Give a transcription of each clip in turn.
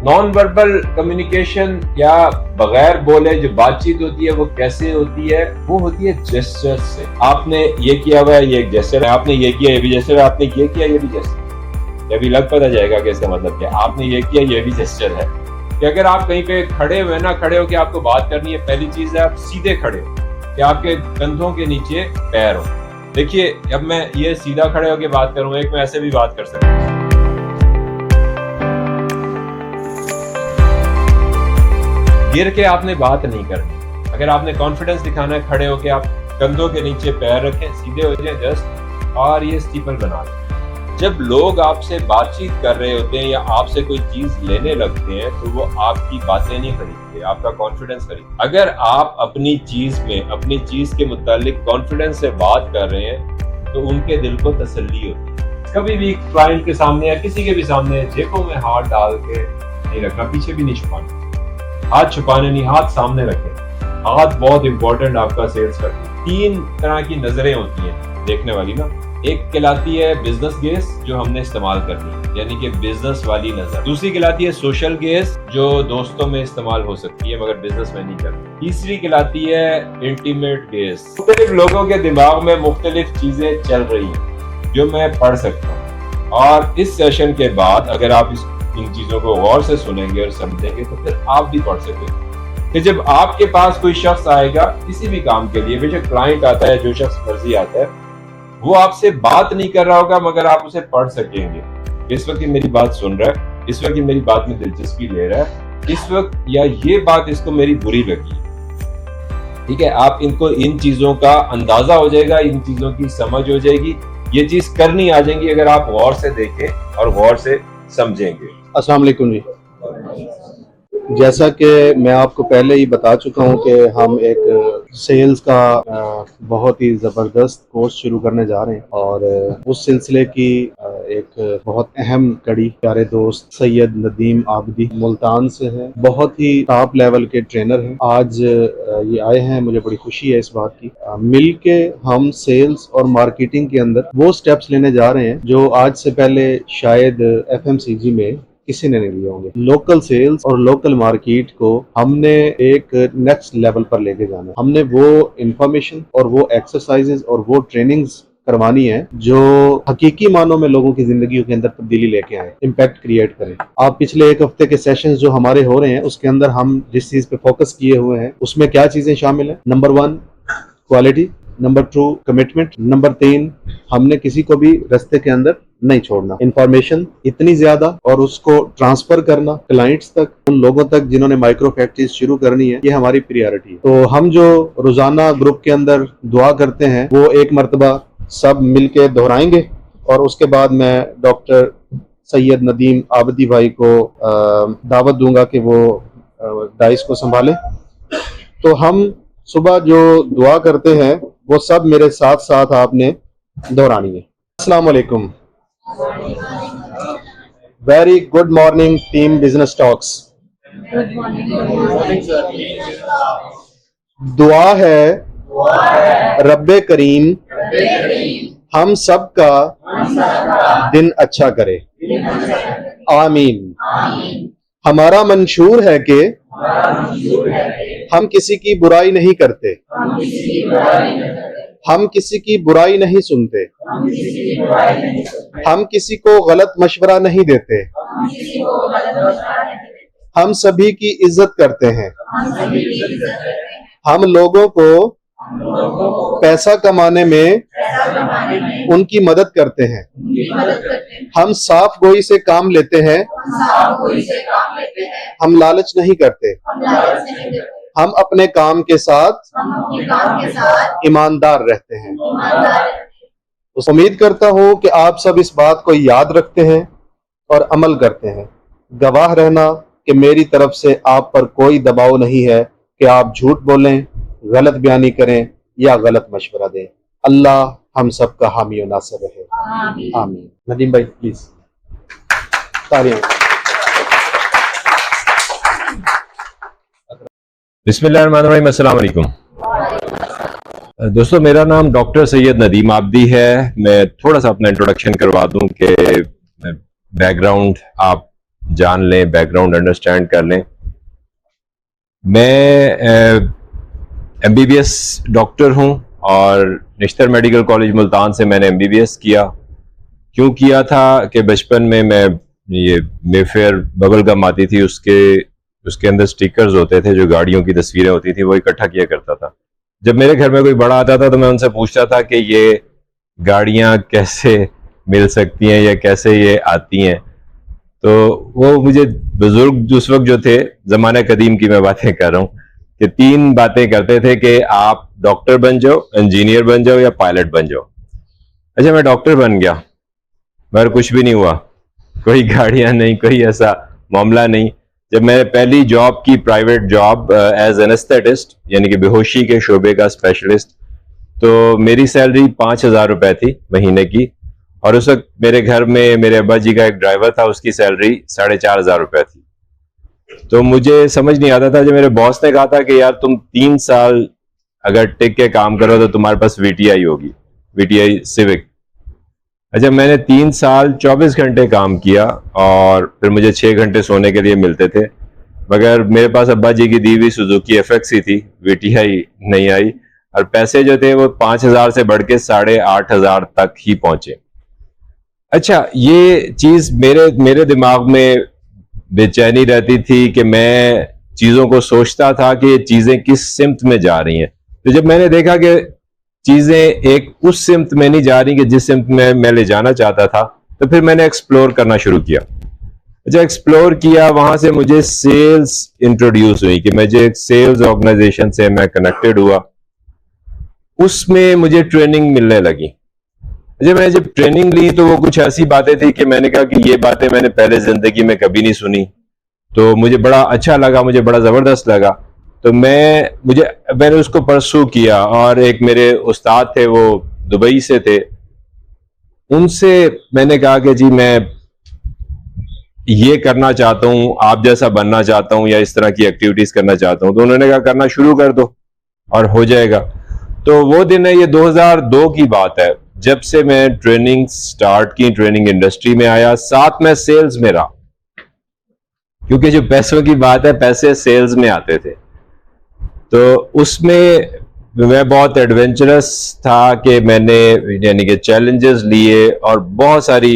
Non verbal communication या बगैर बोले जो बातचीत होती है वो कैसे होती है? वो होती है जेस्चर से। आपने ये किया हुआ है, ये एक जेस्चर है, आपने ये किया, ये भी जेस्चर है, आपने ये किया, ये भी जेस्चर। ये भी लग पता जाएगा कि इसका मतलब क्या है। आपने ये किया, ये भी जेस्चर है। कि अगर आप कहीं पे खड़े हुए ना, खड़े हो कि आपको बात करनी है, पहली चीज है आप सीधे खड़े हो, कि आपके कंधों के नीचे पैर हो। देखिए, अब मैं ये सीधा खड़े होकर बात करूंगा, एक मैं ऐसे भी बात कर सकता हूँ। गिर के आपने बात नहीं करनी। अगर आपने कॉन्फिडेंस दिखाना है, खड़े होके आप कंधों के नीचे पैर रखें, सीधे हो जाए जस्ट, और ये स्टीपल बना लें। जब लोग आपसे बातचीत कर रहे होते हैं या आपसे कोई चीज लेने लगते हैं तो वो आपकी बातें नहीं खरीदते, आपका कॉन्फिडेंस खरीदते। अगर आप अपनी चीज में, अपनी चीज के मुतालिक कॉन्फिडेंस से बात कर रहे हैं तो उनके दिल को तसल्ली होती है। कभी भी क्लाइंट के सामने या किसी के भी सामने जेबों में हाथ डाल के नहीं रखना, पीछे भी नहीं छुपाना, हाथ छुपाने नहीं, हाथ सामने रखें। हाथ बहुत इंपॉर्टेंट आपका सेल्स का। 3 तरह की नजरें होती हैं देखने वाली ना। एक कहलाती है बिजनेस गेज, जो हमने इस्तेमाल करनी है, यानी कि बिजनेस वाली नजर। दूसरी कहलाती है सोशल गेज, जो दोस्तों में इस्तेमाल हो सकती है मगर बिजनेस में नहीं करती। तीसरी कहलाती है इंटीमेट गेज। मुख्तलिफ लोगों के दिमाग में मुख्तलिफ चीजें चल रही हैं जो मैं पढ़ सकता हूँ, और इस सेशन के बाद अगर आप इन चीजों को गौर से सुनेंगे और समझेंगे तो फिर आप भी पढ़ सकेंगे कि जब आपके पास कोई शख्स आएगा किसी भी काम के लिए, बेशक क्लाइंट आता है, जो शख्स मर्जी आता है, वो आपसे बात नहीं कर रहा होगा मगर आप उसे पढ़ सकेंगे। इस वक्त मेरी बात सुन रहा है, इस वक्त मेरी बात में दिलचस्पी ले रहा है, इस वक्त या ये बात इसको मेरी बुरी लगी, ठीक है। आप इनको, इन चीजों का अंदाजा हो जाएगा, इन चीजों की समझ हो जाएगी, ये चीज करनी आ जाएंगी अगर आप गौर से देखें और गौर से समझेंगे। अस्सलाम वालेकुम जी। जैसा कि मैं आपको पहले ही बता चुका हूं कि हम एक सेल्स का बहुत ही ज़बरदस्त कोर्स शुरू करने जा रहे हैं, और उस सिलसिले की एक बहुत अहम कड़ी प्यारे दोस्त सैयद नदीम आबदी मुल्तान से हैं। बहुत ही टॉप लेवल के ट्रेनर हैं। आज ये आए हैं, मुझे बड़ी खुशी है इस बात की। मिल के हम सेल्स और मार्केटिंग के अंदर वो स्टेप्स लेने जा रहे हैं जो आज से पहले शायद FMCG में किसी ने नहीं लिए होंगे। लोकल सेल्स और लोकल मार्केट को हमने एक नेक्स्ट लेवल पर लेके जाना है। हमने वो इंफॉर्मेशन और वो एक्सरसाइजेज और वो ट्रेनिंग्स करवानी है जो हकीकी मानों में लोगों की जिंदगी के अंदर तब्दीली लेके आए, इम्पैक्ट क्रिएट करें। आप पिछले एक हफ्ते के सेशंस जो हमारे हो रहे हैं उसके अंदर हम जिस चीज पे फोकस किए हुए हैं उसमें क्या चीजें शामिल है? Number 1 quality, number 2 commitment, number 3 हमने किसी को भी रास्ते के अंदर नहीं छोड़ना। इंफॉर्मेशन इतनी ज्यादा और उसको ट्रांसफर करना क्लाइंट्स तक, उन लोगों तक जिन्होंने माइक्रो फैक्ट्रीज शुरू करनी है, ये हमारी प्रायोरिटी है। तो हम जो रोजाना ग्रुप के अंदर दुआ करते हैं वो एक मर्तबा सब मिलके दोहराएंगे, और उसके बाद मैं डॉक्टर सैयद नदीम आबदी भाई को दावत दूंगा कि वो डाइस को संभालें। तो हम सुबह जो दुआ करते हैं वो सब मेरे साथ साथ आपने दोहरानी है। अस्सलाम वालेकुम। Very good morning team business talks. दुआ है रब्बे करीम हम सब का दिन अच्छा करे, आमीन। हमारा मंशूर है कि हम किसी की बुराई नहीं करते, हम किसी की बुराई नहीं सुनते, हम किसी को गलत मशवरा नहीं देते, हम सभी की इज्जत करते हैं, हम लोगों को पैसा कमाने में उनकी मदद करते हैं, हम साफ गोई से काम लेते हैं, हम लालच नहीं करते, हम अपने काम के साथ ईमानदार रहते हैं। उम्मीद करता हूं कि आप सब इस बात को याद रखते हैं और अमल करते हैं। गवाह रहना कि मेरी तरफ से आप पर कोई दबाव नहीं है कि आप झूठ बोलें, गलत बयानी करें या गलत मशवरा दें। अल्लाह हम सब का हामी और नासिर रहे, आमीन। नदीम भाई प्लीज तालियां। बिस्मिल्लाहिर्रहमानिर्रहीम, अस्सलाम वालेकुम। दोस्तों, मेरा नाम डॉक्टर सैयद नदीम आबदी है। मैं थोड़ा सा अपना इंट्रोडक्शन करवा दूं कि बैकग्राउंड आप जान लें, बैकग्राउंड अंडरस्टैंड कर लें। मैं MBBS डॉक्टर हूं और निश्तर मेडिकल कॉलेज मुल्तान से मैंने MBBS किया। क्यों किया था कि बचपन में मैं ये मेफेयर बबल गम आती थी, उसके अंदर स्टिकर्स होते थे जो गाड़ियों की तस्वीरें होती थी, वो इकट्ठा किया करता था। जब मेरे घर में कोई बड़ा आता था तो मैं उनसे पूछता था कि ये गाड़ियां कैसे मिल सकती हैं या कैसे ये आती हैं। तो वो मुझे बुजुर्ग उस वक्त जो थे, जमाने कदीम की मैं बातें कर रहा हूँ, कि 3 बातें करते थे कि आप डॉक्टर बन जाओ, इंजीनियर बन जाओ या पायलट बन जाओ। अच्छा, मैं डॉक्टर बन गया मगर कुछ भी नहीं हुआ, कोई गाड़ियां नहीं, कोई ऐसा मामला नहीं। जब मैंने पहली जॉब की, प्राइवेट जॉब एज एनेस्थेटिस्ट, यानी कि बेहोशी के शोबे का स्पेशलिस्ट, तो मेरी सैलरी 5,000 रुपए थी महीने की। और उस वक्त मेरे घर में मेरे अब्बा जी का एक ड्राइवर था, उसकी सैलरी 4,500 रुपए थी। तो मुझे समझ नहीं आता था, जब मेरे बॉस ने कहा था कि यार तुम 3 साल अगर टिक के काम करो तो तुम्हारे पास VTI होगी, VTI सिविक। अच्छा, मैंने 3 साल 24 घंटे काम किया और फिर मुझे 6 घंटे सोने के लिए मिलते थे, मगर मेरे पास अब्बा जी की दी हुई सुजुकी FX ही थी, VTI नहीं आई। और पैसे जो थे वो 5,000 से बढ़ के 8,500 तक ही पहुंचे। अच्छा, ये चीज मेरे दिमाग में बेचैनी रहती थी कि मैं चीजों को सोचता था कि ये चीजें किस सिमत में जा रही हैं। तो जब मैंने देखा कि चीजें एक उस सिमत में नहीं जा रही कि जिस सिमत में मैं ले जाना चाहता था, तो फिर मैंने एक्सप्लोर करना शुरू किया। जब एक्सप्लोर किया, वहां से मुझे सेल्स इंट्रोड्यूस हुई कि मुझे एक सेल्स ऑर्गेनाइजेशन से मैं कनेक्टेड हुआ, उसमें मुझे ट्रेनिंग मिलने लगी। जब ट्रेनिंग ली तो वो कुछ ऐसी बातें थी कि मैंने कहा कि ये बातें मैंने पहले जिंदगी में कभी नहीं सुनी। तो मुझे बड़ा अच्छा लगा, मुझे बड़ा जबरदस्त लगा। तो मैंने उसको परसू किया और एक मेरे उस्ताद थे, वो दुबई से थे, उनसे मैंने कहा कि जी मैं ये करना चाहता हूं, आप जैसा बनना चाहता हूं या इस तरह की एक्टिविटीज करना चाहता हूं। तो उन्होंने कहा करना शुरू कर दो और हो जाएगा। तो वो दिन है, ये 2002 की बात है, जब से मैं ट्रेनिंग स्टार्ट की, ट्रेनिंग इंडस्ट्री में आया, साथ में सेल्स में रहा, क्योंकि जो पैसों की बात है, पैसे सेल्स में आते थे। तो उसमें मैं बहुत एडवेंचरस था कि मैंने यानी कि चैलेंजेस लिए और बहुत सारी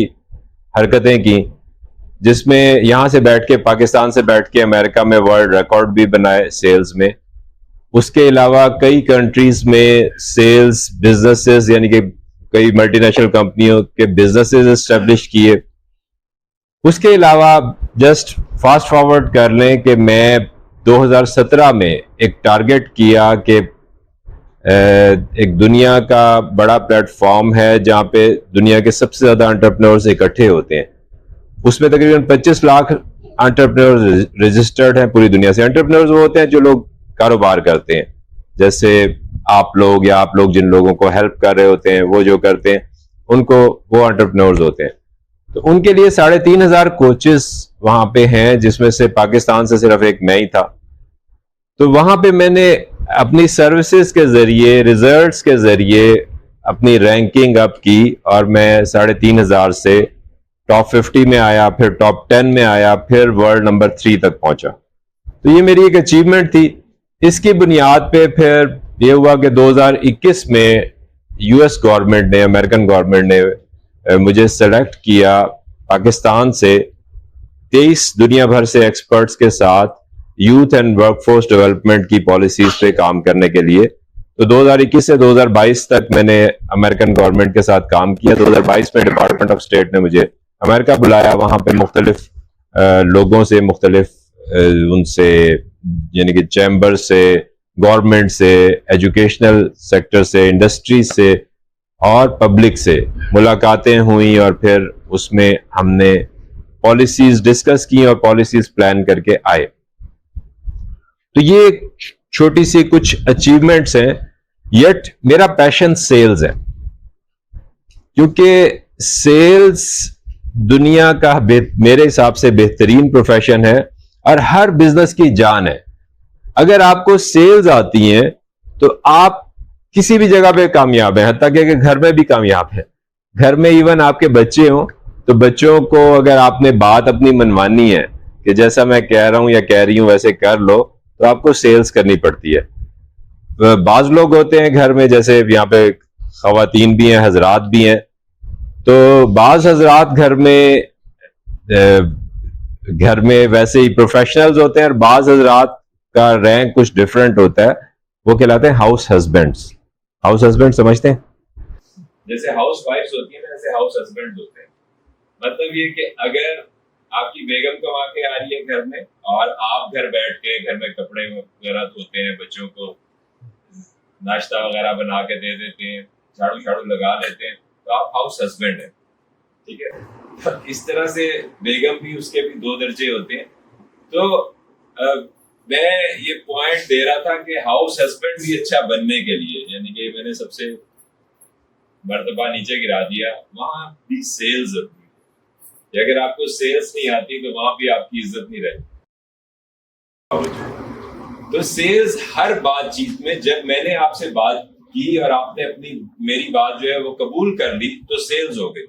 हरकतें की, जिसमें यहां से बैठ के, पाकिस्तान से बैठ के अमेरिका में वर्ल्ड रिकॉर्ड भी बनाए सेल्स में। उसके अलावा कई कंट्रीज में सेल्स बिजनेसेस, यानी कि कई मल्टीनेशनल कंपनियों के बिजनेसेस एस्टेब्लिश किए। उसके अलावा जस्ट फास्ट फॉरवर्ड कर लें कि मैं 2017 में एक टारगेट किया कि एक दुनिया का बड़ा प्लेटफॉर्म है जहां पे दुनिया के सबसे ज्यादा एंटरप्रेन्योर्स इकट्ठे होते हैं। उसमें तकरीबन 25 लाख एंटरप्रेन्योर्स रजिस्टर्ड हैं पूरी दुनिया से। एंटरप्रेन्योर्स वो होते हैं जो लोग कारोबार करते हैं, जैसे आप लोग या आप लोग जिन लोगों को हेल्प कर रहे होते हैं, वो जो करते हैं उनको वो एंटरप्रेन्योर्स होते हैं। तो उनके लिए 3,500 कोचेस वहां पे हैं, जिसमें से पाकिस्तान से सिर्फ एक मैं ही था। तो वहां पे मैंने अपनी सर्विसेज के जरिए, रिजल्ट्स के जरिए अपनी रैंकिंग अप की और मैं 3,500 से टॉप 50 में आया, फिर टॉप 10 में आया, फिर वर्ल्ड नंबर 3 तक पहुंचा। तो ये मेरी एक अचीवमेंट थी। इसकी बुनियाद पे फिर ये हुआ कि 2021 में US गवर्नमेंट ने, अमेरिकन गवर्नमेंट ने मुझे सेलेक्ट किया पाकिस्तान से 23 दुनिया भर से एक्सपर्ट्स के साथ यूथ एंड वर्कफोर्स डेवलपमेंट की पॉलिसीज पे काम करने के लिए। तो 2021 से 2022 तक मैंने अमेरिकन गवर्नमेंट के साथ काम किया। 2022 में डिपार्टमेंट ऑफ स्टेट ने मुझे अमेरिका बुलाया, वहां पे मुख्तलिफ लोगों से, मुख्तलिफ उनसे यानी कि चैम्बर से, गवर्नमेंट से, एजुकेशनल सेक्टर से, इंडस्ट्री से और पब्लिक से मुलाकातें हुई और फिर उसमें हमने पॉलिसीज डिस्कस की और पॉलिसीज प्लान करके आए। तो ये छोटी सी कुछ अचीवमेंट्स हैं। येट मेरा पैशन सेल्स है, क्योंकि सेल्स दुनिया का मेरे हिसाब से बेहतरीन प्रोफेशन है और हर बिजनेस की जान है। अगर आपको सेल्स आती है तो आप किसी भी जगह पे कामयाब हैं, हत्ता कि घर में भी कामयाब हैं। घर में इवन आपके बच्चे हों तो बच्चों को अगर आपने बात अपनी मनवानी है कि जैसा मैं कह रहा हूं या कह रही हूं वैसे कर लो, तो आपको सेल्स करनी पड़ती है। बाज लोग होते हैं घर में, जैसे यहाँ पे खवातीन भी हैं, हजरात भी हैं, तो बाज हजरात घर में वैसे ही प्रोफेशनल्स होते हैं, और बाज हजरात का रैंक कुछ डिफरेंट होता है, वो कहलाते हैं हाउस हस्बैंड्स। हाउस हस्बैंड समझते हैं? जैसे हाउस वाइफ्स होती है ना, ऐसे हाउस हस्बैंड होते हैं। मतलब ये कि अगर आपकी बेगम कमा के आ रही है घर में, और आप घर बैठ के घर में कपड़े वगैरह धोते हैं, बच्चों को नाश्ता वगैरह बना के दे देते हैं, झाड़ू झाड़ू लगा लेते हैं, तो आप हाउस हस्बैंड है, ठीक है। तो इस तरह से बेगम भी, उसके भी दो दर्जे होते हैं। तो मैं ये पॉइंट दे रहा था कि हाउस हस्बैंड भी अच्छा बनने के लिए, यानी कि मैंने सबसे मर्तबा नीचे गिरा दिया, वहां भी सेल्स होती है। अगर आपको सेल्स नहीं आती तो वहां भी आपकी इज्जत नहीं रहती। तो सेल्स हर बातचीत में, जब मैंने आपसे बात की और आपने मेरी बात जो है वो कबूल कर ली, तो सेल्स हो गई।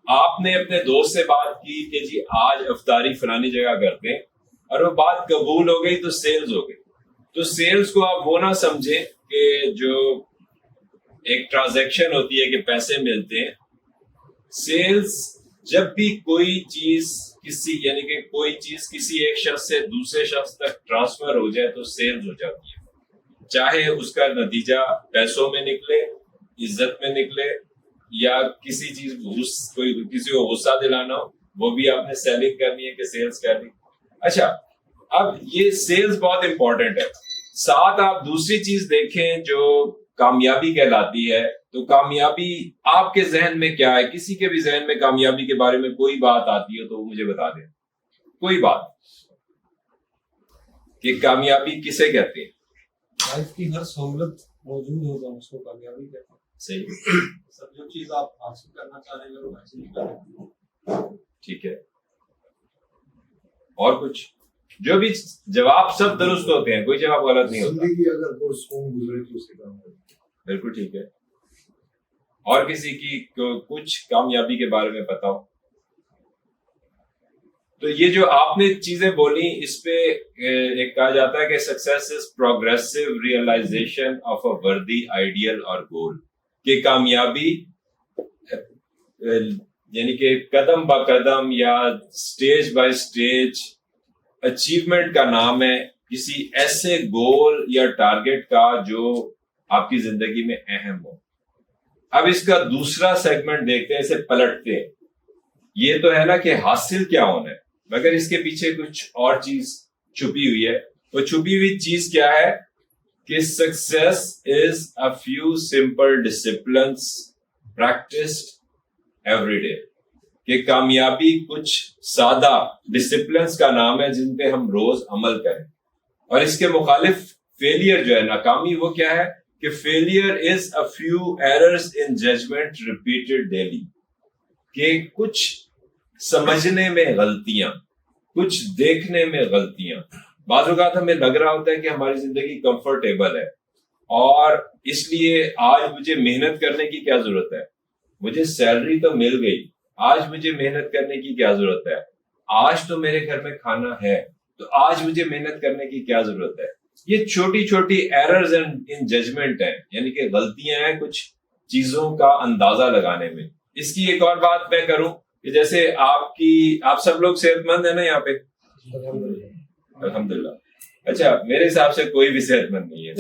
आपने अपने दोस्त से बात की कि जी आज अफ्तारी फलानी जगह करते हैं, और वो बात कबूल हो गई, तो सेल्स हो गई। तो सेल्स को आप वो ना समझें कि जो एक ट्रांजैक्शन होती है कि पैसे मिलते हैं। सेल्स जब भी कोई चीज यानी कि कोई चीज किसी एक शख्स से दूसरे शख्स तक ट्रांसफर हो जाए, तो सेल्स हो जाती है। चाहे उसका नतीजा पैसों में निकले, इज्जत में निकले, या किसी चीज किसी को गुस्सा दिलाना हो, वो भी आपने सेलिंग करनी है कि सेल्स करनी। अच्छा, अब ये सेल्स बहुत इंपॉर्टेंट है। साथ आप दूसरी चीज देखें जो कामयाबी कहलाती है। तो कामयाबी आपके जहन में क्या है? किसी के भी जहन में कामयाबी के बारे में कोई बात आती हो तो मुझे बता दें, कोई बात कि कामयाबी किसे कहते हैं? लाइफ की हर सहूलत मौजूद होगा, उसको कामयाबी कहते हैं। सही। सब जो चीज आप हासिल करना चाह रहे हैं वो हासिल करें। ठीक है। और कुछ? जो भी जवाब सब दुरुस्त होते हैं, कोई जवाब गलत नहीं होता। जिंदगी अगर पुरसकून गुजरे तो उसे कामयाबी। बिल्कुल ठीक है। और किसी की कुछ कामयाबी के बारे में पता हो? तो ये जो आपने चीजें बोली, इस पे एक कहा जाता है कि success is progressive realization of a worthy ideal और गोल। कि कामयाबी यानी कि कदम ब कदम या स्टेज बाय स्टेज अचीवमेंट का नाम है किसी ऐसे गोल या टारगेट का जो आपकी जिंदगी में अहम हो। अब इसका दूसरा सेगमेंट देखते हैं, इसे पलटते हैं। ये तो है ना कि हासिल क्या होना है, मगर इसके पीछे कुछ और चीज छुपी हुई है। वो छुपी हुई चीज क्या है कि success is a few simple disciplines practised every day. कि कामयाबी कुछ सादा डिसिप्लिन्स का नाम है जिन पे हम रोज अमल करें। और इसके मुखालिफ फेलियर जो है, नाकामी, वो क्या है कि failure is a few errors in judgment repeated daily. कि कुछ समझने में गलतियां, कुछ देखने में गलतियां। बाज़ औक़ात हमें लग रहा होता है कि हमारी जिंदगी कंफर्टेबल है और इसलिए आज मुझे मेहनत करने की क्या जरूरत है, मुझे सैलरी तो मिल गई, आज मुझे मेहनत करने की क्या जरूरत है, आज तो मेरे घर में खाना है तो आज मुझे मेहनत करने की क्या जरूरत है। ये छोटी छोटी एरर्स इन जजमेंट है, यानी कि गलतियां हैं कुछ चीजों का अंदाजा लगाने में। इसकी एक और बात मैं करूं कि जैसे आप सब लोग सेहतमंद है ना यहाँ पे? अल्हम्दुलिल्लाह। अच्छा, मेरे हिसाब से कोई भी सेहतमंद नहीं है।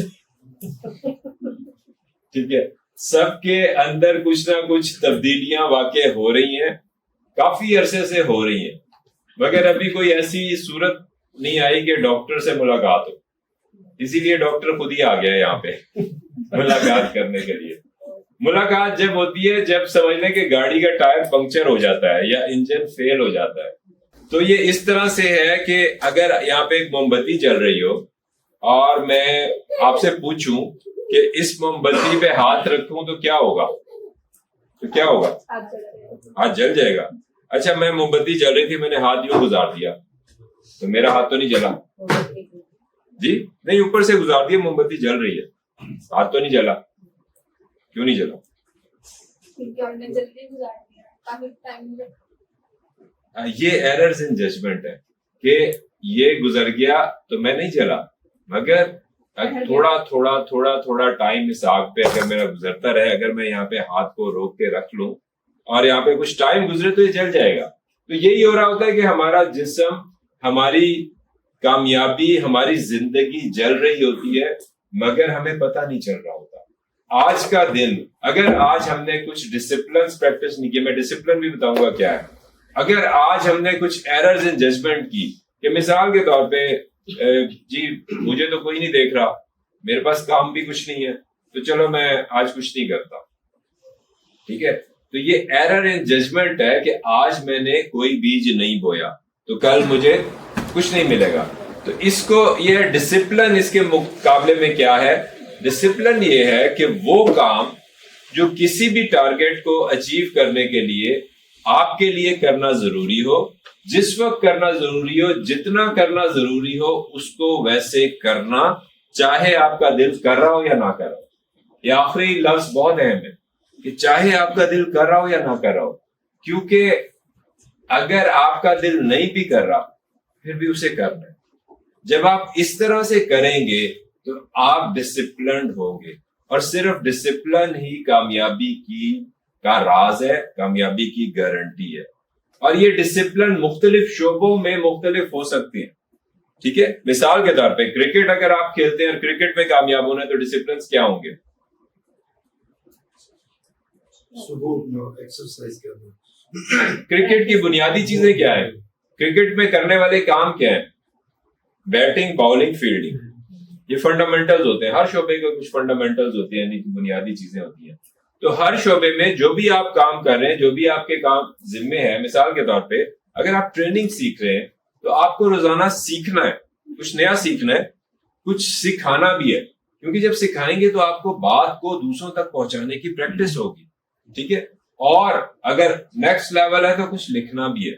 ठीक है, सबके अंदर कुछ ना कुछ तब्दीलियां वाकई हो रही हैं, काफी अरसे से हो रही हैं, मगर अभी कोई ऐसी सूरत नहीं आई कि डॉक्टर से मुलाकात हो। इसीलिए डॉक्टर खुद ही आ गया यहाँ पे मुलाकात करने के लिए। मुलाकात जब होती है जब समझ लें कि गाड़ी का टायर पंक्चर हो जाता है या इंजन फेल हो जाता है। तो ये इस तरह से है कि अगर यहाँ पे एक मोमबत्ती जल रही हो और मैं आपसे पूछूं कि इस मोमबत्ती पे हाथ रखूं तो क्या होगा? तो क्या होगा? हाथ जल जाएगा। अच्छा, मैं मोमबत्ती जल रही थी, मैंने हाथ यूं गुजार दिया तो मेरा हाथ तो नहीं जला जी? नहीं, ऊपर से गुजार दिया, मोमबत्ती जल रही है, हाथ तो नहीं जला। क्यों नहीं जला? क्योंकि हमने जल्दी गुजार दिया। काफी टाइम ये एरर्स इन जजमेंट है कि ये गुजर गया तो मैं नहीं चला, मगर थोड़ा थोड़ा थोड़ा थोड़ा टाइम इस आग पे अगर मेरा गुजरता रहे, अगर मैं यहाँ पे हाथ को रोक के रख लूं और यहाँ पे कुछ टाइम गुजरे तो ये जल जाएगा। तो यही हो रहा होता है कि हमारा जिस्म, हमारी कामयाबी, हमारी जिंदगी जल रही होती है मगर हमें पता नहीं चल रहा होता। आज का दिन, अगर आज हमने कुछ डिसिप्लिन प्रैक्टिस नहीं की, मैं डिसिप्लिन भी बताऊंगा क्या है, अगर आज हमने कुछ एरर्स इन जजमेंट की, कि मिसाल के तौर पे जी मुझे तो कोई नहीं देख रहा, मेरे पास काम भी कुछ नहीं है, तो चलो मैं आज कुछ नहीं करता, ठीक है, तो ये एरर इन जजमेंट है कि आज मैंने कोई बीज नहीं बोया तो कल मुझे कुछ नहीं मिलेगा। तो इसको, ये डिसिप्लिन इसके मुकाबले में क्या है? डिसिप्लिन ये है कि वो काम जो किसी भी टारगेट को अचीव करने के लिए आपके लिए करना जरूरी हो, जिस वक्त करना जरूरी हो, जितना करना जरूरी हो, उसको वैसे करना, चाहे आपका दिल कर रहा हो या ना कर रहा हो। ये आखिरी लफ्ज बहुत अहम है कि चाहे आपका दिल कर रहा हो या ना कर रहा हो, क्योंकि अगर आपका दिल नहीं भी कर रहा फिर भी उसे करना है। जब आप इस तरह से करेंगे तो आप डिसिप्लिन्ड होंगे, और सिर्फ डिसिप्लिन ही कामयाबी का राज है, कामयाबी की गारंटी है। और ये डिसिप्लिन मुख्तलिफ शोबों में मुख्तलिफ हो सकती है, ठीक है। मिसाल के तौर पे क्रिकेट अगर आप खेलते हैं और क्रिकेट में कामयाब होना है तो डिसिप्लिन क्या होंगे? सुबह एक्सरसाइज करना। क्रिकेट की बुनियादी चीजें क्या है? क्रिकेट में करने वाले काम क्या है? बैटिंग, बॉलिंग, फील्डिंग, ये फंडामेंटल्स होते हैं। हर शोबे के कुछ फंडामेंटल्स होते हैं, यानी कि बुनियादी चीजें होती हैं। तो हर शोबे में जो भी आप काम कर रहे हैं, जो भी आपके काम जिम्मे है, मिसाल के तौर पे अगर आप ट्रेनिंग सीख रहे हैं तो आपको रोजाना सीखना है, कुछ नया सीखना है, कुछ सिखाना भी है, क्योंकि जब सिखाएंगे तो आपको बात को दूसरों तक पहुंचाने की प्रैक्टिस होगी, ठीक है। और अगर नेक्स्ट लेवल है तो कुछ लिखना भी है,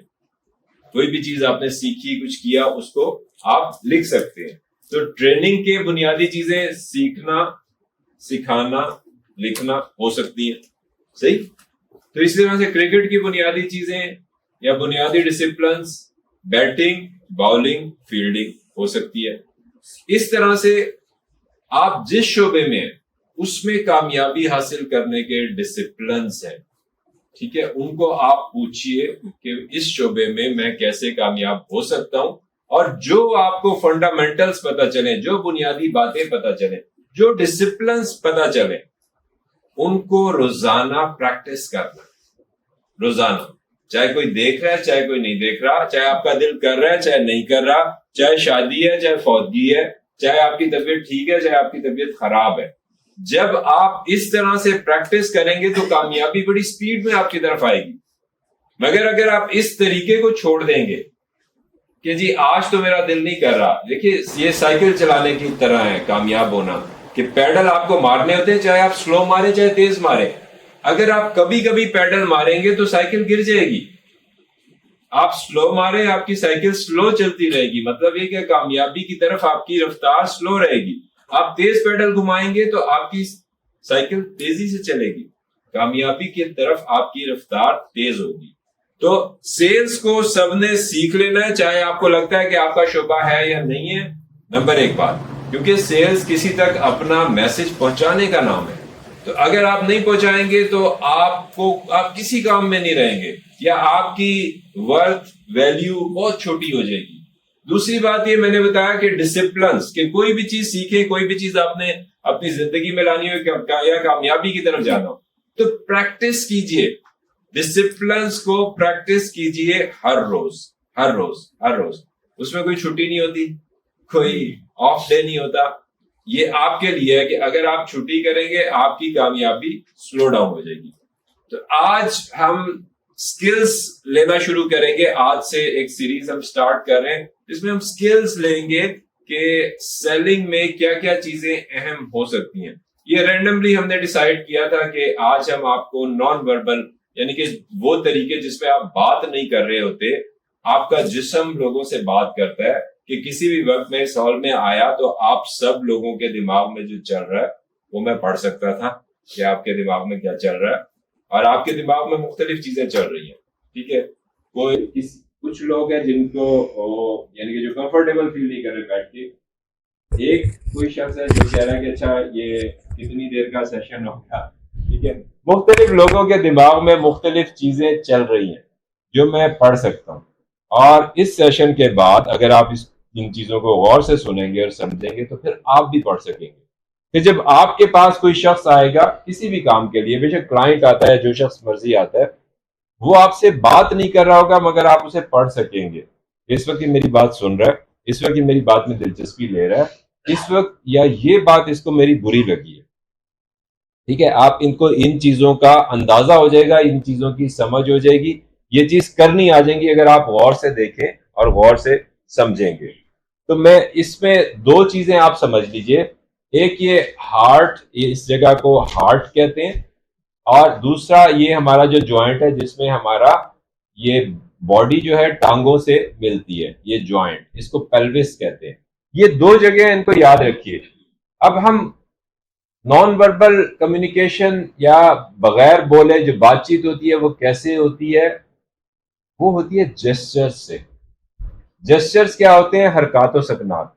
कोई भी चीज आपने सीखी, कुछ किया, उसको आप लिख सकते हैं। तो ट्रेनिंग के बुनियादी चीजें सीखना, सिखाना, लिखना हो सकती है, सही। तो इस तरह से क्रिकेट की बुनियादी चीजें या बुनियादी डिसिप्लिन बैटिंग, बॉलिंग, फील्डिंग हो सकती है। इस तरह से आप जिस शोबे में हैं उसमें कामयाबी हासिल करने के डिसिप्लिन्स हैं, ठीक है, उनको आप पूछिए कि इस शोबे में मैं कैसे कामयाब हो सकता हूं। और जो आपको फंडामेंटल्स पता चले, जो बुनियादी बातें पता चले, जो डिसिप्लिन्स पता चले, उनको रोजाना प्रैक्टिस करना, रोजाना, चाहे कोई देख रहा है, चाहे कोई नहीं देख रहा, चाहे आपका दिल कर रहा है, चाहे नहीं कर रहा, चाहे शादी है, चाहे फौतगी है, चाहे आपकी तबीयत ठीक है, चाहे आपकी तबीयत खराब है। जब आप इस तरह से प्रैक्टिस करेंगे तो कामयाबी बड़ी स्पीड में आपकी तरफ आएगी। मगर अगर आप इस तरीके को छोड़ देंगे कि जी आज तो मेरा दिल नहीं कर रहा, देखिए ये साइकिल चलाने की तरह है कामयाब होना, कि पैडल आपको मारने होते हैं, चाहे आप स्लो मारे चाहे तेज मारे। अगर आप कभी कभी पैडल मारेंगे तो साइकिल गिर जाएगी, आप स्लो मारे आपकी साइकिल स्लो चलती रहेगी, मतलब ये कि कामयाबी की तरफ आपकी रफ्तार स्लो रहेगी। आप तेज पैडल घुमाएंगे तो आपकी साइकिल तेजी से चलेगी, कामयाबी की तरफ आपकी रफ्तार तेज होगी। तो सेल्स को सबने सीख लेना है, चाहे आपको लगता है कि आपका शोबा है या नहीं है, नंबर एक बात, क्योंकि सेल्स किसी तक अपना मैसेज पहुंचाने का नाम है। तो अगर आप नहीं पहुंचाएंगे तो आप किसी काम में नहीं रहेंगे, या आपकी वर्थ वैल्यू बहुत छोटी हो जाएगी। दूसरी बात ये मैंने बताया कि डिसिप्लिन्स, कि कोई भी चीज सीखे, कोई भी चीज आपने अपनी जिंदगी में लानी हो या कामयाबी की तरफ जाना हो, तो प्रैक्टिस कीजिए, डिसिप्लिन्स को प्रैक्टिस कीजिए हर रोज, हर रोज, हर रोज। उसमें कोई छुट्टी नहीं होती, कोई ऑफ डे नहीं होता। ये आपके लिए है कि अगर आप छुट्टी करेंगे आपकी कामयाबी स्लो डाउन हो जाएगी। तो आज हम स्किल्स लेना शुरू करेंगे, आज से एक सीरीज हम स्टार्ट कर रहे हैं जिसमें हम स्किल्स लेंगे कि सेलिंग में क्या क्या चीजें अहम हो सकती हैं। ये रैंडमली हमने डिसाइड किया था कि आज हम आपको नॉन वर्बल, यानी कि वो तरीके जिसमें आप बात नहीं कर रहे होते, आपका जिस्म लोगों से बात करता है, कि किसी भी वक्त में इस हॉल में आया तो आप सब लोगों के दिमाग में जो चल रहा है वो मैं पढ़ सकता था कि आपके दिमाग में क्या चल रहा है, और आपके दिमाग में मुख्तलिफ चीजें चल रही हैं, ठीक है। कुछ लोग हैं जिनको यानी कि जो कंफर्टेबल फील नहीं कर रहे बैठ के। एक कोई शख्स है जो कह रहा है कि अच्छा ये कितनी देर का सेशन होगा, ठीक है। मुख्तलिफ लोगों के दिमाग में मुख्तलिफ चीजें चल रही हैं जो मैं पढ़ सकता हूँ, और इस सेशन के बाद अगर आप इन चीजों को गौर से सुनेंगे और समझेंगे तो फिर आप भी पढ़ सकेंगे। फिर जब आपके पास कोई शख्स आएगा किसी भी काम के लिए, बेशक क्लाइंट आता है, जो शख्स मर्जी आता है, वो आपसे बात नहीं कर रहा होगा मगर आप उसे पढ़ सकेंगे। इस वक्त मेरी बात सुन रहा है, इस वक्त मेरी बात में दिलचस्पी ले रहा है, इस वक्त या ये बात इसको मेरी बुरी लगी है, ठीक है। आप इनको इन चीजों का अंदाजा हो जाएगा, इन चीजों की समझ हो जाएगी, ये चीज करनी आ जाएंगी अगर आप गौर से देखें और गौर से समझेंगे। तो मैं इसमें दो चीजें आप समझ लीजिए, एक ये हार्ट, इस जगह को हार्ट कहते हैं, और दूसरा ये हमारा जो जॉइंट है जिसमें हमारा ये बॉडी जो है टांगों से मिलती है, ये जॉइंट, इसको पेल्विस कहते हैं। ये दो जगह इनको याद रखिए। अब हम नॉन वर्बल कम्युनिकेशन या बगैर बोले जो बातचीत होती है वो कैसे होती है? वो होती है जेस्चर्स से। जेस्चर्स क्या होते हैं? हरकत और सकनात।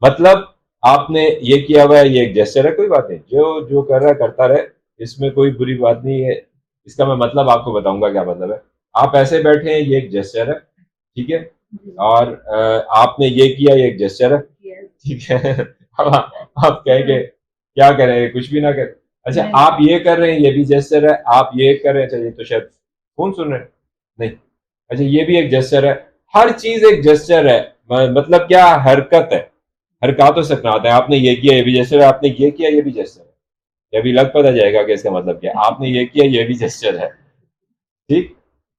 मतलब आपने ये किया हुआ है, ये एक जेस्चर है, कोई बात नहीं, जो जो कर रहा है करता रहे, इसमें कोई बुरी बात नहीं है। इसका मैं मतलब आपको बताऊंगा क्या मतलब है। आप ऐसे बैठे हैं, ये एक जेस्चर है, ठीक है, और आपने ये किया, ये एक जेस्चर है, ठीक है। अब आप कहेंगे क्या करें, कुछ भी ना करें। अच्छा, आप ये कर रहे हैं, ये भी जेस्चर है, आप ये कर रहे हैं, अच्छा ये तो शायद फोन सुन रहे हैं, नहीं, अच्छा ये भी एक जेस्चर है। हर चीज एक जेस्चर है, मतलब क्या, हरकत है, हरकत हो सकनात है। आपने ये किया, ये भी जेस्चर है, आपने ये किया, ये भी जेस्चर है। ये भी लग पता जाएगा कि इसका मतलब क्या है। आपने ये किया, ये भी जेस्चर है, ठीक।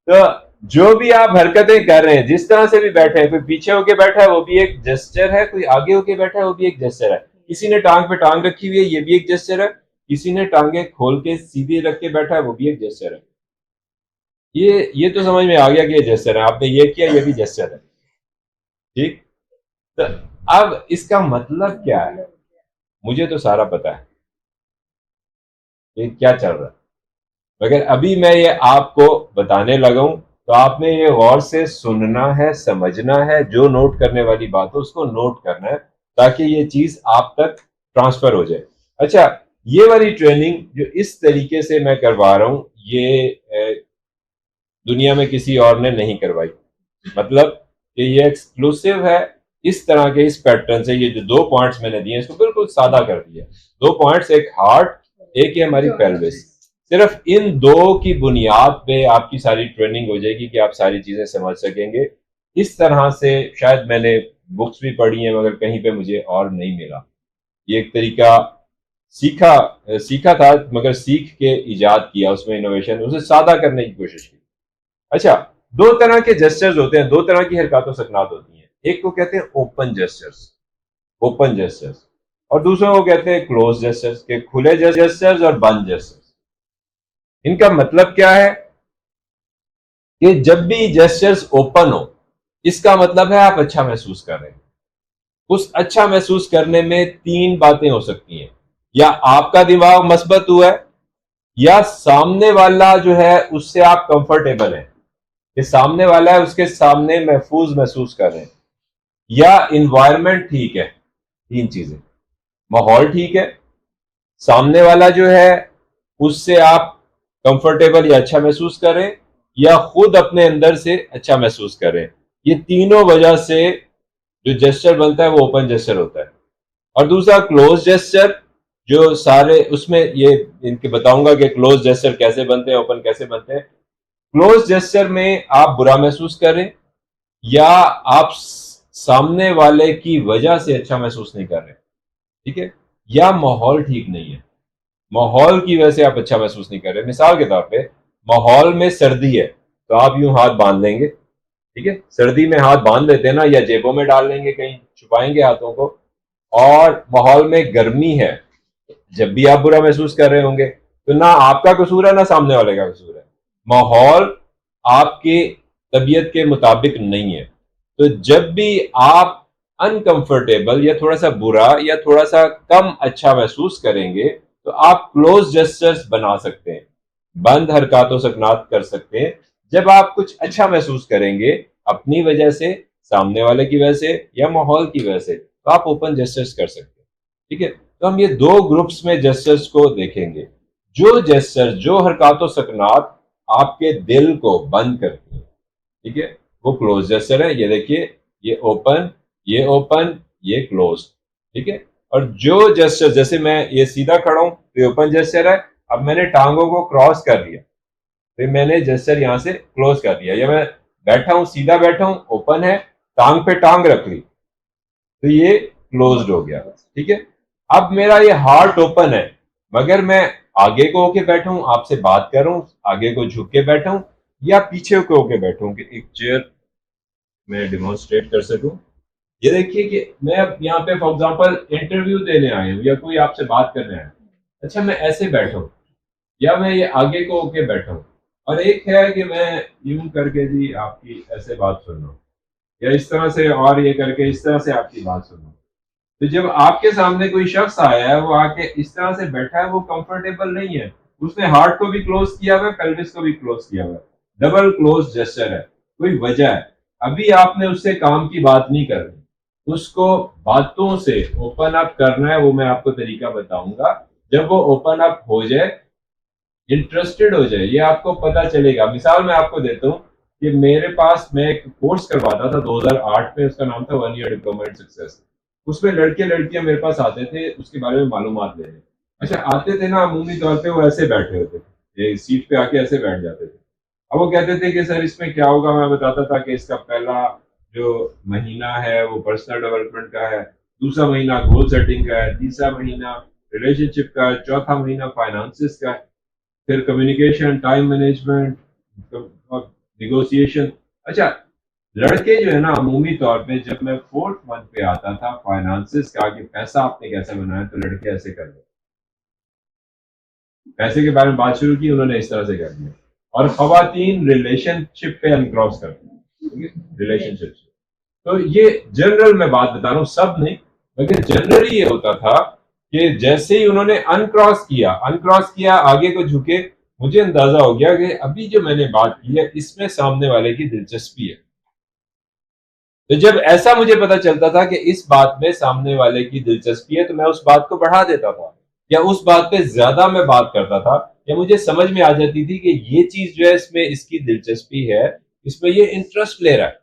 तो जो भी आप हरकतें कर रहे हैं, जिस तरह से भी बैठे हैं, कोई पीछे होके बैठा है वो भी एक जेस्चर है, कोई आगे होके बैठा है वो भी एक जेस्चर है, किसी ने टांग पे टांग रखी हुई है, ये भी एक जेस्चर है, किसी ने टांगे खोल के सीधी रख के बैठा है, वो भी एक जेस्चर है। ये तो समझ में आ गया कि ये जेस्चर है। आपने ये किया, ये भी जेस्चर है, ठीक। तो अब इसका मतलब क्या है? मुझे तो सारा पता है ये क्या चल रहा है, मगर अभी मैं ये आपको बताने लगा हूं तो आपने ये गौर से सुनना है, समझना है, जो नोट करने वाली बात हो उसको नोट करना है ताकि ये चीज आप तक ट्रांसफर हो जाए। अच्छा, ये वाली ट्रेनिंग जो इस तरीके से मैं करवा रहा हूं, ये दुनिया में किसी और ने नहीं करवाई। मतलब कि ये एक्सक्लूसिव है इस तरह के, इस पैटर्न से। ये जो दो पॉइंट्स मैंने दिए इसको बिल्कुल सादा कर दिया। दो पॉइंट्स, एक हार्ट, एक है हमारी पेल्विस। सिर्फ इन दो की बुनियाद पे आपकी सारी ट्रेनिंग हो जाएगी कि आप सारी चीजें समझ सकेंगे। इस तरह से शायद मैंने बुक्स भी पढ़ी हैं मगर कहीं पे मुझे और नहीं मिला। ये एक तरीका सीखा था मगर सीख के इजाद किया, उसमें इनोवेशन, उसे सादा करने की कोशिश की। अच्छा, दो तरह के जेस्चर्स होते हैं, दो तरह की हरकत सकनात होती हैं। एक को कहते हैं ओपन जेस्चर्स, ओपन जेस्चर्स, और दूसरों को कहते हैं क्लोज जेस्चर्स, के खुले जेस्चर्स और बंद जेस्चर्स। इनका मतलब क्या है कि जब भी जेस्चर्स ओपन हो, इसका मतलब है आप अच्छा महसूस कर रहे हैं। उस अच्छा महसूस करने में तीन बातें हो सकती हैं, या आपका दिमाग मस्बत हुआ है, या सामने वाला जो है उससे आप कंफर्टेबल हैं, कि सामने वाला है उसके सामने महफूज महसूस कर रहे हैं, या इन्वायरमेंट ठीक है। तीन चीजें, माहौल ठीक है, सामने वाला जो है उससे आप कंफर्टेबल या अच्छा महसूस करें, या खुद अपने अंदर से अच्छा महसूस करें। ये तीनों वजह से जो जेस्चर बनता है वो ओपन जेस्चर होता है। और दूसरा क्लोज जेस्चर, जो सारे उसमें ये इनके बताऊंगा कि क्लोज जेस्चर कैसे बनते हैं, ओपन कैसे बनते हैं। क्लोज जेस्चर में आप बुरा महसूस करें या आप सामने वाले की वजह से अच्छा महसूस नहीं कर रहे, ठीक है, या माहौल ठीक नहीं है, माहौल की वजह से आप अच्छा महसूस नहीं कर रहे। मिसाल के तौर पे माहौल में सर्दी है तो आप यूं हाथ बांध लेंगे, ठीक है, सर्दी में हाथ बांध लेते हैं ना, या जेबों में डाल लेंगे, कहीं छुपाएंगे हाथों को। और माहौल में गर्मी है, जब भी आप बुरा महसूस कर रहे होंगे तो ना आपका कसूर है ना सामने वाले का कसूर है, माहौल आपकी तबीयत के मुताबिक नहीं है। तो जब भी आप अनकंफर्टेबल या थोड़ा सा बुरा या थोड़ा सा कम अच्छा महसूस करेंगे तो आप क्लोज जेस्चर्स बना सकते हैं। बंद हरकतों सकनात कर सकते हैं जब आप कुछ अच्छा महसूस करेंगे अपनी वजह से, सामने वाले की वजह से या माहौल की वजह से, तो आप ओपन जेस्चर्स कर सकते हैं। ठीक है, तो हम ये दो ग्रुप्स में जेस्चर्स को देखेंगे। जो जेस्चर, जो हरकतों सकनात आपके दिल को बंद करती हैं, ठीक है, वो क्लोज जेस्चर है। ये देखिए, ये ओपन, ये ओपन, ये क्लोज। ठीक है, और जो जेस्चर, जैसे मैं ये सीधा खड़ा हूं तो ये ओपन जेस्चर है। अब मैंने टांगों को क्रॉस कर दिया, फिर मैंने जेस्चर यहां से क्लोज कर दिया। या मैं बैठा हूं, सीधा बैठा हूं, ओपन है, टांग पे टांग रख ली तो ये क्लोज्ड हो गया। ठीक है, अब मेरा ये हार्ट ओपन है, मगर मैं आगे को होके बैठा हूं, आपसे बात कर रहा हूं, आगे को झुक के बैठा हूं या पीछे को होके बैठा हूं कि एक चेयर में डिमॉन्स्ट्रेट कर सकूं। ये देखिए कि मैं अब यहाँ पे फॉर एग्जांपल इंटरव्यू देने आया हूँ या कोई आपसे बात करने आया हूँ। अच्छा, मैं ऐसे बैठा हूँ या मैं ये आगे को होके बैठा हूँ, और एक है कि मैं यूं करके जी आपकी ऐसे बात सुन रहा हूँ, या इस तरह से और ये करके इस तरह से आपकी बात सुन रहा हूँ। तो जब आपके सामने कोई शख्स आया है, वो आके इस तरह से बैठा है, वो कंफर्टेबल नहीं है, उसने हार्ट को भी क्लोज किया हुआ है, पेल्विस को भी क्लोज किया हुआ है, डबल क्लोज जेस्चर है। कोई वजह है, अभी आपने उससे काम की बात नहीं करनी, उसको बातों से ओपन अप करना है। वो मैं आपको तरीका बताऊंगा। जब वो ओपन अप हो जाए, इंटरेस्टेड हो जाए, ये आपको पता चलेगा। मिसाल मैं आपको देता हूँ कि मेरे पास, मैं एक कोर्स करवाता था 2008 में, उसका नाम था 1 ईयर डिप्लोमा इन सक्सेस। उसमें लड़के लड़कियां मेरे पास आते थे उसके बारे में मालूमात लेने। अच्छा, आते थे ना, अमूमी तौर पे वो ऐसे बैठे होते थे, ये सीट पे आके ऐसे बैठ जाते थे। अब वो कहते थे कि सर इसमें क्या होगा। मैं बताता था कि इसका पहला जो महीना है वो पर्सनल डेवलपमेंट का है, दूसरा महीना गोल सेटिंग का है, तीसरा महीना रिलेशनशिप का है, चौथा महीना फाइनेंसिस का है, फिर कम्युनिकेशन, टाइम मैनेजमेंट और निगोशिएशन। अच्छा, लड़के जो है ना, अमूमी तौर पे जब मैं 4th मंथ पे आता था फाइनेंसिस का कि पैसा आपने कैसे बनाया, तो लड़के ऐसे कर दिया, पैसे के बारे में बात शुरू की, उन्होंने इस तरह से कर दिया। और खवातीन रिलेशनशिप पे अनक्रॉस कर दिया, रिलेशनशिप। तो ये जनरल मैं बात बता रहा हूँ, सब नहीं, मगर जनरली ये होता था कि जैसे ही उन्होंने अनक्रॉस किया, आगे को झुके, मुझे अंदाजा हो गया कि अभी जो मैंने बात की है इसमें सामने वाले की दिलचस्पी है। तो जब ऐसा मुझे पता चलता था कि इस बात में सामने वाले की दिलचस्पी है, तो मैं उस बात को बढ़ा देता था, या उस बात पे ज्यादा मैं बात करता था, या मुझे समझ में आ जाती थी कि ये चीज जो है इसमें इसकी दिलचस्पी है, इसमें ये इंटरेस्ट ले रहा है।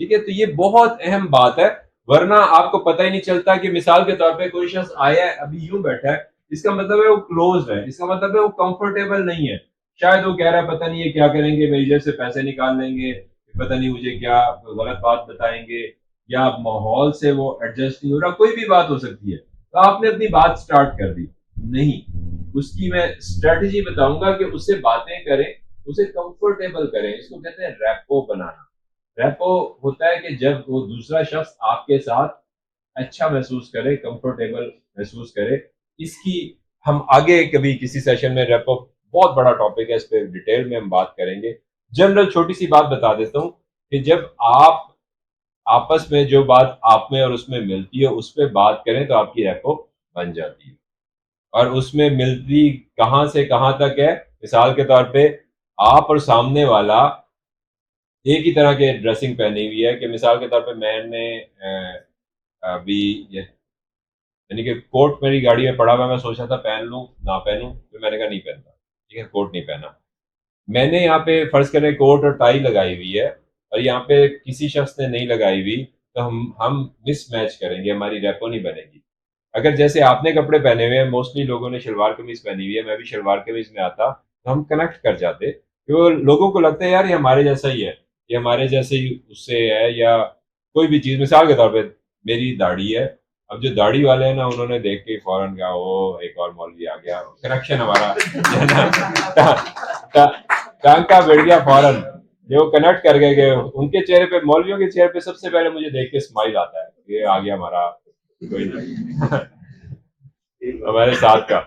ठीक है, तो ये बहुत अहम बात है, वरना आपको पता ही नहीं चलता कि मिसाल के तौर पे कोई शख्स आया है, अभी यूं बैठा है, इसका मतलब है वो क्लोज है, इसका मतलब है वो कंफर्टेबल नहीं है। शायद वो कह रहा है पता नहीं ये क्या करेंगे, मेरी जेब से पैसे निकाल लेंगे, पता नहीं मुझे क्या गलत बात बताएंगे, या माहौल से वो एडजस्ट नहीं हो रहा, कोई भी बात हो सकती है। तो आपने अपनी बात स्टार्ट कर दी, नहीं, उसकी मैं स्ट्रेटजी बताऊंगा कि उससे बातें करें, उसे कंफर्टेबल करें। इसको कहते हैं रैपो बनाना। रैपो होता है कि जब वो दूसरा शख्स आपके साथ अच्छा महसूस करे, कंफर्टेबल महसूस करे। इसकी हम आगे कभी किसी सेशन में, रैपो बहुत बड़ा टॉपिक है, इस पर डिटेल में हम बात करेंगे। जनरल छोटी सी बात बता देता हूं कि जब आप आपस में जो बात आप में और उसमें मिलती है उस पर बात करें तो आपकी रैपो बन जाती है। और उसमें मिलती कहां से कहां तक है, मिसाल के तौर पे आप और सामने वाला एक ही तरह के ड्रेसिंग पहनी हुई है, कि मिसाल के तौर पे मैंने अभी ये, यानी कि कोट मेरी गाड़ी में पड़ा हुआ, मैं सोचा था पहन लूं ना पहनूं, तो मैंने कहा नहीं पहनता, ठीक है, कोट नहीं पहना। मैंने यहाँ पे फर्ज करें कोट और टाई लगाई हुई है, और यहाँ पे किसी शख्स ने नहीं लगाई हुई, तो हम मिसमैच करेंगे, हमारी रैपो नहीं बनेगी। अगर जैसे आपने कपड़े पहने हुए हैं, मोस्टली लोगों ने शलवार कमीज पहनी हुई है, मैं भी शलवार कमीज में आता, तो हम कनेक्ट कर जाते, तो लोगों को लगता है यार ये हमारे जैसा ही है, ये हमारे जैसे ही उससे है, या कोई भी चीज। मिसाल के तौर पे मेरी दाढ़ी है, अब जो दाढ़ी वाले हैं ना, उन्होंने देख के फौरन कहा वो एक और मौलवी आ गया, कनेक्शन हमारा है ना, टांका बैठ गया फौरन। जो कनेक्ट कर गए कि उनके चेहरे पे, मौलवियों के चेहरे पे सबसे पहले मुझे देख के स्माइल आता है, ये आ गया हमारा कोई हमारे साथ का।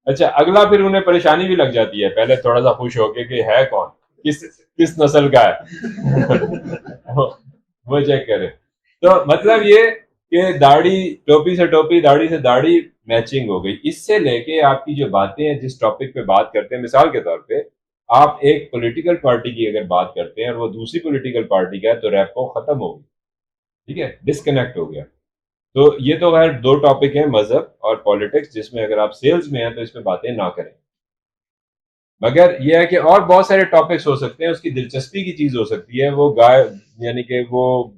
अच्छा, अगला फिर उन्हें परेशानी भी लग जाती है, पहले थोड़ा सा खुश होके कि है कौन, किस किस नस्ल का है वो चेक करे। तो मतलब ये कि दाढ़ी, टोपी से टोपी, दाढ़ी से दाढ़ी मैचिंग हो गई। इससे लेके आपकी जो बातें हैं, जिस टॉपिक पे बात करते हैं, मिसाल के तौर पे आप एक पॉलिटिकल पार्टी की अगर बात करते हैं और वो दूसरी पॉलिटिकल पार्टी का है, तो रैपो खत्म हो गई, ठीक है, डिस्कनेक्ट हो गया। तो ये तो खैर दो टॉपिक हैं, मजहब और पॉलिटिक्स, जिसमें अगर आप सेल्स में हैं तो इसमें बातें ना करें। मगर यह है कि और बहुत सारे टॉपिक्स हो सकते हैं। उसकी दिलचस्पी की चीज हो सकती है, वो गाय, यानी कि वो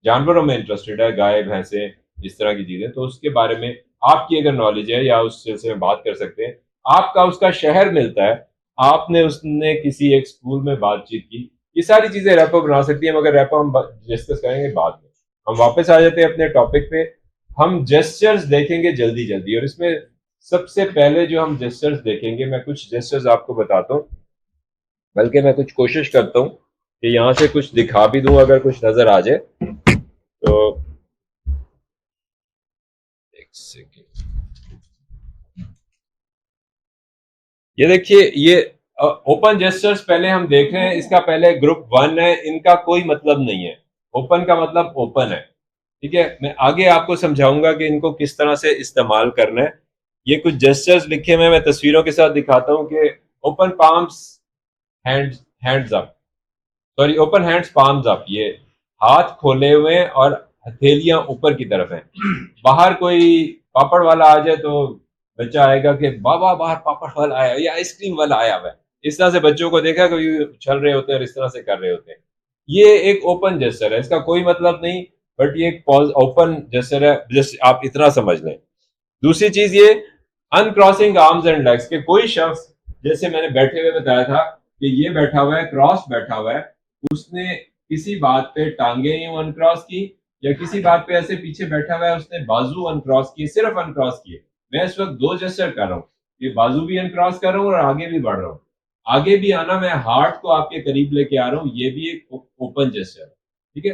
जानवरों में इंटरेस्टेड है, गाय भैंसे इस तरह की चीजें, तो उसके बारे में आपकी अगर नॉलेज है या उस सिलसिले में बात कर सकते हैं। आपका उसका शहर मिलता है, आपने उसने किसी एक स्कूल में बातचीत की, ये सारी चीजें रैपो बना सकती है। मगर रैपो हम डिस्कस करेंगे बाद में। हम वापस आ जाते हैं अपने टॉपिक पे। हम जेस्चर्स देखेंगे जल्दी जल्दी, और इसमें सबसे पहले जो हम जेस्चर्स देखेंगे, मैं कुछ जेस्चर्स आपको बताता हूँ, बल्कि मैं कुछ कोशिश करता हूँ कि यहाँ से कुछ दिखा भी दूं, अगर कुछ नजर आ जाए तो। एक सेकेंड, ये देखिए, ये ओपन जेस्चर्स पहले हम देख रहे हैं। इसका पहले ग्रुप 1 है, इनका कोई मतलब नहीं है। ओपन का मतलब ओपन है, ठीक है। मैं आगे आपको समझाऊंगा कि इनको किस तरह से इस्तेमाल करना है। ये कुछ जेस्चर्स लिखे हुए मैं तस्वीरों के साथ दिखाता हूँ कि open palms, hands up, sorry, open hands palms up, ये हाथ खोले हुए हैं और हथेलियां ऊपर की तरफ हैं। बाहर कोई पापड़ वाला आ जाए तो बच्चा आएगा कि बाबा बाहर पापड़ वाला आया या आइसक्रीम वाला आया हुआ है। इस तरह से बच्चों को देखा कभी चल रहे होते हैं और इस तरह से कर रहे होते हैं। ये एक ओपन जेस्चर है, इसका कोई मतलब नहीं, बट ये एक ओपन जेस्चर है, जस्ट आप इतना समझ लें। दूसरी चीज ये अनक्रॉसिंग आर्म्स एंड लेग्स, के कोई शख्स, जैसे मैंने बैठे हुए बताया था कि ये बैठा हुआ है, क्रॉस बैठा हुआ है, उसने किसी बात पे टांगे यूं अनक्रॉस की, या किसी बात पे ऐसे पीछे बैठा हुआ है, उसने बाजू अनक्रॉस किए, सिर्फ अनक्रॉस किए। मैं इस वक्त दो जेस्चर कर रहा हूँ, ये बाजू भी अनक्रॉस कर रहा हूँ और आगे भी बढ़ रहा हूँ। आगे भी आना, मैं हार्ट को आपके करीब लेके आ रहा हूँ, ये भी एक ओपन जेस्चर है, ठीक है।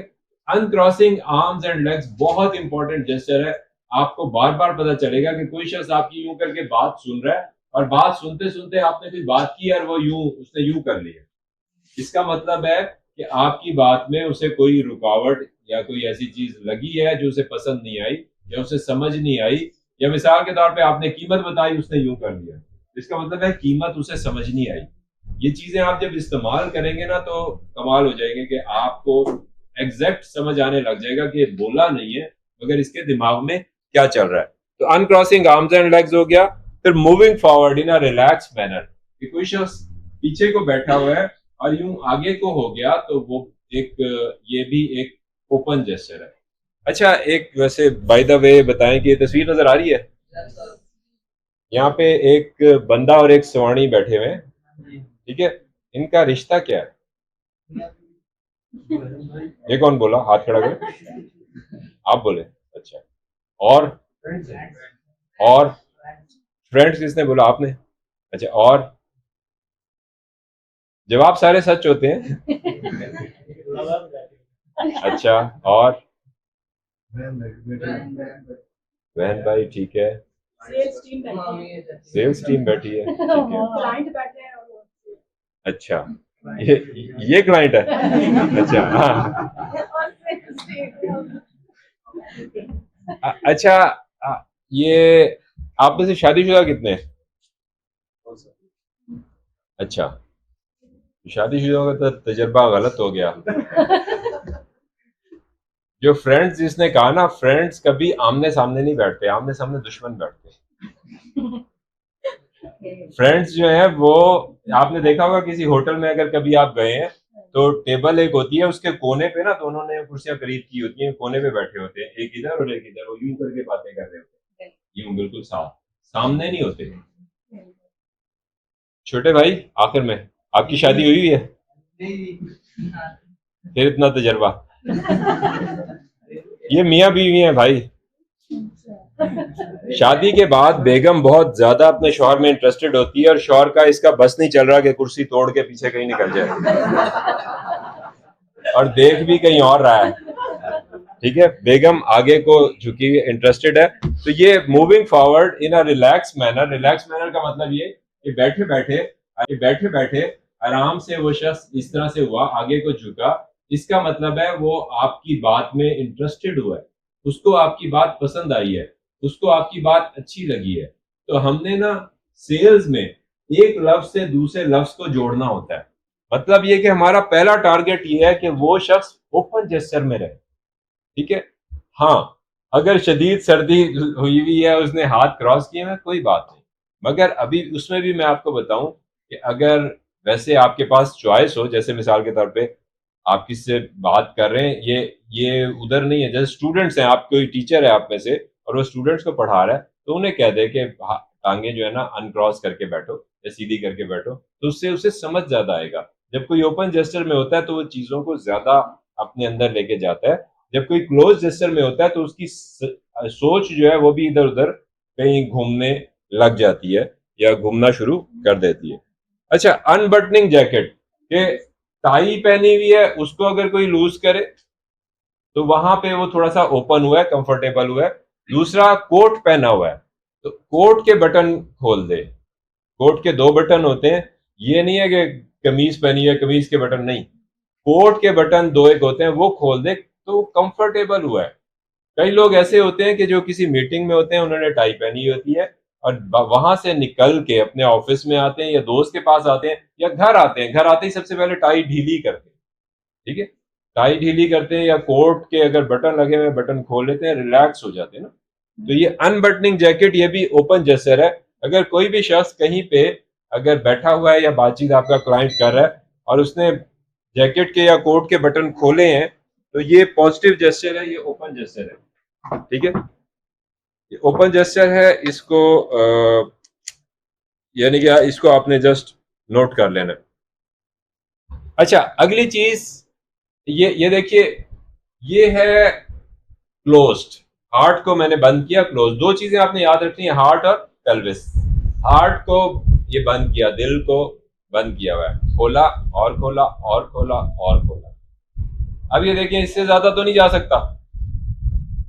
अनक्रॉसिंग आर्म्स एंड लेग्स बहुत इंपॉर्टेंट जेस्चर है। आपको बार बार पता चलेगा कि कोई शख्स आपकी यूं करके बात सुन रहा है, और बात सुनते सुनते आपने कोई बात की और वो उसने यूं कर लिया। इसका मतलब है कि आपकी बात में उसे कोई रुकावट या कोई ऐसी चीज लगी है जो उसे पसंद नहीं आई या उसे समझ नहीं आई, या मिसाल के तौर पे आपने कीमत बताई, उसने यूं कर लिया। इसका मतलब है कीमत उसे समझ नहीं आई। ये चीजें आप जब इस्तेमाल करेंगे ना, तो कमाल हो जाएंगे कि आपको एग्जैक्ट समझ आने लग जाएगा कि ये बोला नहीं है मगर इसके दिमाग में क्या चल रहा है। तो अनक्रॉसिंग आर्म्स एंड लेग्स हो गया। फिर moving forward in a relax manner, कि कोई शख्स पीछे को बैठा हुआ है और यूं आगे को हो गया, तो वो एक, ये भी एक ओपन जेस्चर है। अच्छा, एक वैसे बाय द वे बताएं कि ये तस्वीर नजर आ रही है, यहाँ पे एक बंदा और एक सवाणी बैठे हुए हैं, ठीक है। इनका रिश्ता क्या है? ये कौन बोला? हाथ खड़ा करो, आप बोले। अच्छा, और फ्रेंड्स किसने बोला? आपने। अच्छा, और जवाब सारे सच होते हैं। अच्छा, और बहन भाई, ठीक है। सेल्स टीम बैठी है, ठीक है। क्लाइंट बैठे हैं अच्छा, ये क्लाइंट है। अच्छा, हाँ। अच्छा, ये आप में से शादीशुदा कितने हैं? अच्छा, शादीशुदा का तो तजर्बा गलत हो गया। जो फ्रेंड्स जिसने कहा ना, फ्रेंड्स कभी आमने सामने नहीं बैठते, आमने सामने दुश्मन बैठते। फ्रेंड्स जो है वो, आपने देखा होगा किसी होटल में अगर कभी आप गए हैं तो टेबल एक होती है, उसके कोने पे ना दोनों ने कुर्सियां करीब की होती हैं, कोने पे बैठे होते हैं, एक इधर और एक इधर, वो यूं करके बातें कर रहे होते हैं, यूं बिल्कुल साफ सामने नहीं होते। छोटे भाई, आखिर में आपकी शादी हुई है? फिर इतना तजर्बा। ये मियाँ बीवी हैं भाई। शादी के बाद बेगम बहुत ज्यादा अपने शौहर में इंटरेस्टेड होती है और शौहर का इसका बस नहीं चल रहा कि कुर्सी तोड़ के पीछे कहीं निकल जाए और देख भी कहीं और रहा है, ठीक है। बेगम आगे को झुकी हुई इंटरेस्टेड है। तो ये moving forward in a relax manner, relax manner का मतलब ये कि बैठे बैठे आराम से वो शख्स इस तरह से हुआ, आगे को झुका। इसका मतलब है वो आपकी बात में इंटरेस्टेड हुआ है, उसको आपकी बात पसंद आई है, उसको आपकी बात अच्छी लगी है। तो हमने ना सेल्स में एक लफ्ज से दूसरे लफ्ज को जोड़ना होता है। मतलब ये कि हमारा पहला टारगेट ये है कि वो शख्स ओपन जेस्चर में रहे, ठीक है। हाँ, अगर शदीद सर्दी हुई हुई है, उसने हाथ क्रॉस किए हैं, कोई बात नहीं। मगर अभी उसमें भी मैं आपको बताऊं कि अगर वैसे आपके पास चॉइस हो, जैसे मिसाल के तौर पे आप किससे बात कर रहे हैं, ये उधर नहीं है, जैसे स्टूडेंट्स हैं, आप कोई टीचर है आप में से और वो स्टूडेंट्स को पढ़ा रहा है, तो उन्हें कह दे कि टांगे जो है ना अनक्रॉस करके बैठो या सीधी करके बैठो, तो उससे उसे समझ ज्यादा आएगा। जब कोई ओपन जेस्चर में होता है तो वो चीजों को ज्यादा अपने अंदर लेके जाता है। जब कोई क्लोज जेस्चर में होता है तो उसकी सोच जो है वो भी इधर उधर कहीं घूमने लग जाती है या घूमना शुरू कर देती है। अच्छा, अनबटनिंग जैकेट के टाई पहनी हुई है, उसको अगर कोई लूज करे तो वहां पे वो थोड़ा सा ओपन हुआ है, कंफर्टेबल हुआ है। दूसरा, कोट पहना हुआ है तो कोट के बटन खोल दे। कोट के 2 बटन होते हैं, ये नहीं है कि कमीज पहनी है कमीज के बटन नहीं, कोट के बटन 2 एक होते हैं, वो खोल दे तो कंफर्टेबल हुआ है। कई लोग ऐसे होते हैं कि जो किसी मीटिंग में होते हैं, उन्होंने टाई पहनी होती है और वहां से निकल के अपने ऑफिस में आते हैं या दोस्त के पास आते हैं या घर आते हैं, घर आते ही सबसे पहले टाई ढीली करते हैं, ठीक है। टाई ढीली करते हैं या कोट के अगर बटन लगे हुए बटन खोल लेते हैं, रिलैक्स हो जाते हैं ना। तो ये अनबटनिंग जैकेट, ये भी ओपन जेस्चर है। अगर कोई भी शख्स कहीं पे अगर बैठा हुआ है या बातचीत आपका क्लाइंट कर रहा है और उसने जैकेट के या कोट के बटन खोले हैं, तो ये पॉजिटिव जेस्चर है, ये ओपन जेस्चर है, ठीक है। ये ओपन जेस्चर है, इसको यानी कि इसको आपने जस्ट नोट कर लेना। अच्छा, अगली चीज ये देखिए, ये है क्लोज्ड। हार्ट को मैंने बंद किया, क्लोज। 2 चीजें आपने याद रखनी है, हार्ट और पेल्विस। हार्ट को ये बंद किया, दिल को बंद किया हुआ है, खोला और खोला और खोला और खोला। अब ये देखिए, इससे ज्यादा तो नहीं जा सकता,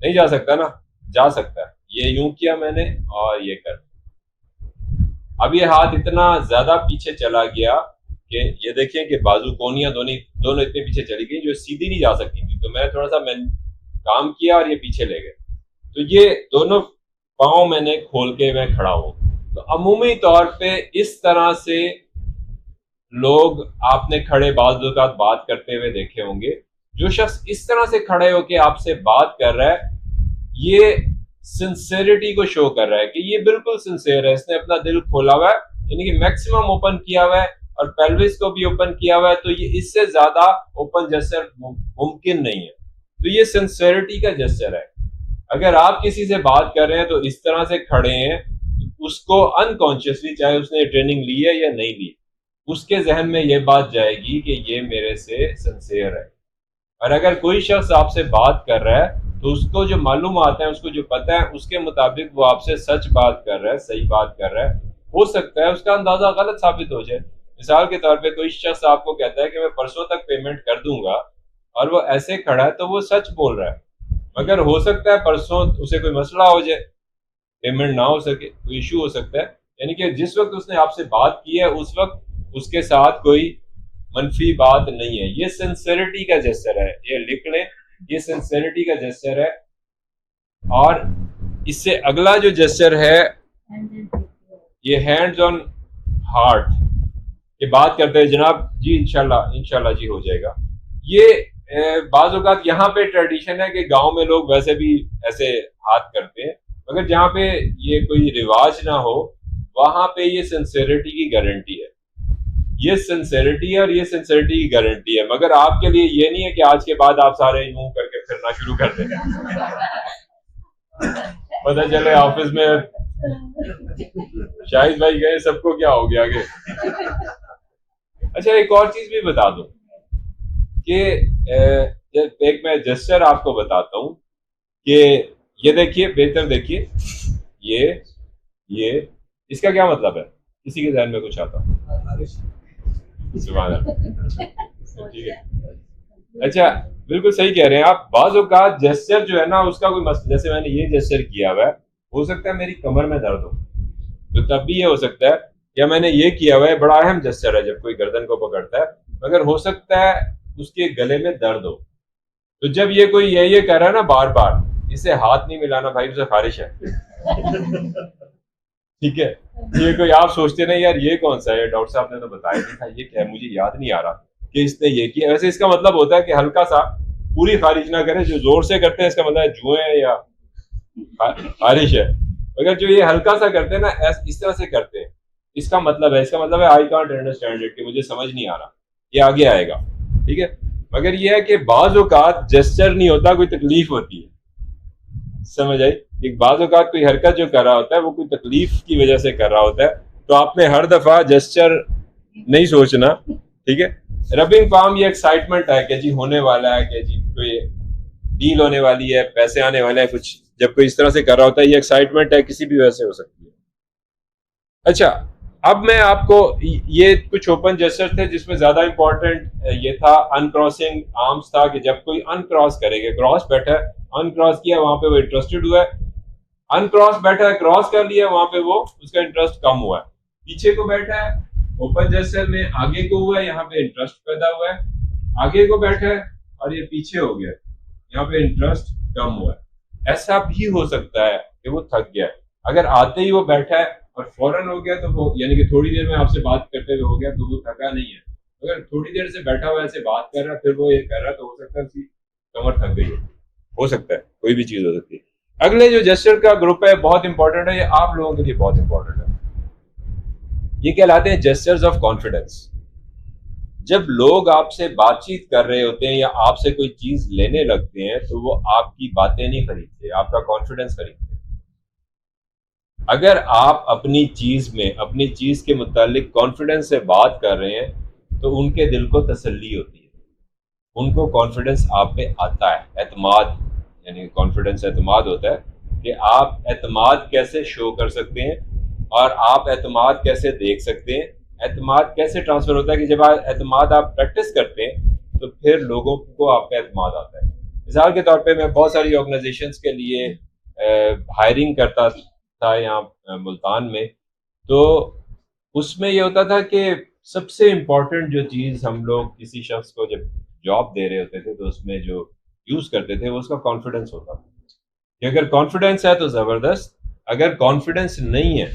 नहीं जा सकता ना, जा सकता है। ये यूं किया मैंने और ये कर, अब ये हाथ इतना ज्यादा पीछे चला गया कि ये देखिए कि बाजू कोनियां दोनों इतने पीछे चली गई जो सीधी नहीं जा सकती थी। तो मैं थोड़ा सा काम किया और ये पीछे ले गए, तो ये दोनों पांव मैंने खोल के मैं खड़ा हूं। तो अमूमी तौर पे इस तरह से लोग आपने खड़े बात करते हुए देखे होंगे। जो शख्स इस तरह से खड़े होके आपसे बात कर रहा है, ये सिंसेरिटी को शो कर रहा है कि ये बिल्कुल सिंसेयर है, इसने अपना दिल खोला हुआ है, यानी कि मैक्सिमम ओपन किया हुआ है और पेल्विस को भी ओपन किया हुआ है। तो ये इससे ज्यादा ओपन जेस्चर मुमकिन नहीं है। तो ये सिंसेरिटी का जेस्चर है। अगर आप किसी से बात कर रहे हैं तो इस तरह से खड़े हैं, तो उसको अनकॉन्शियसली, चाहे उसने ट्रेनिंग ली है या नहीं ली, उसके जहन में ये बात जाएगी कि ये मेरे से सिंसेयर है। और अगर कोई शख्स आपसे बात कर रहा है तो उसको जो मालूम आता है, उसको जो पता है, उसके मुताबिक वो आपसे सच बात कर रहा है, सही बात कर रहा है। हो सकता है उसका अंदाजा गलत साबित हो जाए। मिसाल के तौर पे कोई शख्स आपको कहता है कि मैं परसों तक पेमेंट कर दूंगा और वो ऐसे खड़ा है, तो वो सच बोल रहा है। मगर हो सकता है परसों उसे कोई मसला हो जाए, पेमेंट ना हो सके, कोई इशू हो सकता है। यानी कि जिस वक्त उसने आपसे बात की है उस वक्त उसके साथ कोई मनफी बात नहीं है। ये सिंसेरिटी का जेस्चर है, ये लिख लें, ये सिंसेरिटी का जेस्चर है। और इससे अगला जो जेस्चर है, ये हैंड्स ऑन हार्ट। ये बात करते हैं जनाब जी, इंशाल्लाह जी हो जाएगा। ये बाज़ औक़ात यहाँ पे ट्रेडिशन है कि गांव में लोग वैसे भी ऐसे हाथ करते हैं, मगर जहाँ पे ये कोई रिवाज ना हो वहां पे ये सिंसेरिटी की गारंटी है। ये सिंसेरिटी है और ये सिंसेरिटी की गारंटी है। मगर आपके लिए ये नहीं है कि आज के बाद आप सारे यूं करके फिरना शुरू कर दें, पता चले ऑफिस में शाहिद भाई गए, सबको क्या हो गया आगे। अच्छा, एक और चीज भी बता दूं कि एक मैं जेस्चर आपको बताता हूं कि ये देखिए, बेहतर देखिए, ये इसका क्या मतलब है, किसी के ध्यान में कुछ आता? सुभान अल्लाह, ठीक है। अच्छा, बिल्कुल सही कह रहे हैं आप। बाज़ औक़ात जेस्चर जो है ना, उसका कोई मसला, जैसे मैंने ये जेस्चर किया हुआ है, हो सकता है मेरी कमर में दर्द हो, तो तब भी ये हो सकता है। या मैंने ये किया हुआ है, बड़ा अहम जेस्चर है जब कोई गर्दन को पकड़ता है, मगर हो सकता है उसके गले में दर्द हो। तो जब ये कोई ये कर रहा है ना बार बार, इसे हाथ नहीं मिलाना भाई, उसे खारिश है। ठीक है, ये कोई आप सोचते नहीं यार ये कौन सा है, डॉक्टर साहब ने तो बताया नहीं था, ये क्या है, मुझे याद नहीं आ रहा कि इसने ये किया। वैसे इसका मतलब होता है कि हल्का सा, पूरी खारिज ना करें। जो जोर से करते हैं इसका मतलब है जुए हैं या खारिश है। अगर जो ये हल्का सा करते हैं ना, इस तरह से करते हैं, इसका मतलब है आई कांट अंडरस्टैंड इट, कि मुझे समझ नहीं आ रहा, ये आगे आएगा। ठीक है, मगर ये है कि बाज़ औक़ात जेस्चर नहीं होता, कोई तकलीफ होती है, समझ आई। एक बाज़ औक़ात कोई हरकत जो कर रहा होता है वो कोई तकलीफ की वजह से कर रहा होता है, तो आपने हर दफा जेस्चर नहीं सोचना। ठीक है, रबिंग पाम ये एक्साइटमेंट है कि जी होने वाला है, कि जी कोई डील होने वाली है, पैसे आने वाले हैं कुछ, जब कोई इस तरह से कर रहा होता है, ये एक्साइटमेंट है, किसी भी वजह से हो सकती है। अच्छा, अब मैं आपको, ये कुछ ओपन जेस्चर थे जिसमें ज्यादा इंपॉर्टेंट ये था अनक्रॉसिंग आर्म्स था, कि जब कोई अनक्रॉस करेगा, क्रॉस बैठा है, अनक्रॉस किया, वहां पे वो इंटरेस्टेड हुआ है, अनक्रॉस बैठा है, क्रॉस कर लिया, वहां पे वो उसका इंटरेस्ट कम हुआ है। पीछे को बैठा है, ओपन जेस्चर में आगे को हुआ है, यहाँ पे इंटरेस्ट पैदा हुआ है, आगे को बैठा है और ये पीछे हो गया, यहाँ पे इंटरेस्ट कम हुआ है। ऐसा भी हो सकता है कि वो थक गया है, अगर आते ही वो बैठा है और फौरन हो गया तो वो, यानी कि थोड़ी देर में आपसे बात करते हुए हो गया, तो वो थका नहीं है। अगर थोड़ी देर से बैठा हुआ ऐसे बात कर रहा है, फिर वो ये कर रहा है, तो हो सकता है उसकी कमर थक गई हो सकता है, कोई भी चीज हो सकती है। अगले जो जेस्चर का ग्रुप है बहुत इंपॉर्टेंट है, ये आप लोगों के लिए बहुत इंपॉर्टेंट है, ये कहलाते हैं जेस्चर्स ऑफ कॉन्फिडेंस। जब लोग आपसे बातचीत कर रहे होते हैं या आपसे कोई चीज लेने लगते हैं, तो वो आपकी बातें नहीं खरीदते, आपका कॉन्फिडेंस खरीदते हैं। अगर आप अपनी चीज में, अपनी चीज के मुतालिक कॉन्फिडेंस से बात कर रहे हैं, तो उनके दिल को तसल्ली होती है, उनको कॉन्फिडेंस आप पे आता है, एतमाद, यानी कॉन्फिडेंस एतमाद होता है कि आप एतमाद कैसे शो कर सकते हैं और आप एतमाद कैसे देख सकते हैं। एतमाद कैसे ट्रांसफर होता है कि जब एतमाद आप प्रैक्टिस करते हैं, तो फिर लोगों को आप पे एतमाद आता है। मिसाल के तौर पे मैं बहुत सारी ऑर्गेनाइजेशंस के लिए हायरिंग करता था यहाँ मुल्तान में, तो उसमें ये होता था कि सबसे इम्पोर्टेंट जो चीज़ हम लोग किसी शख्स को जब जॉब दे रहे होते थे, तो उसमें जो यूज़ करते थे वो उसका कॉन्फिडेंस होता था, कि अगर कॉन्फिडेंस है तो ज़बरदस्त, अगर कॉन्फिडेंस नहीं है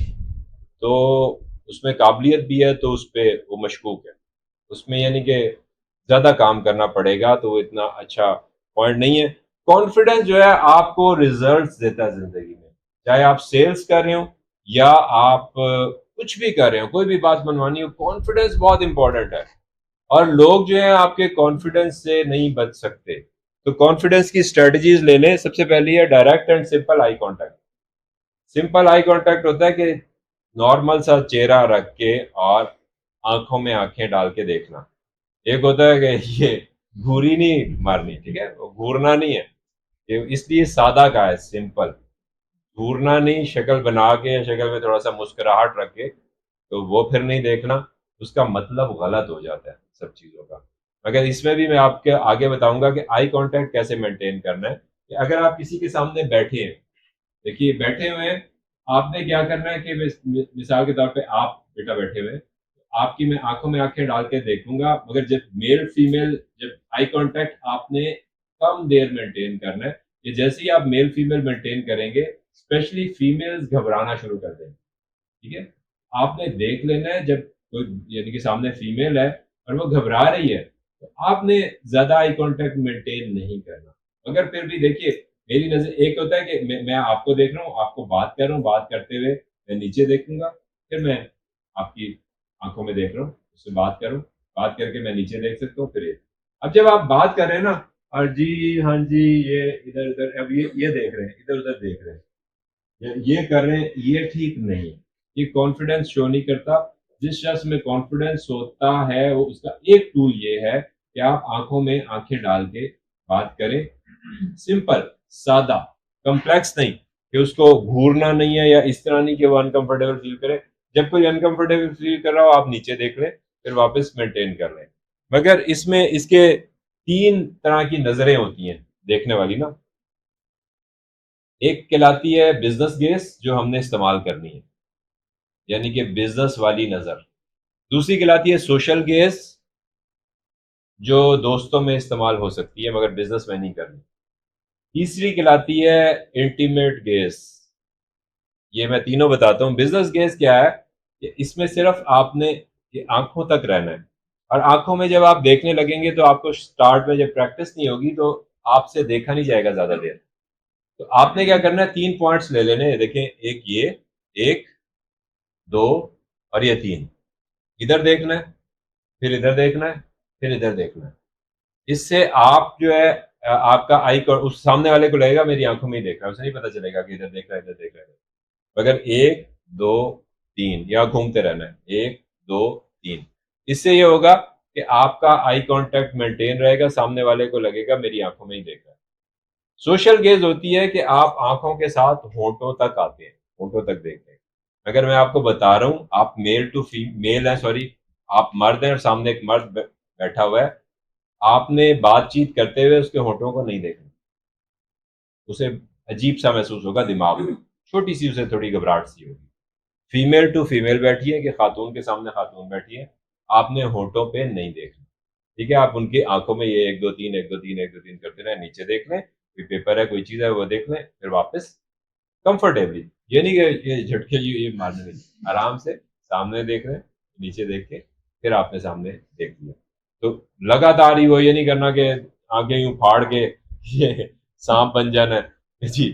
तो उसमें काबिलियत भी है तो उस पर वो मशकूक है, उसमें यानी कि ज़्यादा काम करना पड़ेगा, तो वो इतना अच्छा पॉइंट नहीं है। कॉन्फिडेंस जो है आपको रिजल्ट्स देता है ज़िंदगी में, चाहे आप सेल्स कर रहे हो या आप कुछ भी कर रहे हो, कोई भी बात मनवानी हो, कॉन्फिडेंस बहुत इंपॉर्टेंट है। और लोग जो है आपके कॉन्फिडेंस से नहीं बच सकते, तो कॉन्फिडेंस की स्ट्रेटजीज ले लें। सबसे पहली है direct and simple eye contact. Simple eye contact होता है कि नॉर्मल सा चेहरा रख के और आंखों में आंखें डाल के देखना। एक होता है कि ये घूरी नहीं मारनी, ठीक है, वो घूरना नहीं है, ये इसलिए सादा का है, सिंपल, घूरना नहीं, शक्ल बना के, शक्ल में थोड़ा सा मुस्कुराहट रख के, तो वो फिर नहीं देखना, उसका मतलब गलत हो जाता है सब चीज़ों का। मगर इसमें भी मैं आपके आगे बताऊंगा कि आई कांटेक्ट कैसे मेंटेन करना है। कि अगर आप किसी के सामने बैठे हैं, देखिए बैठे हुए हैं, आपने क्या करना है कि मिसाल के तौर पे आप बेटा बैठे हुए हैं, आपकी मैं आंखों में आंखें डाल के देखूंगा, मगर जब मेल फीमेल, जब आई कांटेक्ट आपने कम देर मेंटेन करना है, कि जैसे ही आप मेल फीमेल मेंटेन करेंगे, स्पेशली फीमेल्स घबराना शुरू कर देंगे। ठीक है, आपने देख लेना है जब कोई, यानी कि सामने फीमेल है और वो घबरा रही है, तो आपने ज्यादा आई कांटेक्ट मेंटेन नहीं करना। मगर फिर भी देखिए, मेरी नजर, एक होता है कि मैं आपको देख रहा हूँ, आपको बात कर रहा हूँ, बात करते हुए मैं नीचे देखूंगा, फिर मैं आपकी आंखों में देख रहा हूँ, उससे बात करूँ, बात करके मैं नीचे देख सकता हूँ, फिर ये। अब जब आप बात कर रहे हैं ना, और जी हाँ जी, ये इधर उधर, अब ये देख रहे हैं, इधर उधर देख रहे हैं, ये कर रहे हैं, ये ठीक नहीं है, ये कॉन्फिडेंस शो नहीं करता। जिस शख्स में कॉन्फिडेंस होता है, वो उसका एक टूल ये है कि आप आंखों में आंखें डाल के बात करें, सिंपल, सादा, कम्प्लेक्स नहीं, कि उसको घूरना नहीं है या इस तरह नहीं कि वो अनकंफर्टेबल फील करे। जब कोई अनकंफर्टेबल फील कर रहा हो, आप नीचे देख लें, फिर वापस मेंटेन कर लें। मगर इसमें इसके 3 तरह की नजरें होती हैं देखने वाली ना। एक कहलाती है बिजनेस गेस, जो हमने इस्तेमाल करनी है, यानी कि बिजनेस वाली नजर। दूसरी कहलाती है सोशल गेस, जो दोस्तों में इस्तेमाल हो सकती है मगर बिजनेस में नहीं करनी। तीसरी कहलाती है इंटीमेट गेज। ये मैं तीनों बताता हूँ। बिजनेस गेज क्या है, कि इसमें सिर्फ आपने ये आंखों तक रहना है, और आंखों में जब आप देखने लगेंगे तो आपको स्टार्ट में जब प्रैक्टिस नहीं होगी तो आपसे देखा नहीं जाएगा ज्यादा देर। तो आपने क्या करना है, 3 पॉइंट्स ले लेने हैं। देखें, एक ये, एक, दो, और ये 3। इधर देखना है, फिर इधर देखना है, फिर इधर देखना है। इससे आप जो है आपका आई को उस सामने वाले को लगेगा मेरी आंखों में ही देख रहा है, उसे नहीं पता चलेगा कि इधर देख रहा है, इधर देख रहा है। अगर 1 2 3 या घूमते रहना है, 1 2 3। इससे ये होगा कि आपका आई कांटेक्ट मेंटेन रहेगा, सामने वाले को लगेगा मेरी आंखों में ही देख रहा है। सोशल गेज होती है कि आप आंखों के साथ होंठों तक आते हैं, होंठों तक देखते हैं। अगर मैं आपको बता रहा हूं, आप मेल है, सॉरी, आप मर्द हैं और सामने एक मर्द बैठा हुआ है, आपने बातचीत करते हुए उसके होंठों को नहीं देखना। उसे अजीब सा महसूस होगा दिमाग में, छोटी सी उसे थोड़ी घबराहट सी होगी। फीमेल टू फीमेल बैठी है कि खातून के सामने खातून बैठी है, आपने होंठों पे नहीं देखना। ठीक है, आप उनकी आंखों में ये 1 2 3 1 2 3 1 2 3 करते रहे, नीचे देख लें, कोई पेपर है कोई चीज है वो देख लें, फिर वापस कंफर्टेबली। ये नहीं कि ये झटके ये मारने नहीं, आराम से सामने देख रहे हैं, नीचे देख के फिर आपने सामने देख लिया। तो लगातार ही वो ये नहीं करना कि आगे यूं फाड़ के ये सांप बन जाना है जी,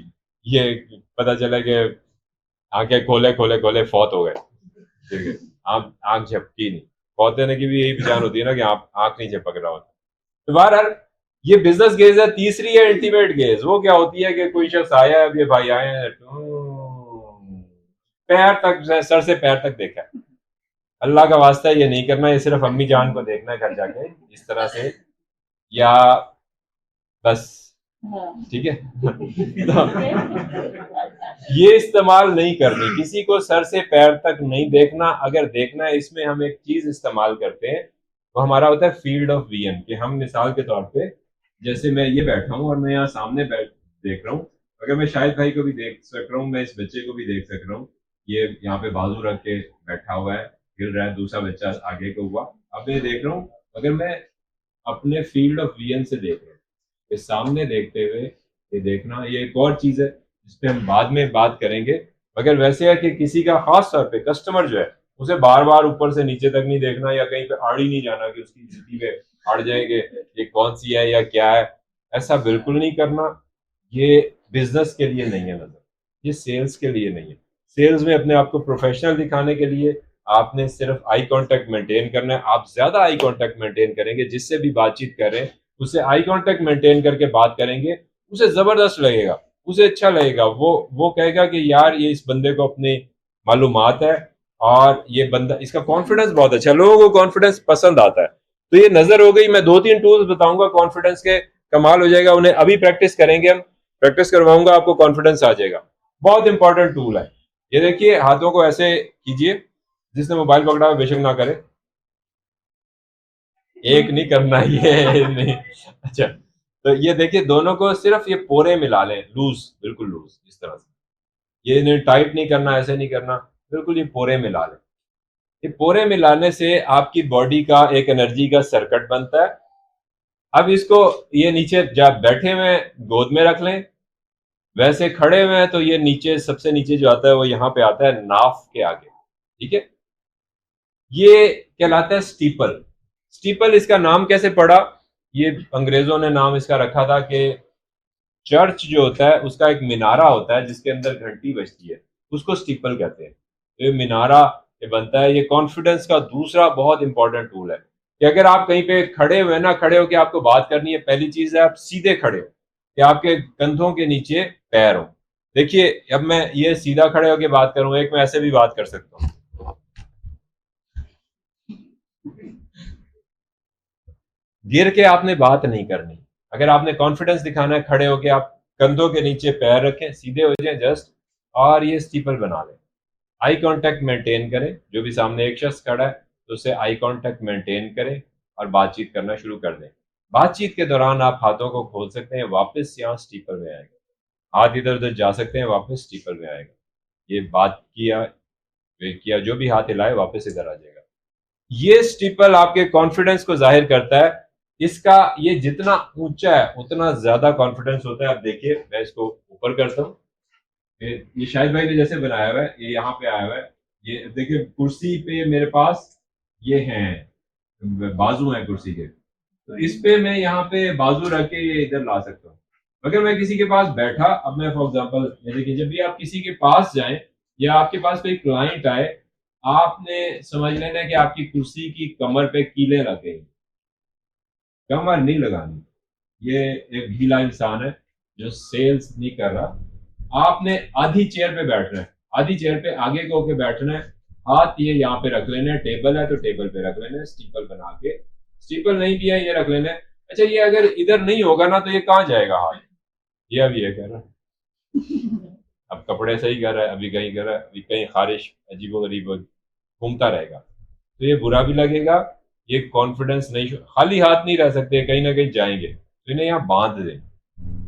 ये पता चला कि आंखें खोले खोले खोले फौत हो गए। ठीक है, आंख आंख झपकी नहीं। फौत होने की भी यही पहचान होती है ना कि आप आंख नहीं झपक रहा होता। तो बहरहाल ये बिजनेस गेज है। तीसरी है इंटीमेट गेज। वो क्या होती है कि कोई शख्स आया है, अब ये भाई आए हैं, पैर तक, सर से पैर तक देखा है। अल्लाह का वास्ता ये नहीं करना, ये सिर्फ अम्मी जान को देखना है घर जाके इस तरह से, या बस, ठीक है। तो ये इस्तेमाल नहीं करनी, किसी को सर से पैर तक नहीं देखना। अगर देखना है, इसमें हम एक चीज इस्तेमाल करते हैं, वो हमारा होता है फील्ड ऑफ विजन। कि हम मिसाल के तौर पे, जैसे मैं ये बैठा हूँ और मैं यहाँ सामने बैठ देख रहा हूँ, अगर मैं शाहिद भाई को भी देख सक रहा हूँ, मैं इस बच्चे को भी देख सक रहा हूँ, ये यहाँ पे बाजू रख के बैठा हुआ है, हिल रहा है, दूसरा बच्चा आगे को हुआ, अब मैं देख रहा हूँ। अगर मैं अपने फील्ड ऑफ विजन से देख रहा हूँ, ये सामने देखते हुए ये देखना, ये एक और चीज है जिस पे हम बाद में बात करेंगे। मगर वैसे है कि किसी का खास तौर पे कस्टमर जो है, उसे बार बार ऊपर से नीचे तक नहीं देखना, या कहीं पे आड़ ही नहीं जाना कि उसकी स्थिति में अड़ जाएंगे, ये कौन सी है या क्या है, ऐसा बिल्कुल नहीं करना। ये बिजनेस के लिए नहीं है नजर, ये सेल्स के लिए नहीं है। सेल्स में अपने आप को प्रोफेशनल दिखाने के लिए आपने सिर्फ आई कांटेक्ट मेंटेन करना है। आप ज्यादा आई कांटेक्ट मेंटेन करेंगे, जिससे भी बातचीत करें उससे आई कांटेक्ट मेंटेन करके बात करेंगे, उसे जबरदस्त लगेगा, उसे अच्छा लगेगा। वो कहेगा कि यार ये इस बंदे को अपनी मालूमात है, और ये बंदा, इसका कॉन्फिडेंस बहुत अच्छा है, लोगों को कॉन्फिडेंस पसंद आता है। तो ये नजर हो गई। मैं 2 3 टूल्स बताऊंगा कॉन्फिडेंस के, कमाल हो जाएगा। उन्हें अभी प्रैक्टिस करेंगे, हम प्रैक्टिस करवाऊंगा, आपको कॉन्फिडेंस आ जाएगा। बहुत इंपॉर्टेंट टूल है ये। देखिए, हाथों को ऐसे कीजिए, जिसने मोबाइल पकड़ा है बेशक ना करे, एक नहीं करना ये नहीं। अच्छा, तो ये देखिए, दोनों को सिर्फ ये पोरे मिला लें, लूज, बिल्कुल लूज, इस तरह से। ये नहीं, टाइट नहीं करना, ऐसे नहीं करना, बिल्कुल ये पोरे मिला लें। ये पोरे मिलाने से आपकी बॉडी का एक एनर्जी का सर्किट बनता है। अब इसको, ये नीचे जब बैठे हुए गोद में रख लें, वैसे खड़े हुए हैं तो ये नीचे, सबसे नीचे जो आता है वो यहाँ पे आता है नाफ के आगे। ठीक है, ये कहलाता है स्टीपल। स्टीपल इसका नाम कैसे पड़ा? ये अंग्रेजों ने नाम इसका रखा था कि चर्च जो होता है उसका एक मिनारा होता है जिसके अंदर घंटी बजती है, उसको स्टीपल कहते हैं। तो ये मिनारा ये बनता है। ये कॉन्फिडेंस का दूसरा बहुत इंपॉर्टेंट टूल है कि अगर आप कहीं पे खड़े हुए ना, खड़े होकर आपको बात करनी है, पहली चीज है आप सीधे खड़े हो, कि आपके कंधों के नीचे पैर हो। देखिए, अब मैं ये सीधा खड़े होकर बात करूं, एक मैं ऐसे भी बात कर सकता हूँ। गिर के आपने बात नहीं करनी। अगर आपने कॉन्फिडेंस दिखाना है, खड़े होके आप कंधों के नीचे पैर रखें, सीधे हो जाएं जस्ट, और ये स्टीपल बना लें। आई कांटेक्ट मेंटेन करें, जो भी सामने एक शख्स खड़ा है तो उससे आई कांटेक्ट मेंटेन करें और बातचीत करना शुरू कर दें। बातचीत के दौरान आप हाथों को खोल सकते हैं, वापस यहाँ स्टीपल में आएगा, हाथ इधर उधर जा सकते हैं, वापस स्टीपल में आएगा। ये बात किया जो भी हाथ हिलाए वापस इधर आ जाएगा। ये स्टीपल आपके कॉन्फिडेंस को जाहिर करता है इसका ये जितना ऊंचा है उतना ज्यादा कॉन्फिडेंस होता है। आप देखिए, मैं इसको ऊपर करता हूँ। ये शाहिद भाई ने जैसे बनाया हुआ है, ये यहाँ पे आया हुआ है। ये देखिए, कुर्सी पे मेरे पास ये हैं, बाजू हैं कुर्सी के, तो इस पे मैं यहाँ पे बाजू रख के ये इधर ला सकता हूँ। अगर मैं किसी के पास बैठा, अब मैं फॉर एग्जांपल, ये देखिए, जब भी आप किसी के पास जाएं या आपके पास कोई क्लाइंट आए, आपने समझ लेना है कि आपकी कुर्सी की कमर पे कीलें लग गई। कमर नहीं लगानी। ये एक ढीला इंसान है जो सेल्स नहीं कर रहा। आपने आधी चेयर पे बैठना है, आधी चेयर पे आगे को होके बैठना है। हाथ ये यहाँ पे रख लेना है, टेबल है तो टेबल पे रख लेना है, स्टीपल बना के। स्टीपल नहीं भी है, ये रख लेना है। अच्छा, ये अगर इधर नहीं होगा ना तो ये कहाँ जाएगा हाथ? ये अभी ये कह रहा है, अब कपड़े सही कर रहा है, अभी कहीं कर रहा है, अभी कहीं खारिश अजीबो गरीब घूमता रहेगा, तो ये बुरा भी लगेगा। ये कॉन्फिडेंस नहीं, खाली हाथ नहीं रह सकते, कहीं ना कहीं जाएंगे, तो इन्हें यहाँ बांध दें।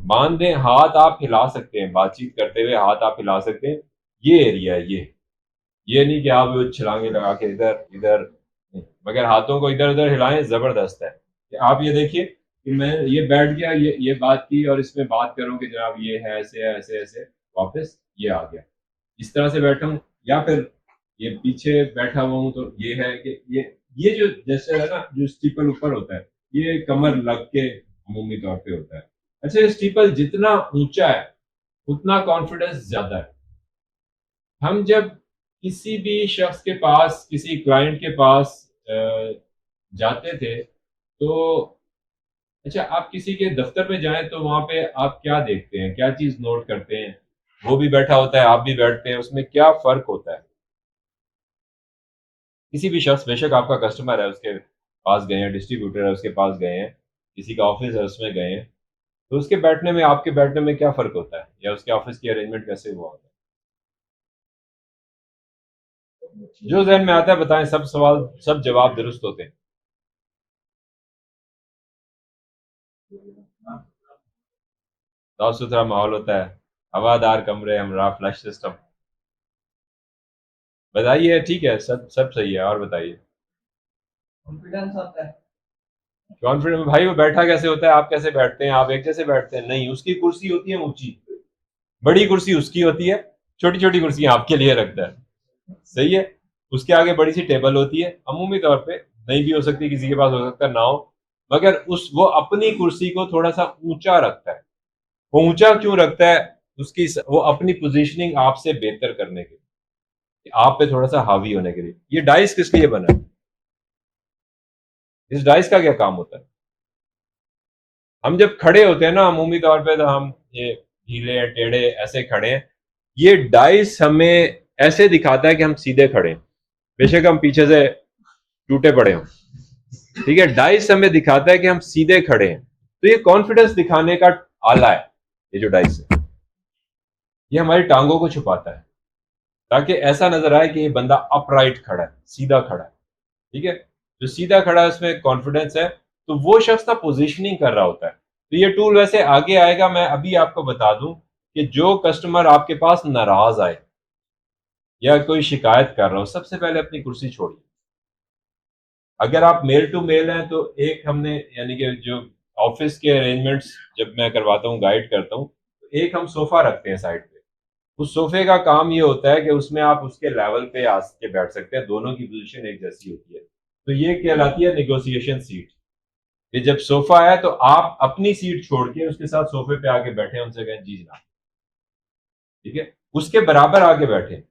बांध दें, हाथ आप हिला सकते हैं, बातचीत करते हुए हाथ आप हिला सकते हैं। ये एरिया है, ये नहीं कि आप वो छलांगे लगा के इधर इधर, मगर हाथों को इधर उधर हिलाएं, जबरदस्त है। कि आप ये देखिए कि मैं ये बैठ गया, ये बात की और इसमें बात करूं कि जनाब ये है, ऐसे है, ऐसे ऐसे, वापस ये आ गया। इस तरह से बैठा हूं, या फिर ये पीछे बैठा हुआ हूं, तो ये है कि ये जो जैसे है ना, जो स्टीपल ऊपर होता है, ये कमर लग के अमूमी तौर पे होता है। अच्छा, ये स्टीपल जितना ऊंचा है उतना कॉन्फिडेंस ज्यादा है। हम जब किसी भी शख्स के पास, किसी क्लाइंट के पास जाते थे, तो अच्छा, आप किसी के दफ्तर में जाएं तो वहां पे आप क्या देखते हैं, क्या चीज नोट करते हैं? वो भी बैठा होता है, आप भी बैठते हैं, उसमें क्या फर्क होता है? किसी भी शख्स, बेशक आपका कस्टमर है, उसके पास गए हैं, डिस्ट्रीब्यूटर है उसके पास गए हैं, किसी का ऑफिस है उसमें गए हैं, तो उसके बैठने में आपके बैठने में क्या फर्क होता है, या उसके ऑफिस की अरेंजमेंट कैसे हुआ होता है? जो जहन में आता है बताएं, सब सवाल, सब जवाब दुरुस्त होते हैं। साफ सुथरा माहौल होता है, हवादार कमरे, हमरा फ्लश सिस्टम। बताइए, ठीक है, सब सही है, और बताइए। कॉन्फिडेंस आता है। कॉन्फिडेंस भाई, वो बैठा कैसे होता है, आप कैसे बैठते हैं? आप एक जैसे बैठते हैं? नहीं, उसकी कुर्सी होती है ऊंची, बड़ी कुर्सी उसकी होती है, छोटी छोटी कुर्सियां आपके लिए रखता है, सही है। उसके आगे बड़ी सी टेबल होती है, अमूमी तौर पे नहीं भी हो सकती, किसी के पास हो सकता है ना हो, मगर वो अपनी कुर्सी को थोड़ा सा ऊंचा रखता है। वो ऊंचा क्यों रखता है? वो अपनी पोजीशनिंग आपसे बेहतर करने के लिए, आप पे थोड़ा सा हावी होने के लिए। ये डाइस किस लिए बना है? इस डाइस का क्या काम होता है? हम जब खड़े होते हैं ना अमूमी तौर पे, तो हम ये ढीले टेढ़े ऐसे खड़े हैं। ये डाइस हमें ऐसे दिखाता है कि हम सीधे खड़े हैं, बेशक हम पीछे से टूटे पड़े हों, ठीक है। डाइस हमें दिखाता है कि हम सीधे खड़े हैं, तो ये कॉन्फिडेंस दिखाने का आला है। ये जो डाइस है, ये हमारी टांगों को छुपाता है, ताकि ऐसा नजर आए कि ये बंदा अपराइट खड़ा है, सीधा खड़ा है, ठीक है। जो सीधा खड़ा है उसमें कॉन्फिडेंस है, तो वो शख्स ना पोजीशनिंग कर रहा होता है। तो ये टूल वैसे आगे आएगा, मैं अभी आपको बता दूं कि जो कस्टमर आपके पास नाराज आए या कोई शिकायत कर रहा हो, सबसे पहले अपनी कुर्सी छोड़िए। अगर आप मेल टू मेल हैं तो एक हमने, यानी कि जो ऑफिस के अरेंजमेंट्स जब मैं करवाता हूँ, गाइड करता हूँ, तो एक हम सोफा रखते हैं साइड पे। उस सोफे का काम ये होता है कि उसमें आप उसके लेवल पे आ के बैठ सकते हैं, दोनों की पोजीशन एक जैसी होती है। तो ये कहलाती है नेगोशिएशन सीट। कि जब सोफा है तो आप अपनी सीट छोड़ के उसके साथ सोफे पे आके बैठे, उनसे कहें जी जनाब, ठीक है, उसके बराबर आके बैठे।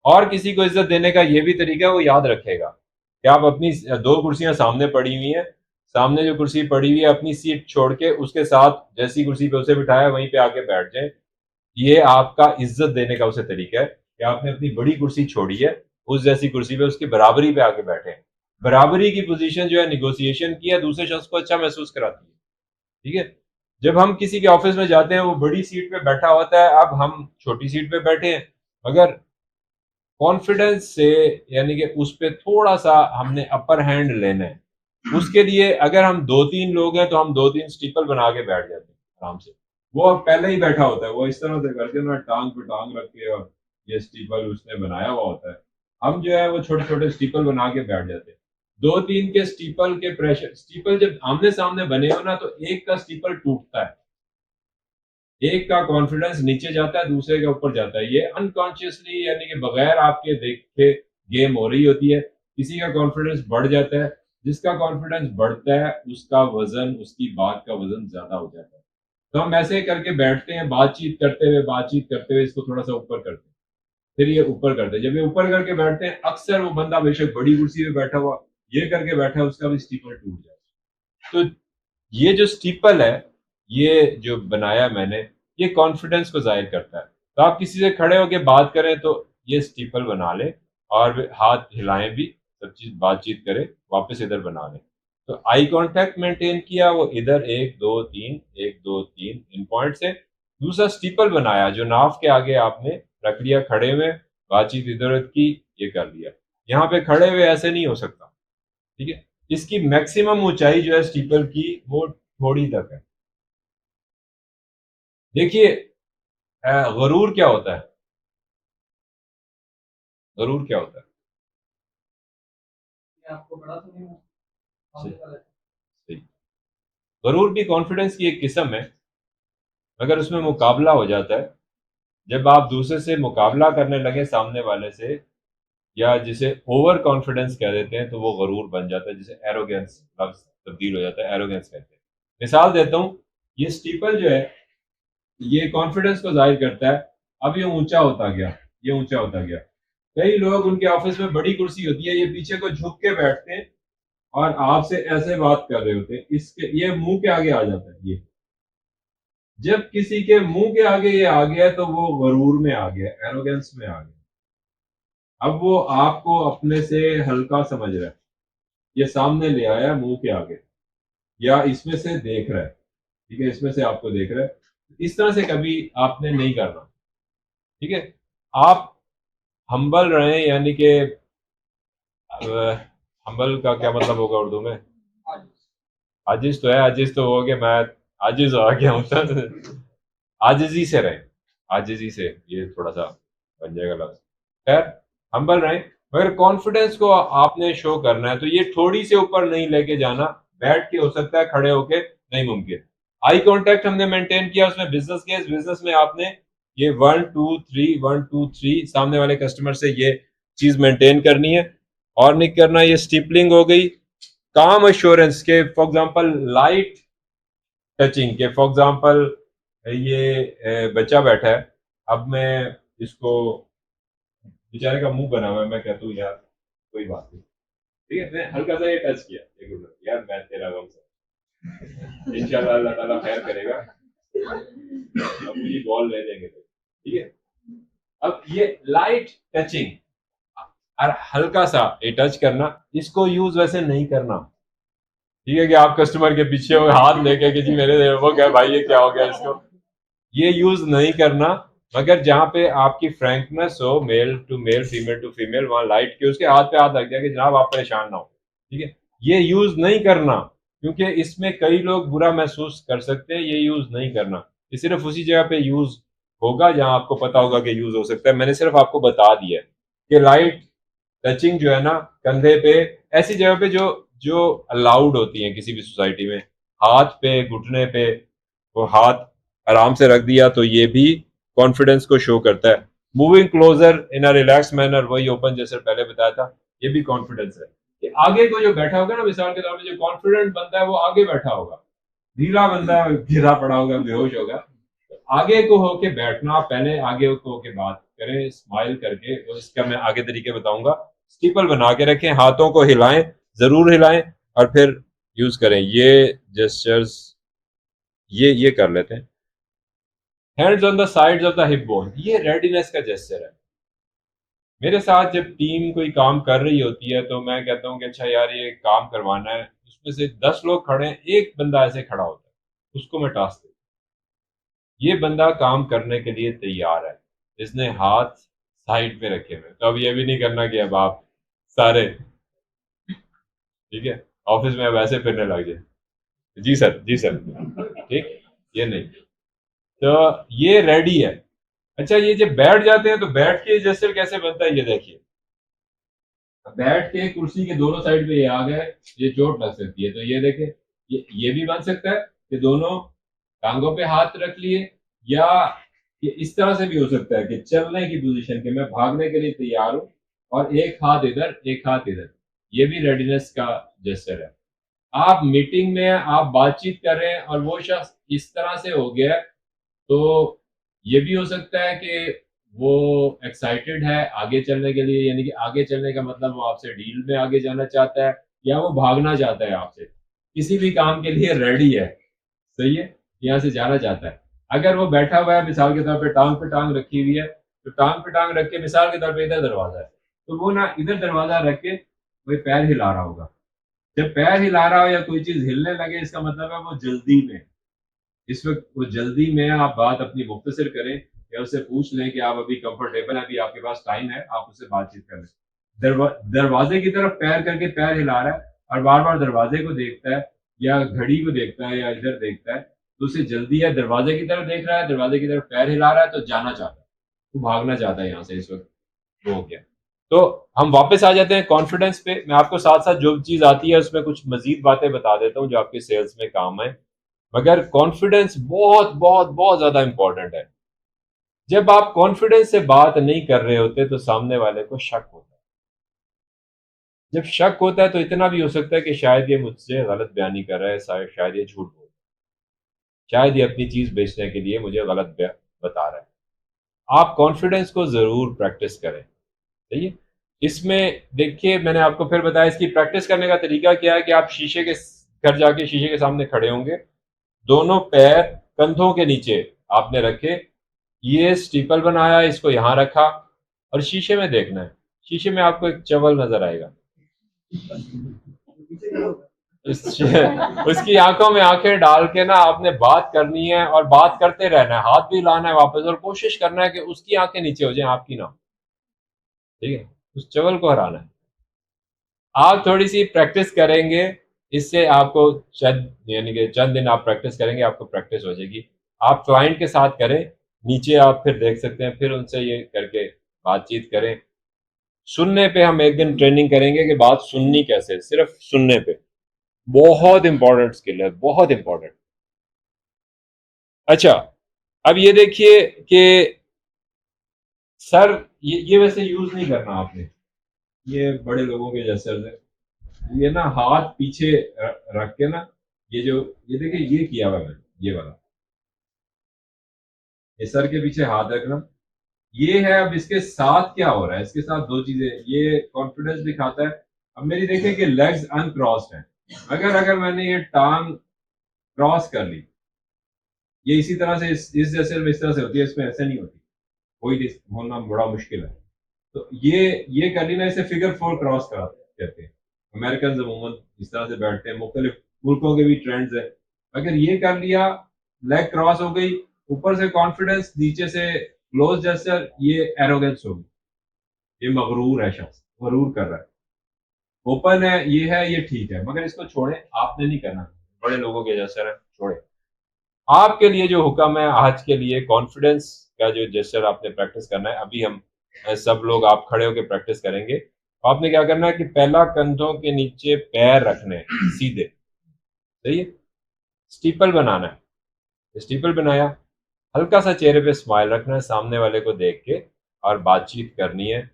और किसी को इज्जत देने का ये भी तरीका है, वो याद रखेगा कि आप अपनी दो कुर्सियां सामने पड़ी हुई हैं, सामने जो कुर्सी पड़ी हुई है अपनी सीट छोड़ के उसके साथ जैसी कुर्सी पे उसे बिठाया वहीं पे आके बैठ जाए। ये आपका इज्जत देने का उसे तरीका है कि आपने अपनी बड़ी कुर्सी छोड़ी है, उस जैसी कुर्सी पे उसकी बराबरी पे आके बैठे। बराबरी की पोजीशन जो है निगोशिएशन की है, दूसरे शख्स को अच्छा महसूस कराती है, ठीक है। जब हम किसी के ऑफिस में जाते हैं, वो बड़ी सीट पे बैठा होता है, अब हम छोटी सीट पे बैठे हैं, मगर कॉन्फिडेंस से, यानी कि उस पे थोड़ा सा हमने अपर हैंड लेना है। उसके लिए अगर हम 2-3 लोग हैं तो हम 2-3 स्टीपल बना के बैठ जाते हैं आराम से। वो पहले ही बैठा होता है, वो इस तरह से करके ना टांग पे टांग रख के, और ये स्टीपल उसने बनाया हुआ होता है। हम जो है वो छोटे छोटे स्टीपल बना के बैठ जाते हैं। दो तीन के स्टीपल के प्रेशर, स्टीपल जब आमने सामने बने हो ना तो एक का स्टीपल टूटता है, एक का कॉन्फिडेंस नीचे जाता है, दूसरे का ऊपर जाता है। ये अनकॉन्शियसली यानी कि बगैर आपके देखे गेम हो रही होती है। किसी का कॉन्फिडेंस बढ़ जाता है, जिसका कॉन्फिडेंस बढ़ता है उसका वजन, उसकी बात का वजन ज्यादा हो जाता है। तो हम ऐसे करके बैठते हैं, बातचीत करते हुए इसको थोड़ा सा ऊपर करते हैं, फिर ये ऊपर करते हैं। जब ये ऊपर करके बैठते हैं, अक्सर वो बंदा बेशक बड़ी कुर्सी पे बैठा हुआ ये करके बैठा है, उसका भी स्टीपल टूट जाता है। तो ये जो स्टीपल है, ये जो बनाया मैंने, ये कॉन्फिडेंस को जाहिर करता है। तो आप किसी से खड़े होकर बात करें तो ये स्टीपल बना लें, और हाथ हिलाएं भी, सब चीज बातचीत करें, वापस इधर बना लें। तो आई कांटेक्ट मेंटेन किया, वो इधर 1 2 3 1 2 3 इन पॉइंट से। दूसरा स्टीपल बनाया जो नाव के आगे आपने रख लिया, खड़े हुए बातचीत इधर उधर की, ये कर लिया। यहाँ पे खड़े हुए ऐसे नहीं हो सकता, ठीक है। इसकी मैक्सिमम ऊंचाई जो है स्टीपल की वो थोड़ी तक है। देखिए गरूर क्या होता है, गरूर क्या होता है? ये आपको बड़ा तो नहीं हुआ? सही, सही। गरूर भी कॉन्फिडेंस की एक किस्म है, मगर उसमें मुकाबला हो जाता है। जब आप दूसरे से मुकाबला करने लगे सामने वाले से, या जिसे ओवर कॉन्फिडेंस कह देते हैं, तो वो गरूर बन जाता है, जिसे एरोगेंस लफ्ज तब्दील हो जाता है, एरोगेंस कहते हैं। मिसाल देता हूं, ये स्टीपल जो है ये कॉन्फिडेंस को जाहिर करता है। अब ये ऊंचा होता गया, ये ऊंचा होता गया। कई लोग, उनके ऑफिस में बड़ी कुर्सी होती है, ये पीछे को झुक के बैठते हैं और आपसे ऐसे बात कर रहे होते हैं, इसके ये मुंह के आगे आ जाता है। ये जब किसी के मुंह के आगे ये आ गया तो वो गरूर में आ गया, एरोगेंस में आ गया। अब वो आपको अपने से हल्का समझ रहा है, ये सामने ले आया मुंह के आगे, या इसमें से देख रहा है, ठीक है, इसमें से आपको देख रहा है। इस तरह से कभी आपने नहीं करना, ठीक है। आप हम्बल रहें, यानी कि हम्बल का क्या मतलब होगा उर्दू में? आजिज तो है, आजिज तो हो गया, मैं आजिज आ गया हूं तो आजिजी से रहें, आजिजी से, ये थोड़ा सा बन जाएगा लफ्ज। खैर, हम्बल रहें, मगर कॉन्फिडेंस को आपने शो करना है, तो ये थोड़ी से ऊपर नहीं लेके जाना। बैठ के हो सकता है, खड़े होके नहीं मुमकिन। आई कांटेक्ट हमने मेंटेन किया, उसमें बिजनेस केस, बिजनेस में आपने ये 1 2 3 1 2 3 सामने वाले कस्टमर से ये चीज मेंटेन करनी है, और नहीं करना। ये स्टिपलिंग हो गई। काम अश्योरेंस के फॉर एग्जांपल, लाइट टचिंग के फॉर एग्जांपल, ये बच्चा बैठा है, अब मैं इसको, बेचारे का मुंह बना हुआ है, मैं कहता हूँ यार कोई बात नहीं, ठीक है, मैं हल्का सा ये टच किया, यार मैं तेरा गम से इंशाल्लाह अल्लाह ताला खैर करेगा, अब मुझे बॉल ले देंगे, ठीक है। अब ये लाइट टचिंग और हल्का सा ये टच करना, इसको यूज वैसे नहीं करना, ठीक है, कि आप कस्टमर के पीछे हो हाथ लेके कि जी मेरे वो क्या भाई, ये क्या हो गया इसको, ये यूज नहीं करना। मगर जहां पे आपकी फ्रैंकनेस हो, male to male, female to female, वहां लाइट के उसके हाथ पे हाथ लग जाए कि जनाब आप परेशान ना हो, ठीक है, ये यूज नहीं करना, क्योंकि इसमें कई लोग बुरा महसूस कर सकते हैं। ये यूज नहीं करना, ये सिर्फ उसी जगह पे यूज होगा जहां आपको पता होगा कि यूज हो सकता है। मैंने सिर्फ आपको बता दिया कि लाइट टचिंग जो है ना, कंधे पे, ऐसी जगह पे जो जो अलाउड होती है किसी भी सोसाइटी में, हाथ पे, घुटने पे, वो हाथ आराम से रख दिया, तो ये भी कॉन्फिडेंस को शो करता है। Moving closer in a relax manner, वही ओपन जैसे पहले बताया था, ये भी कॉन्फिडेंस है। कि आगे को जो बैठा होगा ना, मिसाल के तौर पर जो कॉन्फिडेंट बंदा है वो आगे बैठा होगा, ढीला बंदा गिरा पड़ा होगा, बेहोश होगा, तो आगे को होके बैठना, पहले आगे को होके बात करें स्माइल करके। तो इसका मैं आगे तरीके बताऊंगा। स्टीपल बना के रखें, हाथों को हिलाएं, जरूर हिलाएं, और फिर यूज करें ये जेस्चर्स, ये कर लेते हैं। Hands on the sides of the hip bone, ये रेडीनेस का जेस्चर है। मेरे साथ जब टीम कोई काम कर रही होती है, तो मैं कहता हूँ कि अच्छा यार ये काम करवाना है, उसमें से 10 लोग खड़े हैं, एक बंदा ऐसे खड़ा होता है, उसको मैं टास्क देता हूँ। ये बंदा काम करने के लिए तैयार है, इसने हाथ साइड पे रखे हुए। तो अब ये भी नहीं करना कि अब आप सारे, ठीक है, ऑफिस में अब ऐसे फिरने लग जाए, जी सर जी सर, ठीक, ये नहीं। तो ये रेडी है। अच्छा, ये जब बैठ जाते हैं तो बैठ के जेस्चर कैसे बनता है, ये देखिए। बैठ के कुर्सी के दोनों साइड पे ये आ गए, ये चोट लग सकती है। तो ये देखें, ये भी बन सकता है कि दोनों टांगों पे हाथ रख लिए, या ये इस तरह से भी हो सकता है कि चलने की पोजीशन के मैं भागने के लिए तैयार हूं और एक हाथ इधर एक हाथ इधर, ये भी रेडीनेस का जेस्चर है। आप मीटिंग में आप बातचीत कर रहे हैं और वो शख्स इस तरह से हो गया है, तो ये भी हो सकता है कि वो एक्साइटेड है आगे चलने के लिए, यानी कि आगे चलने का मतलब वो आपसे डील में आगे जाना चाहता है, या वो भागना चाहता है आपसे, किसी भी काम के लिए रेडी है, सही है, यहाँ से जाना चाहता है। अगर वो बैठा हुआ है मिसाल के तौर पे टांग रखी हुई है, तो टांग पे टांग रख के मिसाल के तौर पे इधर दरवाजा है, तो वो ना इधर दरवाजा रख के वही पैर हिला रहा होगा। जब पैर हिला रहा हो या कोई चीज हिलने लगे, इसका मतलब है वो जल्दी में, इस वक्त वो जल्दी में। आप बात अपनी मुख्तसर करें या उससे पूछ लें कि आप अभी कंफर्टेबल है, अभी आपके पास टाइम है, आप उससे बातचीत कर लें। दरवाजे की तरफ पैर करके पैर हिला रहा है और बार बार दरवाजे को देखता है या घड़ी को देखता है या इधर देखता है, तो उसे जल्दी है, दरवाजे की तरफ देख रहा है, दरवाजे की तरफ पैर हिला रहा है, तो जाना चाहता है, वो भागना चाहता है यहाँ से इस वक्त, वो हो गया। तो हम वापस आ जाते हैं कॉन्फिडेंस पे। मैं आपको साथ साथ जो चीज आती है उसमें कुछ मजीद बातें बता देता हूँ जो आपके सेल्स में काम है, मगर कॉन्फिडेंस बहुत बहुत बहुत ज्यादा इंपॉर्टेंट है। जब आप कॉन्फिडेंस से बात नहीं कर रहे होते तो सामने वाले को शक होता है। जब शक होता है तो इतना भी हो सकता है कि शायद ये मुझसे गलत बयानी कर रहा है, शायद ये झूठ बोल रहा है, शायद ये अपनी चीज बेचने के लिए मुझे गलत बता रहा है। आप कॉन्फिडेंस को जरूर प्रैक्टिस करें, सही है। इसमें देखिए, मैंने आपको फिर बताया इसकी प्रैक्टिस करने का तरीका क्या है कि आप शीशे के घर जाके शीशे के सामने खड़े होंगे, दोनों पैर कंधों के नीचे आपने रखे, ये स्टीपल बनाया, इसको यहां रखा और शीशे में देखना है। शीशे में आपको एक चवल नजर आएगा, उसकी आंखों में आंखें डाल के ना आपने बात करनी है और बात करते रहना है, हाथ भी लाना है वापस और कोशिश करना है कि उसकी आंखें नीचे हो जाए, आपकी ना, ठीक है। उस चवल को हराना है। आप थोड़ी सी प्रैक्टिस करेंगे, इससे आपको यानी कि चंद दिन आप प्रैक्टिस करेंगे, आपको प्रैक्टिस हो जाएगी। आप क्लाइंट के साथ करें, नीचे आप फिर देख सकते हैं, फिर उनसे ये करके बातचीत करें। सुनने पे हम एक दिन ट्रेनिंग करेंगे कि बात सुननी कैसे, सिर्फ सुनने पे, बहुत इंपॉर्टेंट स्किल है, बहुत इंपॉर्टेंट। अच्छा, अब ये देखिए कि सर ये वैसे यूज नहीं करना आपने, ये बड़े लोगों के जैसे है, ये ना हाथ पीछे रख के ना, ये देखिए ये किया हुआ मैंने, ये वाला, ये सर के पीछे हाथ रखना, ये है। अब इसके साथ क्या हो रहा है, इसके साथ दो चीजें, ये कॉन्फिडेंस दिखाता है। अब मेरी देखिए कि लेग्स अनक्रॉस्ड हैं, अगर मैंने ये टांग क्रॉस कर ली, ये इसी तरह से इस जैसे में इस तरह से होती है, इसमें ऐसे नहीं होती, कोई होना बड़ा मुश्किल है। तो ये कर ली ना, इसे फिगर 4 क्रॉस कहते हैं। अमेरिकन अमूमन इस तरह से बैठते हैं, मुख्तलिफ मुल्कों के भी ट्रेंड्स है। अगर ये कर लिया, लेग क्रॉस हो गई, ऊपर से कॉन्फिडेंस, नीचे से क्लोज जेस्चर, ये एरोगेंस होगी, ये मगरूर है, शख्स मगरूर कर रहा है। ओपन है, ये ठीक है, मगर इसको छोड़े, आपने नहीं करना, बड़े लोगों के जैसा है, छोड़े। आपके लिए जो हुक्म है आज के लिए, कॉन्फिडेंस का जो जेस्चर आपने प्रैक्टिस करना है, अभी हम सब लोग आप खड़े होकर प्रैक्टिस करेंगे। आपने क्या करना है कि पहला कंधों के नीचे पैर रखने हैं सीधे, सही है। स्टीपल बनाना है, स्टीपल बनाया, हल्का सा चेहरे पे स्माइल रखना है, सामने वाले को देख के और बातचीत करनी है।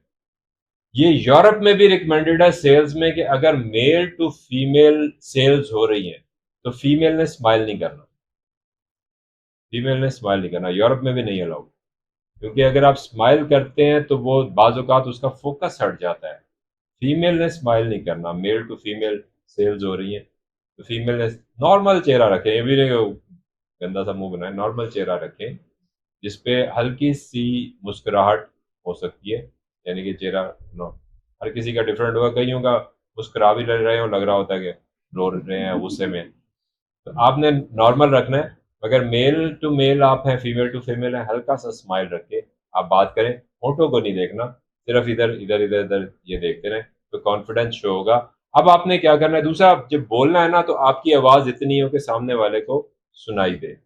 ये यूरोप में भी रिकमेंडेड है सेल्स में कि अगर मेल टू फीमेल सेल्स हो रही है तो फीमेल ने स्माइल नहीं करना, फीमेल ने स्माइल नहीं करना, यूरोप में भी नहीं अलाउड। क्योंकि अगर आप स्माइल करते हैं तो वो बाज़ औक़ात उसका फोकस हट जाता है। फीमेल ने स्माइल नहीं करना, मेल टू फीमेल सेल्स हो रही है तो फीमेल ने नॉर्मल चेहरा रखें, ये भी नहीं गंदा सा मुंह बनाए, नॉर्मल चेहरा रखें जिसपे हल्की सी मुस्कुराहट हो सकती है, यानी कि चेहरा हर किसी का डिफरेंट होगा, कईयों का मुस्कुरा भी रहे हो, लग रहा होता है कि रो रहे हैं गुस्से में, तो आपने नॉर्मल रखना है। अगर मेल टू मेल आप हैं, फीमेल टू फीमेल है, हल्का सा स्माइल रख के आप बात करें, होठों को नहीं देखना, सिर्फ इधर इधर इधर इधर ये देखते रहें, तो कॉन्फिडेंस शो होगा। अब आपने क्या करना है, दूसरा, जब बोलना है ना तो आपकी आवाज इतनी हो कि सामने वाले को सुनाई दे।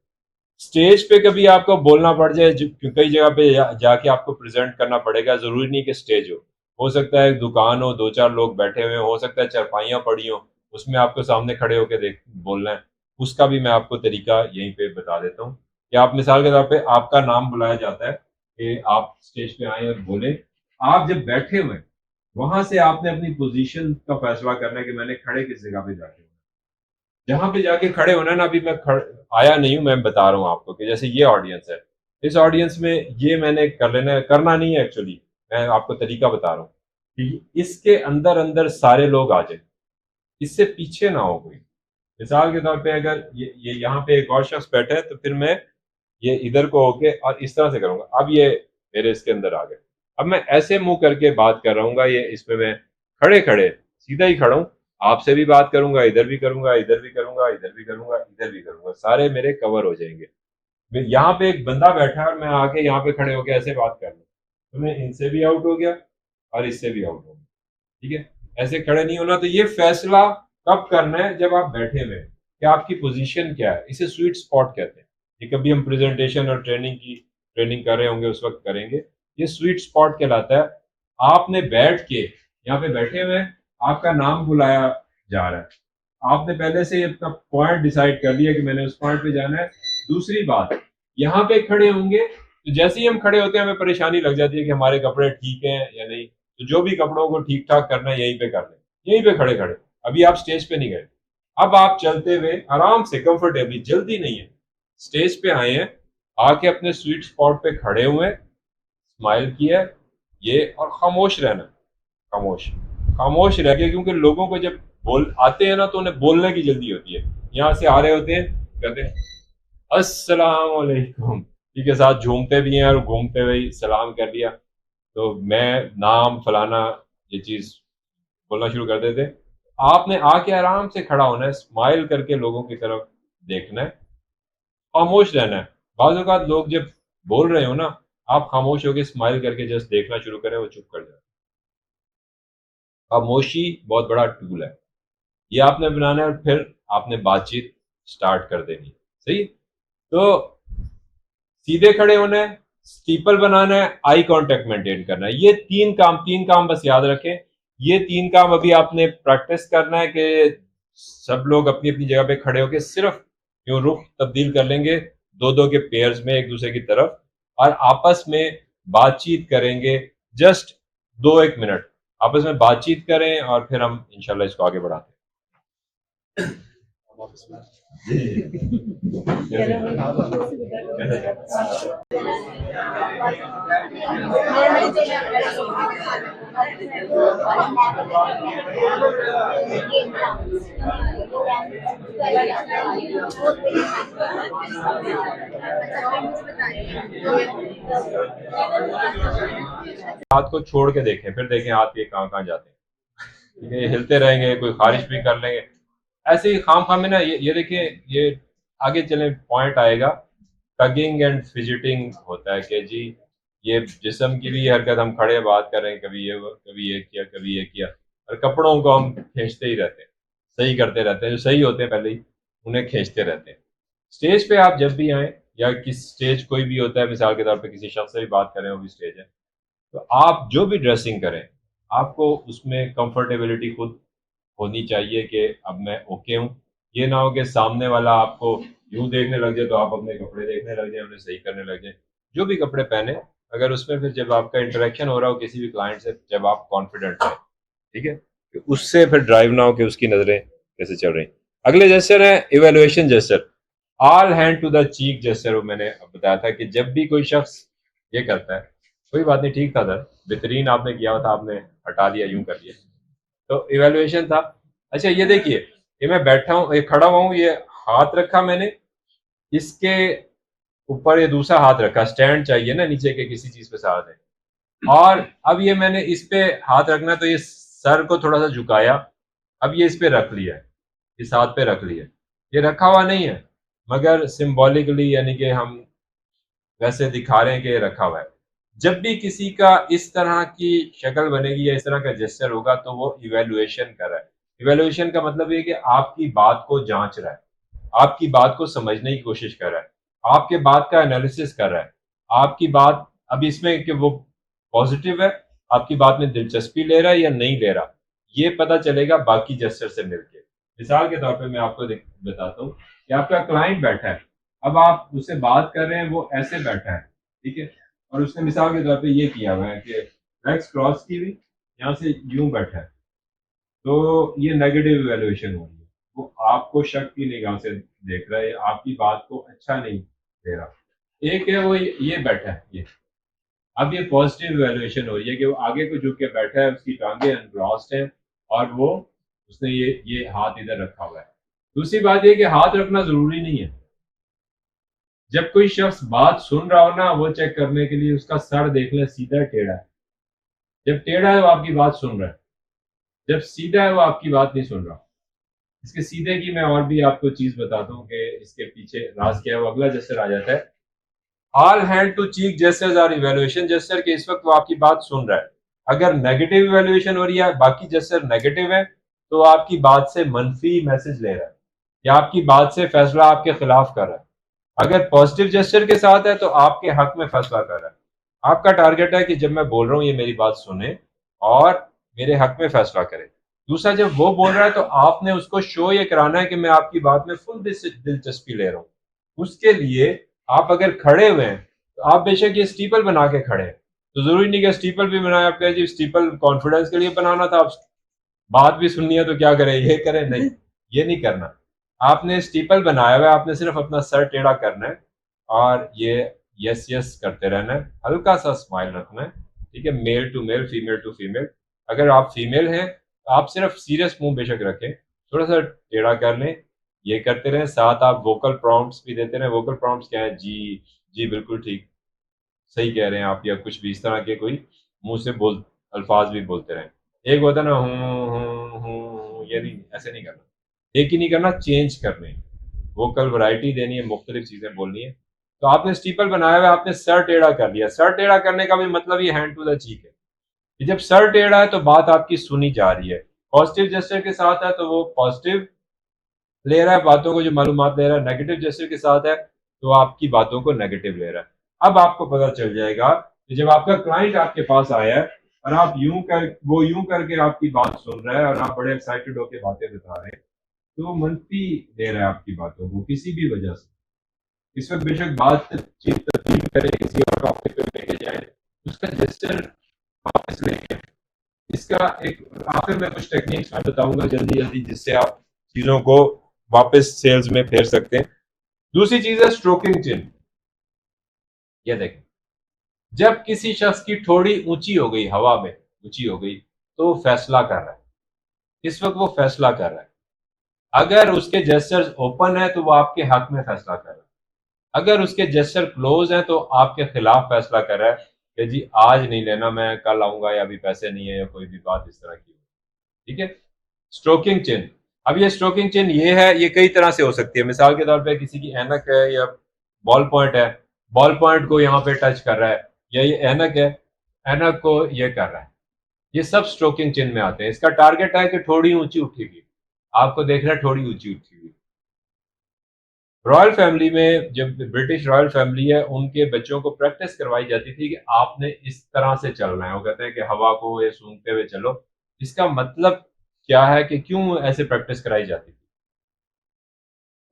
स्टेज पे कभी आपको बोलना पड़ जाए, कई जगह पे जाके आपको प्रेजेंट करना पड़ेगा, जरूरी नहीं कि स्टेज हो, हो सकता है एक दुकान हो, 2-4 लोग बैठे हुए हो सकता है चारपाइयाँ पड़ी हो, उसमें आपको सामने खड़े होकर देख बोलना है। उसका भी मैं आपको तरीका यहीं पे बता देता हूँ कि आप मिसाल के तौर पे आपका नाम बुलाया जाता है कि आप स्टेज पे आए और बोले। आप जब बैठे हुए हैं, वहां से आपने अपनी पोजीशन का फैसला करना है कि मैंने खड़े किस जगह पे जाके होना है। जहां पे जाके खड़े होना है ना, अभी मैं आया नहीं हूं, मैं बता रहा हूं आपको कि जैसे ये ऑडियंस है, इस ऑडियंस में ये मैंने कर लेना है, करना नहीं है एक्चुअली, मैं आपको तरीका बता रहा हूँ कि इसके अंदर अंदर सारे लोग आ जाए, इससे पीछे ना हो कोई। मिसाल के तौर पे अगर ये यहाँ पे एक और शख्स बैठा है तो फिर मैं ये इधर को होके और इस तरह से करूंगा। अब ये मेरे इसके अंदर आ गए। अब मैं ऐसे मुंह करके बात कर रहा हूँ, ये इसमें मैं खड़े खड़े सीधा ही खड़ा हूँ, आपसे भी बात करूंगा, इधर भी करूंगा, इधर भी करूंगा, इधर भी करूंगा, इधर भी करूंगा, सारे मेरे कवर हो जाएंगे। यहाँ पे एक बंदा बैठा है और मैं आके यहाँ पे खड़े होके ऐसे बात कर लूँ तो मैं इनसे भी आउट हो गया और इससे भी आउट हो गया। ठीक है, ऐसे खड़े नहीं होना। तो ये फैसला कब करना है, जब आप बैठे हुए हैं कि आपकी पोजीशन क्या है। इसे स्वीट स्पॉट कहते हैं। ये कभी हम प्रेजेंटेशन और ट्रेनिंग कर रहे होंगे उस वक्त करेंगे। ये स्वीट स्पॉट कहलाता है। आपने बैठ के यहाँ पे बैठे हुए हैं, आपका नाम बुलाया जा रहा है, आपने पहले से अपना पॉइंट डिसाइड कर लिया कि मैंने उस पॉइंट पे जाना है। दूसरी बात, यहाँ पे खड़े होंगे तो जैसे ही हम खड़े होते हैं हमें परेशानी लग जाती है कि हमारे कपड़े ठीक हैं या नहीं, तो जो भी कपड़ों को ठीक ठाक करना है यहीं पे कर लें, यहीं पे खड़े खड़े। अभी आप स्टेज पे नहीं गए, अब आप चलते हुए आराम से कंफर्टेबली, जल्दी नहीं है, स्टेज पे आए हैं, आके अपने स्वीट स्पॉट पे खड़े हुए, स्माइल किया ये, और खामोश रहना, खामोश खामोश रह के, क्योंकि लोगों को जब बोल आते हैं ना तो उन्हें बोलने की जल्दी होती है। यहाँ से आ रहे होते हैं, कहते हैं अस्सलाम वालेकुम, ठीक है, साथ झूमते भी हैं और घूमते हुए सलाम कर लिया, तो मैं नाम फलाना ये चीज बोलना शुरू कर देते। आपने आके आराम से खड़ा होना है, स्माइल करके लोगों की तरफ देखना है, खामोश रहना है। बाज़ औक़ात लोग जब बोल रहे हो ना, आप खामोश होकर स्माइल करके जस्ट देखना शुरू करें, वो चुप कर जाए। खामोशी बहुत बड़ा टूल है, ये आपने बनाना है और फिर आपने बातचीत स्टार्ट कर देनी है। सही, तो सीधे खड़े होना है, स्टीपल बनाना है, आई कांटेक्ट मेंटेन करना है। ये तीन काम बस याद रखें। ये तीन काम अभी आपने प्रैक्टिस करना है कि सब लोग अपनी अपनी जगह पे खड़े होकर सिर्फ यूं रुख तब्दील कर लेंगे दो दो के पेयर्स में एक दूसरे की तरफ, और आपस में बातचीत करेंगे। जस्ट 2-1 मिनट आपस में बातचीत करें और फिर हम इंशाल्लाह इसको आगे बढ़ाते हैं। हाथ को छोड़ के देखें, फिर देखें हाथ के कहाँ जाते हैं। ठीक है, हिलते रहेंगे, कोई खारिश भी कर लेंगे, ऐसे ही खाम में ना। ये देखिए, ये आगे चले पॉइंट आएगा, टगिंग एंड फिजिटिंग होता है कि जी ये जिस्म की भी हरकत, हम खड़े बात कर रहे हैं, कभी ये किया, कभी ये किया, और कपड़ों को हम खींचते ही रहते हैं, सही करते रहते हैं, जो सही होते हैं पहले ही उन्हें खींचते रहते हैं। स्टेज पे आप जब भी आए, या किस स्टेज कोई भी होता है, मिसाल के तौर पे किसी शख्स से भी बात करें, वो भी स्टेज है, तो आप जो भी ड्रेसिंग करें, आपको उसमें कंफर्टेबिलिटी खुद होनी चाहिए कि अब मैं ओके हूँ। ये ना हो कि सामने वाला आपको यूं देखने लग जाए तो आप अपने कपड़े देखने लग जाए, उन्हें सही करने लग जाए। जो भी कपड़े पहने, अगर उसमें फिर जब आपका इंटरेक्शन हो रहा हो किसी भी क्लाइंट से, जब आप कॉन्फिडेंट हैं, ठीक है, तो उससे फिर ड्राइव ना हो कि उसकी नजरें कैसे चल रही। अगले जेस्चर है evaluation gesture, all hand to the cheek gesture. वो मैंने बताया था कि जब भी कोई शख्स ये करता है, कोई बात नहीं, ठीक था सर, बेहतरीन आपने किया था, आपने हटा दिया, यूं कर दिया, तो इवेल्युएशन था। अच्छा ये देखिए, ये मैं बैठा हूँ, ये खड़ा हुआ हूँ, ये हाथ रखा मैंने, इसके ऊपर ये दूसरा हाथ रखा, स्टैंड चाहिए ना नीचे के किसी चीज पे सहारा है, और अब ये मैंने इस पे हाथ रखना, तो ये सर को थोड़ा सा झुकाया, अब ये इस पे रख लिया है, इस हाथ पे रख लिया। ये रखा हुआ नहीं है, मगर सिंबॉलिकली, यानी कि हम वैसे दिखा रहे हैं कि ये रखा हुआ है। जब भी किसी का इस तरह की शक्ल बनेगी या इस तरह का जेस्चर होगा, तो वो इवेल्युएशन कर रहा है। इवेल्युएशन का मतलब ये कि आपकी बात को जांच रहा है, आपकी बात को समझने की कोशिश कर रहा है, आपके बात का एनालिसिस कर रहा है, आपकी बात अब इसमें कि वो पॉजिटिव है, आपकी बात में दिलचस्पी ले रहा है या नहीं ले रहा, ये पता चलेगा बाकी जेस्चर से मिलके। मिसाल के तौर पे मैं आपको बताता हूँ कि आपका क्लाइंट बैठा है, अब आप उससे बात कर रहे हैं, वो ऐसे बैठा है, ठीक है, और उसने मिसाल के तौर पे ये किया हुआ है कि लेग्स क्रॉस की हुई, यहाँ से यूं बैठा है, तो ये नेगेटिव इवैल्यूएशन हो रही है। वो आपको शक की निगाह से देख रहा है, आपकी बात को अच्छा नहीं दे रहा। एक है वो ये बैठा है, ये अब ये पॉजिटिव इवैल्यूएशन हो रही है कि वो आगे को झुक के बैठा है, उसकी टांगे अनक्रॉस्ड हैं और वो उसने ये हाथ इधर रखा हुआ है। दूसरी बात ये कि हाथ रखना जरूरी नहीं है। जब कोई शख्स बात सुन रहा हो ना, वो चेक करने के लिए उसका सर देख ले, सीधा टेढ़ा है। जब टेढ़ा है वो आपकी बात सुन रहा है, जब सीधा है वो आपकी बात नहीं सुन रहा। इसके सीधे की मैं और भी आपको चीज बताता हूँ कि इसके पीछे राज क्या है। वो अगला जेस्चर आ जाता है, all hand to cheek gestures are evaluation gesture के। इस वक्त वो आपकी बात सुन रहा है। अगर नेगेटिव इवैल्यूएशन हो रही है, बाकी जेस्चर नेगेटिव है, तो आपकी बात से मनफी मैसेज ले रहा है या आपकी बात से फैसला आपके खिलाफ कर रहा है। अगर पॉजिटिव जेस्चर के साथ है तो आपके हक में फैसला कर रहा है। आपका टारगेट है कि जब मैं बोल रहा हूं ये मेरी बात सुने और मेरे हक में फैसला करे। दूसरा, जब वो बोल रहा है तो आपने उसको शो ये कराना है कि मैं आपकी बात में फुल दिलचस्पी ले रहा हूं। उसके लिए आप अगर खड़े हुए हैं तो आप बेशक ये स्टीपल बना के खड़े हैं, तो जरूरी नहीं कि स्टीपल भी बनाए। आप कहें जी स्टीपल कॉन्फिडेंस के लिए बनाना था, आप बात भी सुननी है तो क्या करें, ये करें, नहीं, ये नहीं करना। आपने स्टीपल बनाया हुआ है, आपने सिर्फ अपना सर टेढ़ा करना है और ये यस यस करते रहना है, हल्का सा स्माइल रखना है, ठीक है। Male to male, female to female. अगर आप फीमेल हैं तो आप सिर्फ सीरियस मुंह बेशक रखें, थोड़ा सा टेढ़ा कर लें, ये करते रहें। साथ आप वोकल प्रॉम्प्ट्स भी देते रहें। वोकल प्रॉम्प्ट्स क्या है? जी, जी बिल्कुल ठीक, सही कह रहे हैं आप, या कुछ भी इस तरह के कोई मुंह से बोल अल्फाज भी बोलते रहें। एक होता है ना हूँ, ये नहीं, ऐसे नहीं करना। एक ही नहीं करना, चेंज करने, वोकल वैरायटी देनी है, मुख्तलिफ चीजें बोलनी है। तो आपने स्टीपल बनाया हुआ है, आपने सर टेढ़ा कर लिया। सर टेढ़ा करने का भी मतलब ये हैंड टू द चीक है कि जब सर टेढ़ा है तो बात आपकी सुनी जा रही है। पॉजिटिव जेस्चर के साथ है तो वो पॉजिटिव ले रहा है बातों को, जो मालूमात ले रहा है। नेगेटिव जेस्चर के साथ है तो आपकी बातों को नेगेटिव ले रहा है। अब आपको पता चल जाएगा कि जब आपका क्लाइंट आपके पास आया है और आप वो यूं करके आपकी बात सुन रहा है और आप बड़े एक्साइटेड होकर बातें बता रहे हैं, तो वो मनफी ले रहा है आपकी बातों को किसी भी वजह से। इस वक्त बेशक बातचीत तब्दील करें, किसी और टॉपिक पे लेके जाए, उसका जेस्चर वापस लेके। इसका एक आखिर में कुछ टेक्निक्स मैं बताऊंगा जल्दी जल्दी, जिससे आप चीजों को वापस सेल्स में फेर सकते हैं। दूसरी चीज है स्ट्रोकिंग चिन। ये देखें, जब किसी शख्स की ठोड़ी ऊंची हो गई, हवा में ऊंची हो गई, तो वो फैसला कर रहा है। इस वक्त वो फैसला कर रहा है। अगर उसके जेस्चर्स ओपन है तो वो आपके हक में फैसला कर रहा है। अगर उसके जेस्चर क्लोज हैं तो आपके खिलाफ फैसला कर रहा है कि जी आज नहीं लेना, मैं कल आऊंगा, या अभी पैसे नहीं है, या कोई भी बात इस तरह की, ठीक है। स्ट्रोकिंग चिन। अब ये स्ट्रोकिंग चिन ये है, ये कई तरह से हो सकती है। मिसाल के तौर पे किसी की ऐनक है या बॉल पॉइंट है, बॉल पॉइंट को यहाँ पे टच कर रहा है, या ये ऐनक है, ऐनक को ये कर रहा है, ये सब स्ट्रोकिंग चिन में आते हैं। इसका टारगेट है कि थोड़ी ऊंची उठेगी, आपको देख रहा है थोड़ी ऊंची उठी हुई। रॉयल फैमिली में, जब ब्रिटिश रॉयल फैमिली है, उनके बच्चों को प्रैक्टिस करवाई जाती थी कि आपने इस तरह से चलना है। वो कहते हैं कि हवा को ये सूंघते हुए चलो। इसका मतलब क्या है कि क्यों ऐसे प्रैक्टिस कराई जाती थी?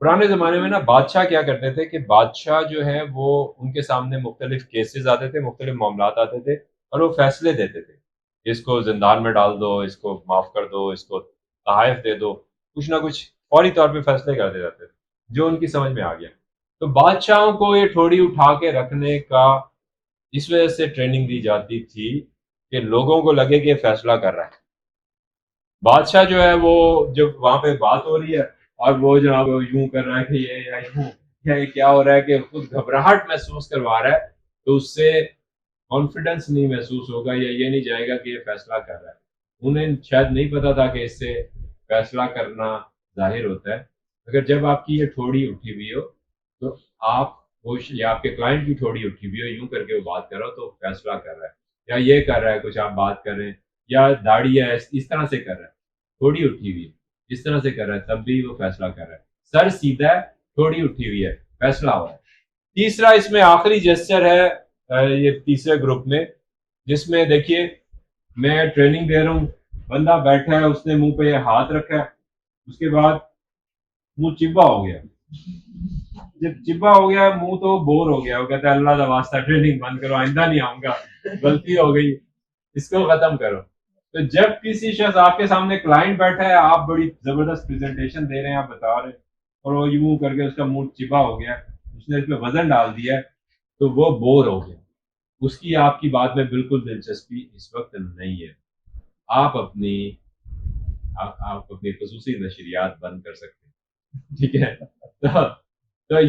पुराने जमाने में ना बादशाह क्या करते थे कि बादशाह जो है वो, उनके सामने मुख्तलिफ केसेस आते थे, मुख्तलिफ मामलात आते थे, और वो फैसले देते थे, इसको जिंदान में डाल दो, इसको माफ कर दो, इसको तहाइफ दे दो, कुछ ना कुछ फौरी तौर पे फैसले करते जाते थे जो उनकी समझ में आ गया। तो बादशाहों को ये ठोड़ी उठा के रखने का इस वजह से ट्रेनिंग दी जाती थी कि लोगों को लगे कि ये फैसला कर रहा है। बादशाह जो है वो, जब वहां पे बात हो रही है और वो जनाब यूं कर रहा है कि ये या यूं, या ये क्या हो रहा है कि खुद घबराहट महसूस करवा रहा है, तो उससे कॉन्फिडेंस नहीं महसूस होगा, या ये नहीं जाएगा कि ये फैसला कर रहा है। उन्हें शायद नहीं पता था कि इससे फैसला करना जाहिर होता है। अगर जब आपकी ये ठोड़ी उठी हुई हो तो आप वो, या आपके क्लाइंट की ठोड़ी उठी हुई हो, यूं करके वो बात कर रहा हो तो फैसला कर रहा है, या ये कर रहा है कुछ, आप बात कर रहे हैं, या दाढ़ी है इस तरह से कर रहा है, थोड़ी उठी हुई है, इस तरह से कर रहा है, तब भी वो फैसला कर रहा है। सर सीधा है, थोड़ी उठी हुई है, फैसला हुआ है। तीसरा इसमें आखिरी जेस्चर है ये तीसरे ग्रुप में, जिसमें देखिए मैं ट्रेनिंग दे रहा हूँ, बंदा बैठा है, उसने मुंह पे हाथ रखा है, उसके बाद मुंह चिब्बा हो गया। जब चिब्बा हो गया मुंह तो बोर हो गया, वो कहता है अल्लाह का वास्ता ट्रेनिंग बंद करो, आइंदा नहीं आऊंगा, गलती हो गई, इसको खत्म करो। तो जब किसी शख्स आपके सामने क्लाइंट बैठा है, आप बड़ी जबरदस्त प्रेजेंटेशन दे रहे हैं, आप बता रहे हैं, और वो यूं करके उसका मुंह चिपा हो गया, उसने इस पे वजन डाल दिया है, तो वो बोर हो गया, उसकी आपकी बात में बिल्कुल दिलचस्पी इस वक्त नहीं है। आप अपनी आप अपनी खसूसी नशरियात बंद कर सकते हैं, ठीक है। तो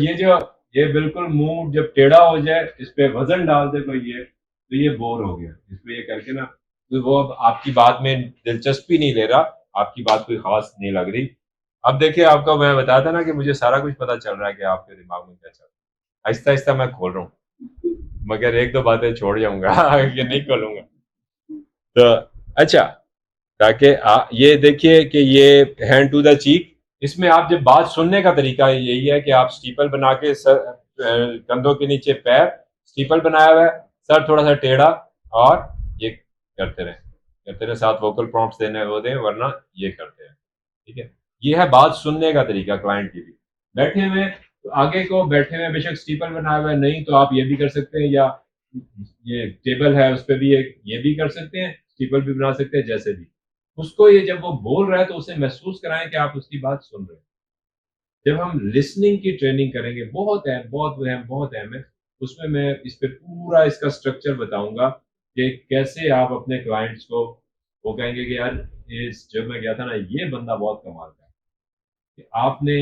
ये बिल्कुल मुंह जब टेढ़ा हो जाए, इस पे वजन डाल दे कोई ये, तो ये बोर हो गया, इस पे ये करके ना, तो वो अब आपकी बात में दिलचस्पी नहीं ले रहा, आपकी बात कोई खास नहीं लग रही। अब देखिए, आपको मैं बताया था ना कि मुझे सारा कुछ पता चल रहा है कि आपके दिमाग में क्या चल रहा है। आहिस्ता आहिस्ता मैं खोल रहा हूँ, मगर एक दो बातें छोड़ जाऊंगा ये नहीं खोलूंगा। तो अच्छा, ताकि ये देखिए कि ये हैंड टू द चीक, इसमें आप जब बात सुनने का तरीका यही है कि आप स्टीपल बना के सर, कंधों के नीचे पैर, स्टीपल बनाया हुआ है, सर थोड़ा सा टेढ़ा, और ये करते रहे, साथ वोकल प्रॉम्प्ट्स देने वो दें, वरना ये करते हैं, ठीक है। ये है बात सुनने का तरीका क्लाइंट की भी। बैठे हुए तो आगे को बैठे हुए बेशक स्टीपल बनाया हुआ है, नहीं तो आप ये भी कर सकते हैं, या ये टेबल है उस पर भी ये भी कर सकते हैं, स्टीपल भी बना सकते हैं, जैसे भी उसको, ये जब वो बोल रहा है तो उसे महसूस कराएं कि आप उसकी बात सुन रहे हैं। जब हम लिसनिंग की ट्रेनिंग करेंगे, बहुत अहम है, उसमें मैं इस पे पूरा इसका स्ट्रक्चर बताऊंगा कि कैसे आप अपने क्लाइंट्स को, वो कहेंगे कि यार जब मैं गया था ना, ये बंदा बहुत कमाल का है, कि आपने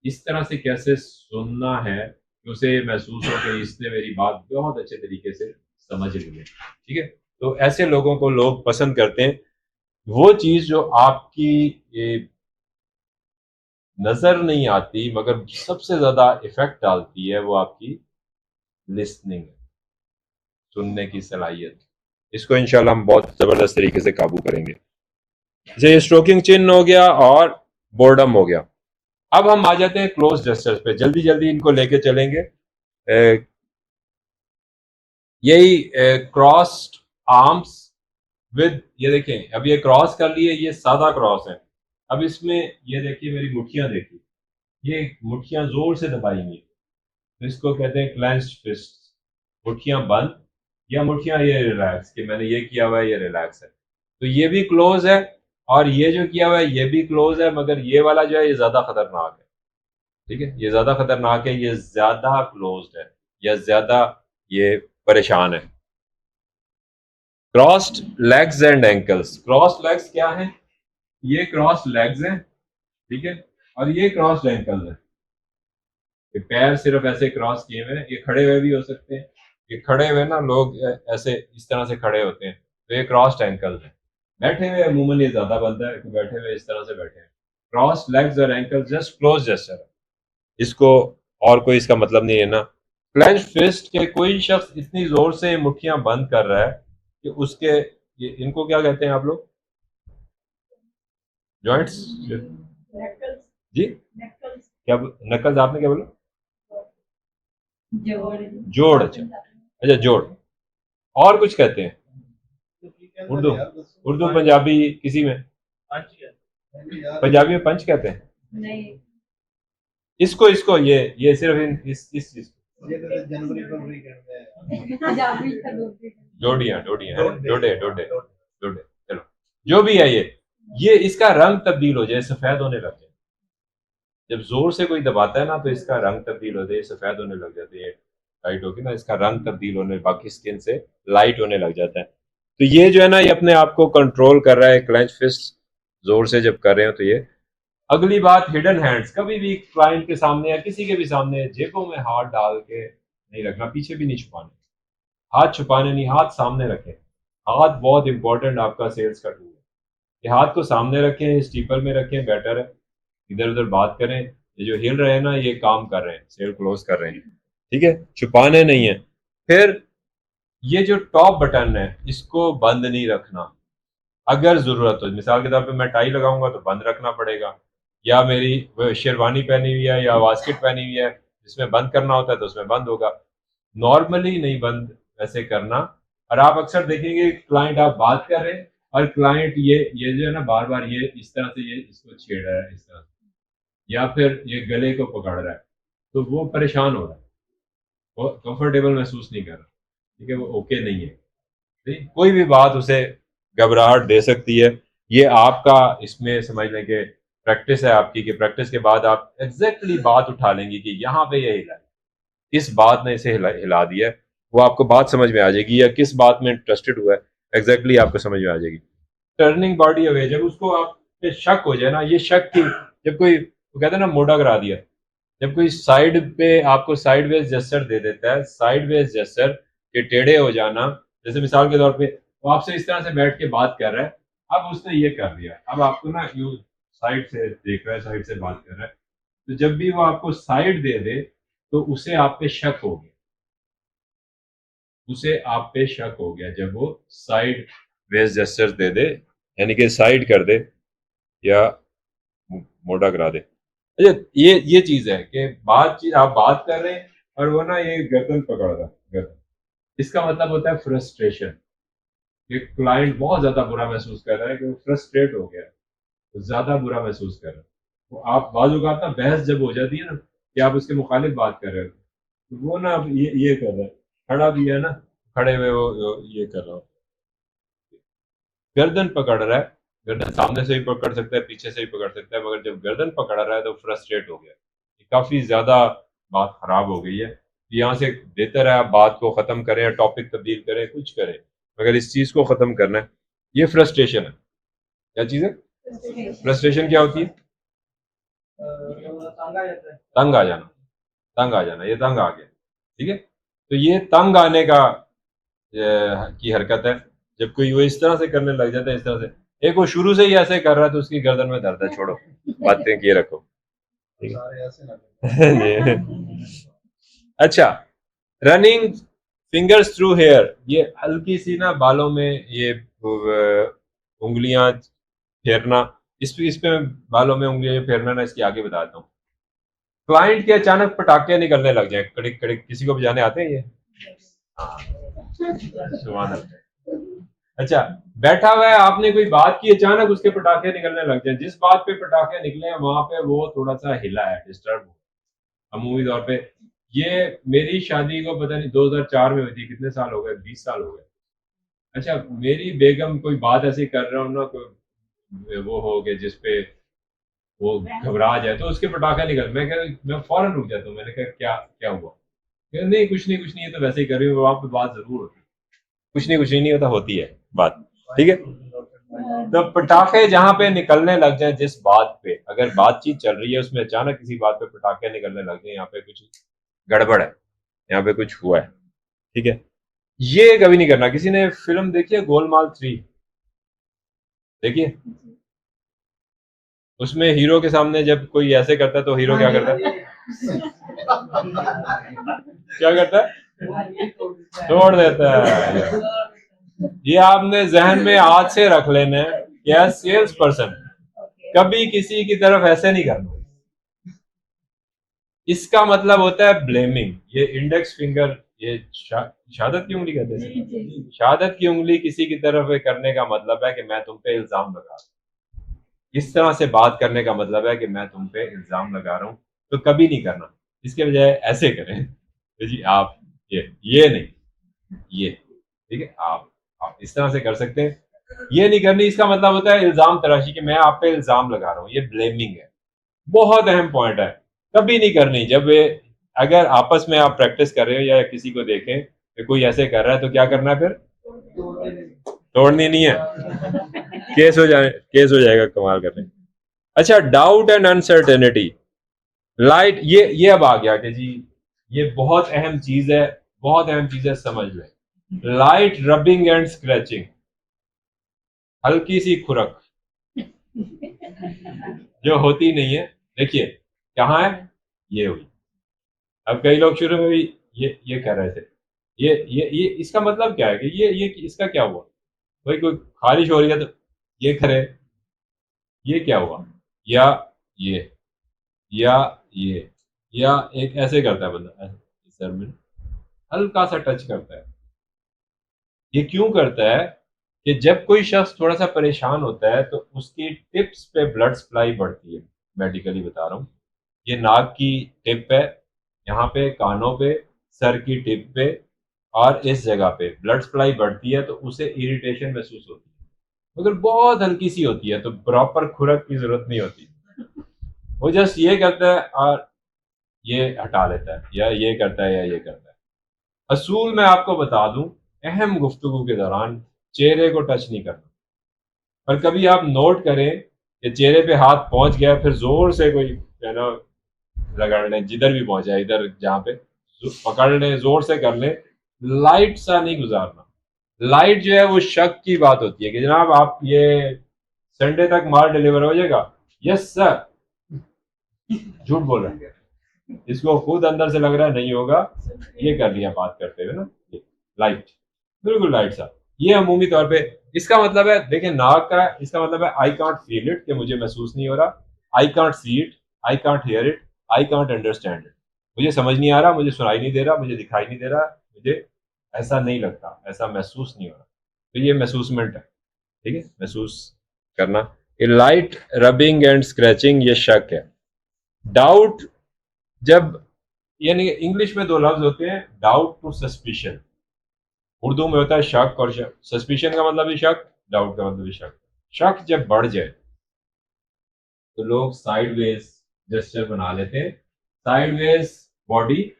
इस तरह से कैसे सुनना है कि उसे महसूस हो कि इसने मेरी बात बहुत अच्छे तरीके से समझ ली है, ठीक है। तो ऐसे लोगों को लोग पसंद करते हैं। वो चीज जो आपकी ये नजर नहीं आती मगर सबसे ज्यादा इफेक्ट डालती है, वो आपकी लिसनिंग है, सुनने की सलाहियत। इसको इंशाल्लाह हम बहुत जबरदस्त तरीके से काबू करेंगे। जैसे स्ट्रोकिंग चिन हो गया और बोर्डम हो गया। अब हम आ जाते हैं क्लोज जेस्चर्स पे, जल्दी जल्दी इनको लेके चलेंगे। यही क्रॉस्ड आर्म्स विद, ये देखें, अब ये क्रॉस कर लिए, ये सादा क्रॉस है। अब इसमें ये देखिए, मेरी मुठ्ठियां देखिए, ये मुठ्ठियां जोर से दबाई हुई, तो इसको कहते हैं क्लेंच्ड फिस्ट, मुठ्ठियां बंद, या मुठ्ठियां ये रिलैक्स, कि मैंने ये किया हुआ है, ये रिलैक्स है। तो ये भी क्लोज है, और ये जो किया हुआ है ये भी क्लोज है, मगर ये वाला जो है ये ज्यादा खतरनाक है, ठीक है, ये ज्यादा खतरनाक है, ये ज्यादा क्लोज्ड है, या ज्यादा ये परेशान है। Crossed legs and ankles. Cross legs क्या है? ये क्रॉस लेग्स हैं, ठीक है, और ये क्रॉस एंकल्स हैं। ये पैर सिर्फ ऐसे क्रॉस किए हुए हैं, ये खड़े हुए भी हो सकते हैं, ये खड़े हुए ना लोग ऐसे इस तरह से खड़े होते हैं, तो ये क्रॉस्ड एंकल्स हैं। बैठे हुए अमूमन ये ज्यादा बनता है कि बैठे हुए इस तरह से बैठे हैं। क्रॉस लेग्स और एंकल्स जस्ट क्लोज जेस्चर है, इसको और कोई इसका मतलब नहीं है ना। क्लेंच फिस्ट के कोई शख्स इतनी जोर से मुट्ठियां बंद कर रहा है कि उसके, ये इनको क्या कहते हैं आप लोग? जॉइंट्स जी, क्या नकल्स, आपने क्या बोला? जोड़, अच्छा जोड़, और कुछ कहते हैं उर्दू पंजाबी किसी में, पंजाबी में पंच कहते हैं नहीं, इसको ये सिर्फ इस चीज जनवरी फरवरी डोडियां डोडे, चलो जो भी है, ये इसका रंग तब्दील हो जाए, सफेद होने लग जाए, जब जोर से कोई दबाता है ना तो इसका रंग तब्दील हो जाए, सफेद होने लग जाती है, लाइट होगी ना, इसका रंग तब्दील होने, बाकी स्किन से लाइट होने लग जाता है। तो ये जो है ना, ये अपने आप को कंट्रोल कर रहा है, क्लेंच फिस्ट जोर से जब कर रहे हो तो ये। अगली बात, हिडन हैंड्स। कभी भी क्लाइंट के सामने या किसी के भी सामने जेबों में हाथ डाल के नहीं रखना, पीछे भी नहीं छुपाने, हाथ छुपाने नहीं, हाथ सामने रखें। हाथ बहुत इंपॉर्टेंट आपका सेल्स का टूल है, कि हाथ को सामने रखें, स्टीपल में रखें, बेटर है। इधर उधर बात करें, ये जो हिल रहे हैं ना, ये काम कर रहे हैं, सेल क्लोज कर रहे हैं, ठीक है, छुपाने नहीं है। फिर ये जो टॉप बटन है इसको बंद नहीं रखना, अगर जरूरत हो, मिसाल के तौर पे मैं टाई लगाऊंगा तो बंद रखना पड़ेगा, या मेरी शेरवानी पहनी हुई है या वास्केट पहनी हुई है जिसमें बंद करना होता है तो उसमें बंद होगा, नॉर्मली नहीं बंद वैसे करना। और आप अक्सर देखेंगे क्लाइंट आप बात कर रहे हैं और क्लाइंट ये जो है ना बार बार ये इस तरह से ये इसको छेड़ रहा है इस तरह से, या फिर ये गले को पकड़ रहा है, तो वो परेशान हो रहा है, वो कंफर्टेबल महसूस नहीं कर रहा, ठीक है, वो ओके नहीं है। ठीक? कोई भी बात उसे घबराहट दे सकती है। ये आपका इसमें समझ लें कि प्रैक्टिस है आपकी, कि प्रैक्टिस के बाद आप एग्जैक्टली बात उठा लेंगे कि यहाँ पे ये हिला है, इस बात ने इसे हिला दिया है, वो आपको बात समझ में आ जाएगी, या किस बात में इंटरेस्टेड हुआ है एग्जैक्टली आपको समझ में आ जाएगी। टर्निंग बॉडी अवे, जब उसको आप पे शक हो जाए ना, ये शक की जब कोई वो कहते हैं ना मोटा करा दिया, जब कोई साइड पे आपको साइडवेज जेस्चर दे देता है, साइडवेज जेस्चर के टेढ़े हो जाना, जैसे मिसाल के तौर पे वो आपसे इस तरह से बैठ के बात कर रहा है, अब उसने ये कर दिया, अब आपको ना यूं साइड से देख रहा है, साइड से बात कर रहा है, तो जब भी वो आपको साइड दे दे तो उसे आप पे शक हो गया, उसे आप पे शक हो गया जब वो साइड वेज जेस्चर दे दे, यानी कि साइड कर दे या मोटा करा दे। अच्छा, ये चीज है कि बातचीत आप बात कर रहे हैं और वो ना ये गर्दन पकड़ रहा है, गर्दन, इसका मतलब होता है फ्रस्ट्रेशन। कि क्लाइंट बहुत ज्यादा बुरा महसूस कर रहा है कि वो फ्रस्ट्रेट हो गया है, तो ज्यादा बुरा महसूस कर रहा है। तो आप बाजू का ना बहस जब हो जाती है ना कि आप उसके मुखालिफ बात कर रहे हो, तो वो ना अब ये कर रहा है, खड़ा भी है ना, खड़े हुए वो ये कर रहा हो, गर्दन पकड़ रहा है, गर्दन सामने से भी पकड़ सकता है, पीछे से भी पकड़ सकता है, मगर जब गर्दन पकड़ रहा है तो फ्रस्ट्रेट हो गया, काफी ज्यादा बात खराब हो गई है। यहाँ से बेहतर है आप बात को खत्म करें, टॉपिक तब्दील करें, कुछ करें, मगर इस चीज को खत्म करना है। ये फ्रस्ट्रेशन है। क्या चीज है फ्रस्ट्रेशन? क्या होती है? तंग आ जाता है। तंग आ जाना, तंग आ जाना, ये तंग आ गया, ठीक है। तो ये तंग आने का की हरकत है, जब कोई वो इस तरह से करने लग जाता है, इस तरह से, एक वो शुरू से ही ऐसे कर रहा है तो उसकी गर्दन में दर्द है, छोड़ो बातें किए रखो, ठीक सारे ऐसे ना है। अच्छा, रनिंग फिंगर्स थ्रू हेयर, ये हल्की सी ना बालों में ये उंगलियां फेरना, इस पे बालों में उंगलियां फेरना ना, इसकी आगे बताता हूँ। क्लाइंट के अचानक पटाखे निकलने लग जाए, कड़िक कड़िक, किसी को बजाने आते हैं ये? हाँ, सुभान अल्लाह। अच्छा, बैठा हुआ है, आपने कोई बात की, अचानक उसके पटाखे निकलने लग जाए, जिस बात पे पटाखे निकले हैं वहां पे वो थोड़ा सा हिला है, डिस्टर्ब हो, अमूमी तौर पे। ये मेरी शादी को पता नहीं 2004 में हुई थी, कितने साल हो गए, 20 साल हो गए। अच्छा, मेरी बेगम कोई बात ऐसी कर रहा हूँ ना, कोई वो हो गया जिसपे वो घबरा जाए, तो उसके पटाखे निकल, मैं फौरन रुक जाता हूँ, मैंने कहा क्या क्या हुआ? नहीं कुछ नहीं, कुछ नहीं, ये तो वैसे ही कर रही हूँ, वहां पे बात जरूर होती है, कुछ नहीं होता, होती है बात, ठीक है। तो पटाखे जहां पे निकलने लग जाए, जिस बात पे अगर बातचीत चल रही है उसमें अचानक किसी बात पे पटाखे निकलने लग जाए, यहाँ पे कुछ गड़बड़ है, यहाँ पे कुछ हुआ है, ठीक है। ये कभी नहीं करना। किसी ने फिल्म देखी है गोलमाल 3? देखिए, उसमें हीरो के सामने जब कोई ऐसे करता है तो हीरो क्या करता है? क्या करता है? तोड़ देता है। ये आपने जहन में आज से रख लेना है कि एज सेल्स पर्सन कभी किसी की तरफ ऐसे नहीं करना। इसका मतलब होता है ब्लेमिंग। ये इंडेक्स फिंगर, ये शहादत की उंगली कहते हैं, शहादत की उंगली किसी की तरफ करने का मतलब है कि मैं तुम पे इल्जाम लगा रहा हूं। इस तरह से बात करने का मतलब है कि मैं तुम पे इल्जाम लगा रहा हूं, तो कभी नहीं करना। इसके बजाय ऐसे करें तो जी आप ये नहीं, ये, ठीक है, आप इस तरह से कर सकते हैं। ये नहीं करनी, इसका मतलब होता है इल्जाम तराशी, कि मैं आप पे इल्जाम लगा रहा हूं, ये ब्लेमिंग है। बहुत अहम पॉइंट है, कभी नहीं करनी। जब अगर आपस में आप प्रैक्टिस कर रहे हो या किसी को देखें कि कोई ऐसे कर रहा है तो क्या करना है फिर? तोड़नी नहीं है, केस हो जाएगा कमाल करने। अच्छा, डाउट एंड अनसर्टेनिटी, लाइट, ये अब आ गया कि जी ये बहुत अहम चीज है, बहुत अहम चीज है, समझ लें। लाइट रबिंग एंड स्क्रैचिंग, हल्की सी खुरक जो होती नहीं है, देखिए कहाँ है, ये हुई। अब कई लोग शुरू में भी ये कर रहे थे, ये इसका मतलब क्या है कि ये इसका क्या हुआ? भाई कोई खारिश हो रही है तो ये करे, ये क्या हुआ? या ये, या ये, या एक ऐसे करता है बंदा, ऐसे सर में हल्का सा टच करता है, ये क्यों करता है कि जब कोई शख्स थोड़ा सा परेशान होता है तो उसकी टिप्स पे ब्लड सप्लाई बढ़ती है। मेडिकली बता रहा हूँ, ये नाक की टिप है, यहाँ पे कानों पे, सर की टिप पे और इस जगह पे ब्लड सप्लाई बढ़ती है तो उसे इरिटेशन महसूस होती है। मगर बहुत हल्की सी होती है तो प्रॉपर खुरक की जरूरत नहीं होती, वो जस्ट ये करता है और ये हटा लेता है या ये करता है या ये करता है। असूल मैं आपको बता दूं, अहम गुफ्तगू के दौरान चेहरे को टच नहीं करना। और कभी आप नोट करें कि चेहरे पे हाथ पहुंच गया फिर जोर से कोई रगड़ लें, जिधर भी पहुंचा इधर जहां पे पकड़ लें, जोर से कर लें, लाइट सा नहीं गुजारना। लाइट जो है वो शक की बात होती है कि जनाब आप ये संडे तक माल डिलीवर हो जाएगा, यस सर, झूठ बोल रहे हैं, इसको खुद अंदर से लग रहा है नहीं होगा, ये कर लिया बात करते हुए ना, लाइट, बिल्कुल लाइट सा। ये अमूमी तौर पे इसका मतलब है, देखिए नाक का इसका मतलब है आई कांट फील इट, कि मुझे महसूस नहीं हो रहा, I can't see it, I can't hear it, I can't understand it, मुझे समझ नहीं आ रहा, मुझे सुनाई नहीं दे रहा, मुझे दिखाई नहीं दे रहा, मुझे ऐसा नहीं लगता, ऐसा महसूस नहीं हो रहा। तो ये महसूसमेंट है, ठीक है, महसूस करना। ये लाइट रबिंग एंड स्क्रैचिंग ये शक है। डाउट, जब यानी इंग्लिश में दो लफ्ज होते हैं, डाउट टू सस्पिशन। उर्दू में होता है शक और शक। सस्पिशन का मतलब भी शक, डाउट का मतलब भी शक। शक जब बढ़ जाए तो लोग साइडवेज जेस्चर बना लेते हैं, साइडवेज बॉडी,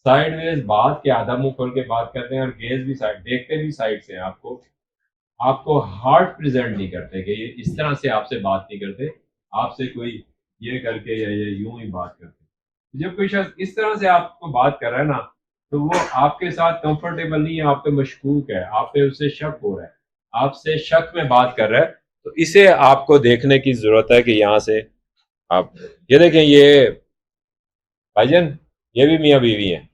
साइडवेज बात के आधा मुंह खोल के बात करते हैं और गेज भी साइड, देखते भी साइड से। आपको हार्ट प्रेजेंट नहीं करते कि ये इस तरह से आपसे बात नहीं करते, आपसे कोई ये करके या ये यूं ही बात करते। जब कोई शख्स इस तरह से आपको बात कर रहा है ना, तो वो आपके साथ कंफर्टेबल नहीं है, आप पे मशकूक है, आप पे उससे शक हो रहा है, आपसे शक में बात कर रहा है। तो इसे आपको देखने की जरूरत है कि यहाँ से आप ये देखें, ये भाईजान ये भी मियाँ बीवी हैं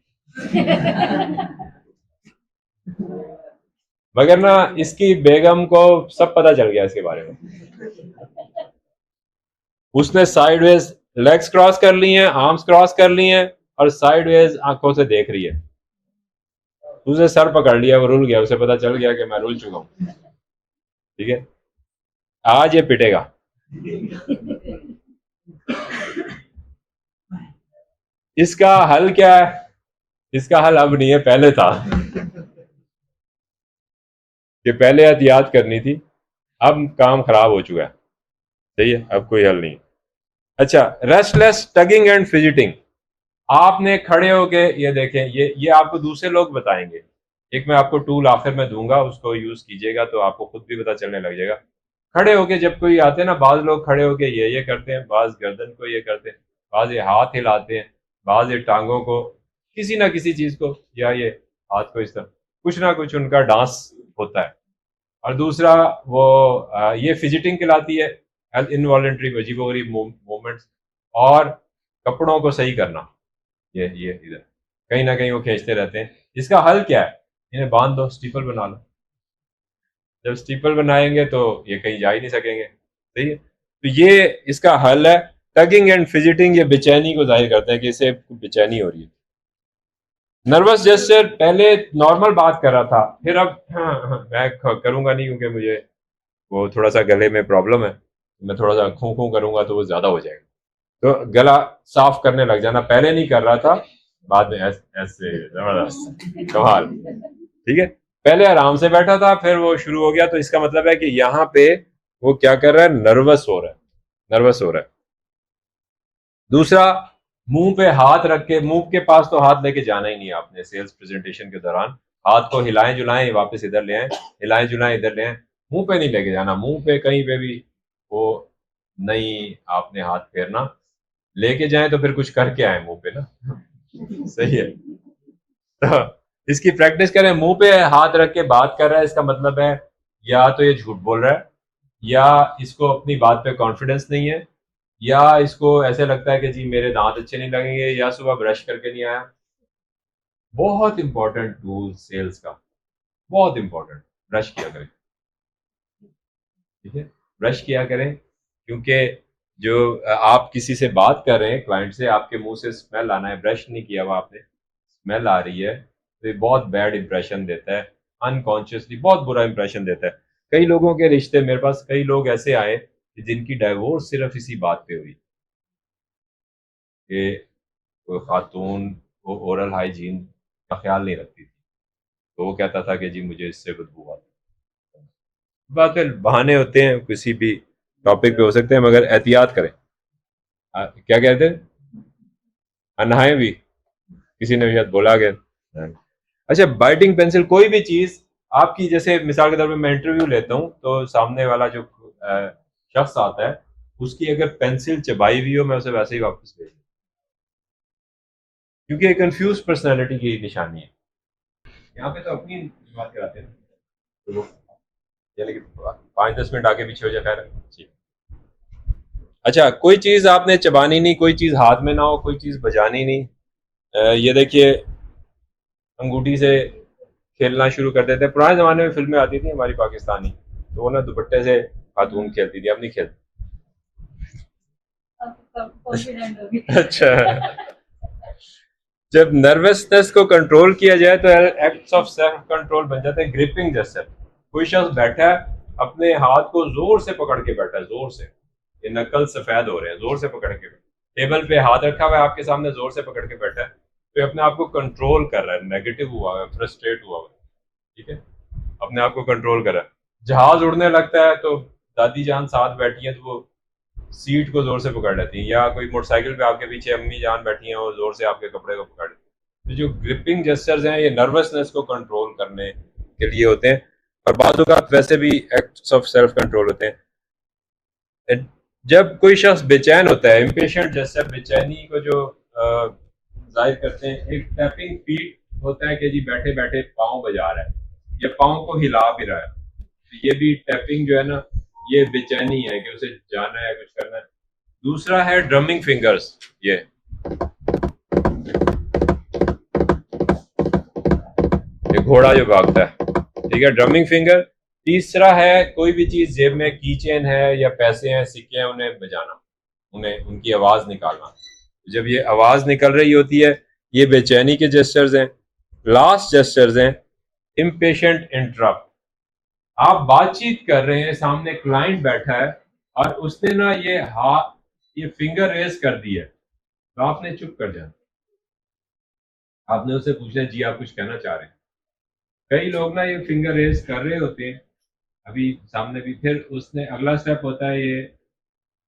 मगर ना इसकी बेगम को सब पता चल गया इसके बारे में। उसने साइडवेज लेग्स क्रॉस कर ली हैं, आर्म्स क्रॉस कर ली हैं और साइडवेज आंखों से देख रही है। उसने सर पकड़ लिया, वो रुल गया, उसे पता चल गया कि मैं रुल चुका हूं, ठीक है, आज ये पिटेगा। इसका हल क्या है? इसका हल अब नहीं है, पहले था कि पहले एहतियात करनी थी, अब काम खराब हो चुका है, सही है, अब कोई हल नहीं। अच्छा, रेस्टलेस टगिंग एंड फिजिटिंग। आपने खड़े होके, ये देखें, ये आपको दूसरे लोग बताएंगे, एक मैं आपको टूल आखिर में दूंगा, उसको यूज कीजिएगा तो आपको खुद भी पता चलने लग जाएगा। खड़े होके जब कोई आते हैं ना, बाज लोग खड़े होके ये करते हैं, बाज गर्दन को ये करते हैं, बाज ये हाथ हिलाते हैं, बाज ये टांगों को, किसी ना किसी चीज को, या ये हाथ को इस तरह, कुछ ना कुछ उनका डांस होता है। और दूसरा वो ये फिजिटिंग कहलाती है, इनवॉलेंट्री अजीबोगरीब मूवमेंट्स। और कपड़ों को सही करना, ये इधर कहीं ना कहीं वो खींचते रहते हैं। इसका हल क्या है? इन्हें बांध दो, स्टीपल बना लो। जब स्टीपल बनाएंगे तो ये कहीं जा ही नहीं सकेंगे, सही है। तो ये इसका हल है। टगिंग एंड फिजिटिंग ये बेचैनी को जाहिर करते हैं कि इसे बेचैनी हो रही है। नर्वस जेस्चर, पहले नॉर्मल बात कर रहा था, फिर अब मैं करूंगा नहीं क्योंकि मुझे वो थोड़ा सा गले में प्रॉब्लम है, मैं थोड़ा सा खूं खूं करूंगा तो वो ज्यादा हो जाएगा, तो गला साफ करने लग जाना। पहले नहीं कर रहा था, बाद में ऐसे जबरदस्त कमाल, ठीक है। पहले आराम से बैठा था, फिर वो शुरू हो गया, तो इसका मतलब है कि यहाँ पे वो क्या कर रहा है, नर्वस हो रहा है, नर्वस हो रहा है। दूसरा, मुंह पे हाथ रख के, मुंह के पास तो हाथ लेके जाना ही नहीं है आपने सेल्स प्रेजेंटेशन के दौरान। हाथ को हिलाएं जुलाएं, वापस इधर ले आए, हिलाएं जुलाएं इधर ले आए, मुंह पे नहीं लेके जाना। मुंह पे कहीं पे भी वो नहीं आपने हाथ फेरना, लेके जाए तो फिर कुछ करके आए मुंह पे ना सही है। तो इसकी प्रैक्टिस करें। मुंह पे हाथ रख के बात कर रहा है, इसका मतलब है या तो ये झूठ बोल रहा है, या इसको अपनी बात पे कॉन्फिडेंस नहीं है, या इसको ऐसे लगता है कि जी मेरे दांत अच्छे नहीं लगेंगे, या सुबह ब्रश करके नहीं आया। बहुत इंपॉर्टेंट टूल सेल्स का, बहुत इंपॉर्टेंट, ब्रश किया करें, ठीक है, ब्रश किया करें। क्योंकि जो आप किसी से बात कर रहे हैं, क्लाइंट से, आपके मुंह से स्मेल आना है, ब्रश नहीं किया हुआ आपने, स्मेल आ रही है, तो ये बहुत बैड इंप्रेशन देता है। अनकॉन्शियसली बहुत बुरा इंप्रेशन देता है। कई लोगों के रिश्ते, मेरे पास कई लोग ऐसे आए कि जिनकी डाइवोर्स सिर्फ इसी बात पे हुई कि वो खातून वो ओरल हाइजीन का ख्याल नहीं रखती थी, तो वो कहता था कि जी मुझे इससे बदबू आती है। बात है, बहाने होते हैं, किसी भी टॉपिक पे हो सकते हैं, मगर एहतियात करें। क्या कहते हैं, नहाए भी, किसी ने शायद बोला गया। अच्छा, बाइटिंग पेंसिल, कोई भी चीज आपकी, जैसे मिसाल के तौर पे मैं इंटरव्यू लेता हूँ तो सामने वाला जो शख्स आता है उसकी अगर पेंसिल चबाई हुई हो, मैं उसे वैसे ही वापस भेज दूँ, क्योंकि एक कंफ्यूज पर्सनैलिटी की निशानी है। यहाँ पे तो अपनी बात कराते हैं, तो यानी कि 5-10 मिनट आगे पीछे हो जाए, खैर जी। अच्छा, कोई चीज आपने चबानी नहीं, कोई चीज हाथ में ना हो, कोई चीज बजानी नहीं। ये देखिए, अंगूठी से खेलना शुरू कर देते हैं। पुराने जमाने में फिल्में आती थी हमारी पाकिस्तानी, तो वो ना दुपट्टे से खातून खेलती थी, अब नहीं खेलती। अच्छा, जब नर्वसनेस को कंट्रोल किया जाए तो एक्ट्स ऑफ सेल्फ कंट्रोल बन जाते हैं ग्रिपिंग जैसे। कोई शख्स बैठा है, अपने हाथ को जोर से पकड़ के बैठा है, जोर से, ये नकल सफेद हो रहे हैं, जोर से पकड़ के, टेबल पे हाथ रखा हुआ है आपके सामने, जोर से पकड़ के बैठा है, तो ये अपने आप को कंट्रोल कर रहा है, नेगेटिव हुआ है, फ्रस्ट्रेट हुआ है, ठीक है, अपने आप को कंट्रोल कर रहा है। जहाज उड़ने लगता है तो दादी जान साथ बैठी है तो वो सीट को जोर से पकड़ लेती है, या कोई मोटरसाइकिल पे आपके पीछे अम्मी जान बैठी हैं और जोर से आपके कपड़े को पकड़ लेती है। तो जो ग्रिपिंग जेस्चर्स हैं ये नर्वसनेस को कंट्रोल करने के लिए होते हैं, और बातों का वैसे भी एक्ट्स ऑफ सेल्फ कंट्रोल होते हैं। जब कोई शख्स बेचैन होता है, इम्पेशेंट जैसे, बेचैनी को जो जाहिर करते हैं, एक टैपिंग फीट होता है कि जी बैठे बैठे पाँव बजा रहा है या पाँव को हिला भी रहा है, तो ये भी टैपिंग जो है ना, ये बेचैनी है कि उसे जाना है, कुछ करना है। दूसरा है ड्रमिंग फिंगर्स, ये घोड़ा जो भागता है, ठीक है, ड्रमिंग फिंगर। तीसरा है कोई भी चीज जेब में, की चेन है या पैसे हैं, सिक्के हैं, उन्हें बजाना, उन्हें उनकी आवाज निकालना। जब ये आवाज निकल रही होती है, ये बेचैनी के जेस्चर्स हैं। लास्ट जेस्चर्स हैं इम्पेशेंट इंटरप्ट। आप बातचीत कर रहे हैं, सामने क्लाइंट बैठा है और उसने ना ये हाथ, ये फिंगर रेज कर दी है, तो आपने चुप कर जाना, आपने उससे पूछना जी आप कुछ कहना चाह रहे हैं। कई लोग ना ये फिंगर रेज कर रहे होते हैं अभी सामने भी, फिर उसने अगला स्टेप होता है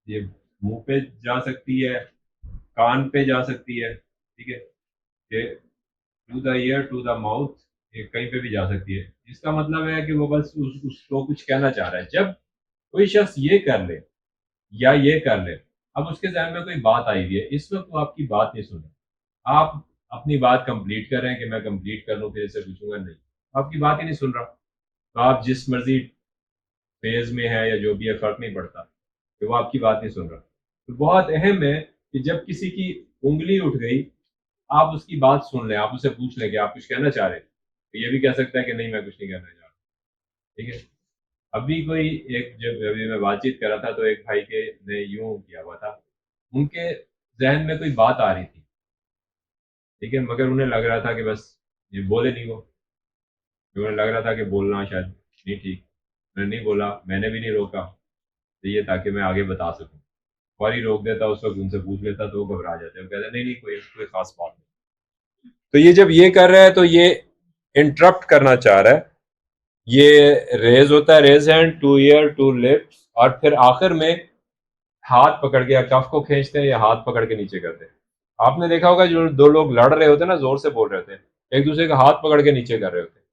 ये मुंह पे जा सकती है, कान पे जा सकती है, ठीक है, ये to the ear to the mouth, ये कहीं पे भी जा सकती है। इसका मतलब है कि वो बस उसको कुछ कहना चाह रहा है। जब कोई शख्स ये कर ले या ये कर ले, अब उसके ज़हन में कोई बात आई हुई है, इस वक्त वो आपकी बात नहीं सुन रहा, आप अपनी बात कंप्लीट कर रहे हैं कि मैं कंप्लीट कर लूँ फिर इसे पूछूंगा, नहीं, आपकी बात ही नहीं सुन रहा। तो आप जिस मर्जी फेज में है या जो भी है, फर्क नहीं पड़ता, कि वो आपकी बात नहीं सुन रहा। तो बहुत अहम है कि जब किसी की उंगली उठ गई, आप उसकी बात सुन लें, आप उसे पूछ लें कि आप कुछ कहना चाह रहे हैं, तो ये भी कह सकता है कि नहीं मैं कुछ नहीं कहना चाह रहा, ठीक है। अभी कोई एक, जब अभी मैं बातचीत कर रहा था तो एक भाई के ने यूं किया हुआ था, उनके जहन में कोई बात आ रही थी, ठीक है, मगर उन्हें लग रहा था कि बस ये बोले नहीं, वो उन्हें लग रहा था कि बोलना शायद नहीं ठीक, मैंने नहीं बोला, मैंने भी नहीं रोका, तो ये ताकि मैं आगे बता सकूं। फौरी रोक देता, उस वक्त उनसे पूछ लेता तो वो घबरा जाते, वो कहते नहीं नहीं कोई कोई खास बात नहीं। तो ये जब ये कर रहा है तो ये इंटरप्ट करना चाह रहा है, ये रेज होता है, raise hand, to ear to lips, और फिर आखिर में हाथ पकड़ के या कफ को खींचते हैं या हाथ पकड़ के नीचे करते हैं। आपने देखा होगा जो दो लोग लड़ रहे होते हैं ना, जोर से बोल रहे होते हैं, एक दूसरे का हाथ पकड़ के नीचे कर रहे होते हैं,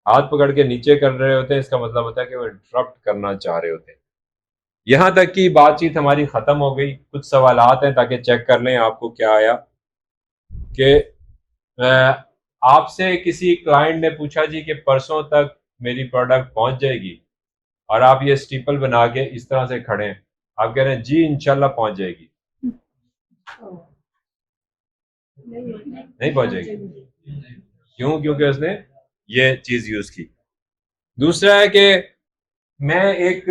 हाथ पकड़ के नीचे कर रहे होते हैं, इसका मतलब होता है कि वो इंटरप्ट करना चाह रहे होते हैं। यहाँ तक कि बातचीत हमारी खत्म हो गई, कुछ सवालात हैं ताकि चेक कर लें आपको क्या आया, कि आपसे किसी क्लाइंट ने पूछा जी कि परसों तक मेरी प्रोडक्ट पहुंच जाएगी, और आप ये स्टीपल बना के इस तरह से खड़े हैं, आप कह रहे हैं जी इंशाल्लाह पहुंच जाएगी, नहीं पहुंचेगी। क्यों? क्योंकि उसने ये चीज यूज की। दूसरा है कि मैं एक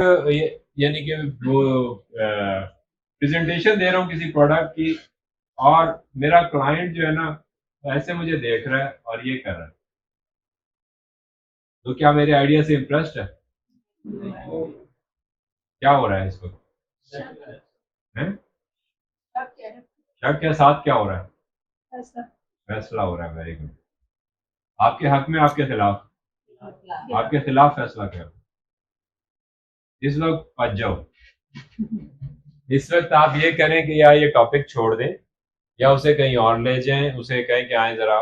यानी कि वो प्रेजेंटेशन दे रहा हूँ किसी प्रोडक्ट की, और मेरा क्लाइंट जो है ना ऐसे मुझे देख रहा है और ये कर रहा है, तो क्या मेरे आइडिया से इम्प्रेस्ड है? क्या हो रहा है इसको? हैं? शक के साथ क्या हो रहा है? फैसला हो रहा है। Very good. आपके हक में, आपके खिलाफ? आपके खिलाफ फैसला कर। इस वक्त बच जाओ। इस वक्त आप ये करें कि या ये टॉपिक छोड़ दें, या उसे कहीं और ले जाएं, उसे कहें कि आए जरा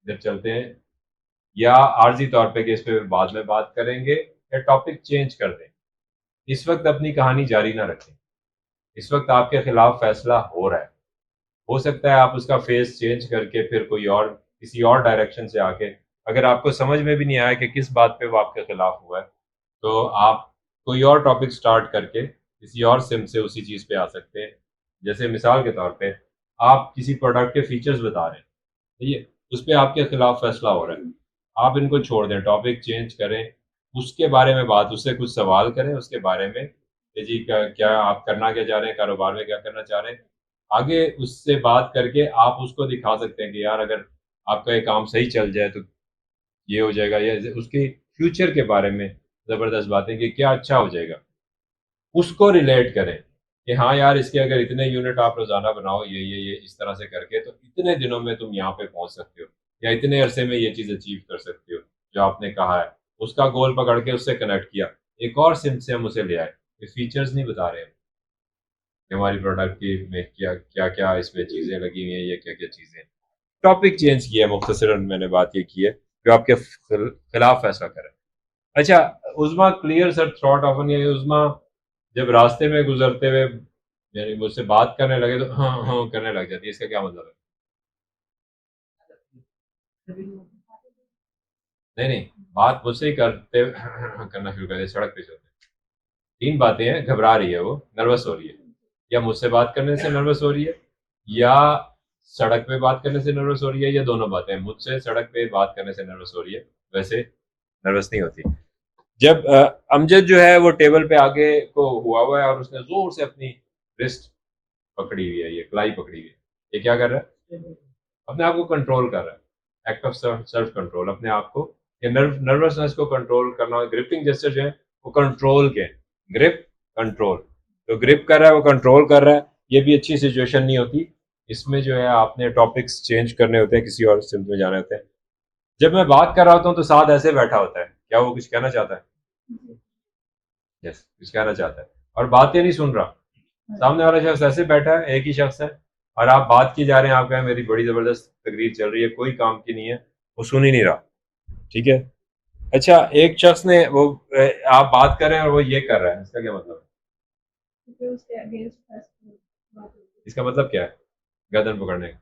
इधर चलते हैं, या आर्जी तौर पे कि इस पे बाद में बात करेंगे, या टॉपिक चेंज कर दें। इस वक्त अपनी कहानी जारी ना रखें। इस वक्त आपके खिलाफ फैसला हो रहा है। हो सकता है आप उसका फेस चेंज करके फिर कोई और, किसी और डायरेक्शन से आके, अगर आपको समझ में भी नहीं आया कि किस बात पे वो आपके खिलाफ हुआ है, तो आप कोई और टॉपिक स्टार्ट करके किसी और सिम से उसी चीज़ पे आ सकते हैं। जैसे मिसाल के तौर पे आप किसी प्रोडक्ट के फीचर्स बता रहे हैं, ठीक है, उस पर आपके खिलाफ फैसला हो रहा है, आप इनको छोड़ दें, टॉपिक चेंज करें, उसके बारे में बात, उससे कुछ सवाल करें उसके बारे में कि जी क्या आप करना क्या चाह रहे हैं, कारोबार में क्या करना चाह रहे हैं। आगे उससे बात करके आप उसको दिखा सकते हैं कि यार अगर आपका ये काम सही चल जाए तो ये हो जाएगा, या उसके फ्यूचर के बारे में ज़बरदस्त बातें कि क्या अच्छा हो जाएगा। उसको रिलेट करें कि हाँ यार, इसके अगर इतने यूनिट आप रोज़ाना बनाओ ये इस तरह से करके, तो इतने दिनों में तुम यहाँ पे पहुँच सकते हो, या इतने अरसे में ये चीज़ अचीव कर सकते हो जो आपने कहा है। उसका गोल पकड़ के उससे कनेक्ट किया, एक और सिम से हम उसे ले आए। ये फीचर्स नहीं बता रहे हैं कि हमारी प्रोडक्ट की में क्या क्या इसमें चीज़ें लगी हुई हैं, ये क्या क्या चीज़ें। टॉपिक चेंज किया है, मुख्तसरन मैंने बात ये की है जो आपके खिलाफ फैसला करे। अच्छा उज़मा, क्लियर सर थॉट ऑफन, ये उज़मा जब रास्ते में गुजरते हुए यानी मुझसे बात करने लगे तो हाँ हाँ करने लग जाती है, इसका क्या मतलब है? नहीं नहीं, बात मुझसे ही करते हुए करना शुरू कर दिया, सड़क पे चलते। तीन बातें हैं, घबरा रही है वो, नर्वस हो रही है, या मुझसे बात करने से नर्वस हो रही है, या सड़क पे बात करने से नर्वस हो रही है, या दोनों बातें। मुझसे सड़क पे बात करने से नर्वस हो रही है, वैसे नर्वस नहीं होती। जब अमजद जो है वो टेबल पे आगे को हुआ है और उसने जोर से अपनी रिस्ट पकड़ी हुई है, ये कलाई पकड़ी हुई है, ये क्या कर रहा है? अपने आप को कंट्रोल कर रहा है, एक्ट ऑफ सेल्फ कंट्रोल, अपने आप को, ये नर्वसनेस को कंट्रोल करना। ग्रिपिंग जेस्चर जो है वो कंट्रोल के, ग्रिप कंट्रोल, तो ग्रिप कर रहा है वो कंट्रोल कर रहा है। ये भी अच्छी सिचुएशन नहीं होती, इसमें जो है आपने टॉपिक्स चेंज करने होते हैं, किसी और सिम में जाने होते हैं। जब मैं बात कर रहा होता हूँ तो साथ ऐसे बैठा होता है, क्या वो कुछ कहना चाहता है? यस, कुछ कहना चाहता है और बातें नहीं सुन रहा। सामने वाला शख्स ऐसे बैठा है, एक ही शख्स है, और आप बात की जा रहे हैं, आप कहें मेरी बड़ी ज़बरदस्त तकरीर चल रही है, कोई काम की नहीं है, वो सुन ही नहीं रहा। ठीक है। अच्छा, एक शख्स ने वो आप बात कर रहे हैं और वो ये कर रहा है, इसका क्या मतलब है? इसका मतलब क्या है? गर्दन पकड़ने का,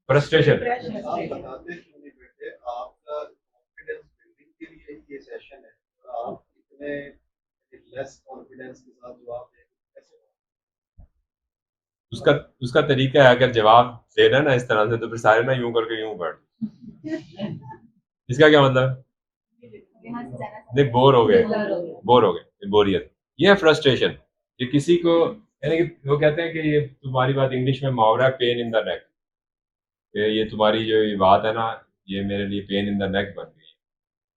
फ्रस्ट्रेशन। आप बताते क्यों नहीं बेटे, आपका कॉन्फिडेंस बिल्डिंग के लिए ही ये सेशन है, और आप इतने लेस कॉन्फिडेंस के साथ जवाब दें कैसे? उसका उसका तरीका है, अगर जवाब देना ना इस तरह से तो फिर सारे ना यूं करके यूं बैठ। इसका क्या मतलब? नहीं, बोर हो गए, बोर हो गए, बोरियत, ये है फ्रस्ट्रेशन। ये किसी को, यानी कि वो कहते हैं कि ये तुम्हारी बात, इंग्लिश में मुहावरा है पेन इन द नेक, ये तुम्हारी जो ये बात है ना, ये मेरे लिए पेन इन द नेक बन गई है।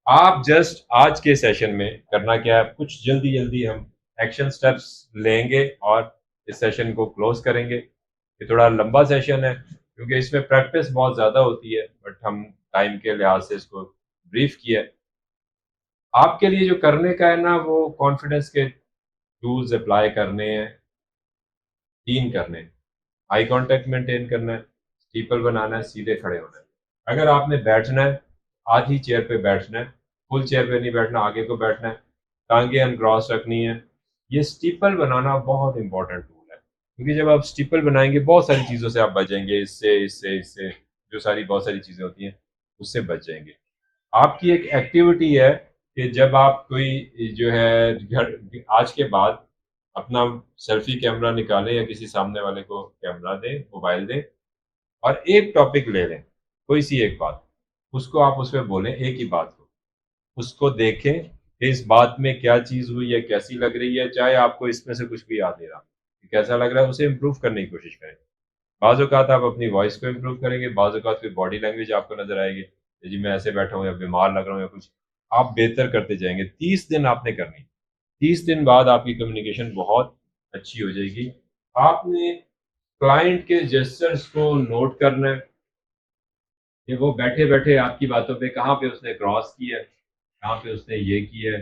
आप जस्ट आज के सेशन में करना क्या है, कुछ जल्दी जल्दी हम एक्शन स्टेप्स लेंगे और इस सेशन को क्लोज करेंगे। ये थोड़ा लंबा सेशन है क्योंकि इसमें प्रैक्टिस बहुत ज़्यादा होती है, बट हम टाइम के लिहाज से इसको ब्रीफ किया है। आपके लिए जो करने का है ना, वो कॉन्फिडेंस के टूल्स अप्लाई करने हैं, 3 करने हैं। आई कांटेक्ट मेंटेन करना है, स्टीपल बनाना है, सीधे खड़े होना है। अगर आपने बैठना है, आधी चेयर पे बैठना है, फुल चेयर पे नहीं बैठना, आगे को बैठना है, टांगे अनक्रॉस रखनी है। ये स्टीपल बनाना बहुत इंपॉर्टेंट टूल है, क्योंकि जब आप स्टीपल बनाएंगे बहुत सारी चीज़ों से आप बचेंगे, इससे इससे इससे जो सारी बहुत सारी चीज़ें होती हैं उससे बच जाएंगे। आपकी एक एक्टिविटी है कि जब आप कोई जो है घर आज के बाद अपना सेल्फी कैमरा निकालें या किसी सामने वाले को कैमरा दें, मोबाइल दें, और एक टॉपिक ले लें, कोई सी एक बात, उसको आप उस पर बोलें, एक ही बात को, उसको देखें कि इस बात में क्या चीज़ हुई है, कैसी लग रही है, चाहे आपको इसमें से कुछ भी याद नहीं रहा कि कैसा लग रहा है, उसे इम्प्रूव करने की कोशिश करें। बाज़ औक़ात आप अपनी वॉइस को इम्प्रूव करेंगे, बाज़ औक़ात कोई बॉडी लैंग्वेज आपको नज़र आएगी, जी मैं ऐसे बैठा हूँ या बीमार लग रहा हूँ या कुछ, आप बेहतर करते जाएंगे। 30 दिन आपने करनी, 30 दिन बाद आपकी कम्युनिकेशन बहुत अच्छी हो जाएगी। आपने क्लाइंट के जेस्चर्स को नोट करना है कि वो बैठे बैठे आपकी बातों पे कहाँ पे उसने क्रॉस किया है, कहाँ पे उसने ये किया है,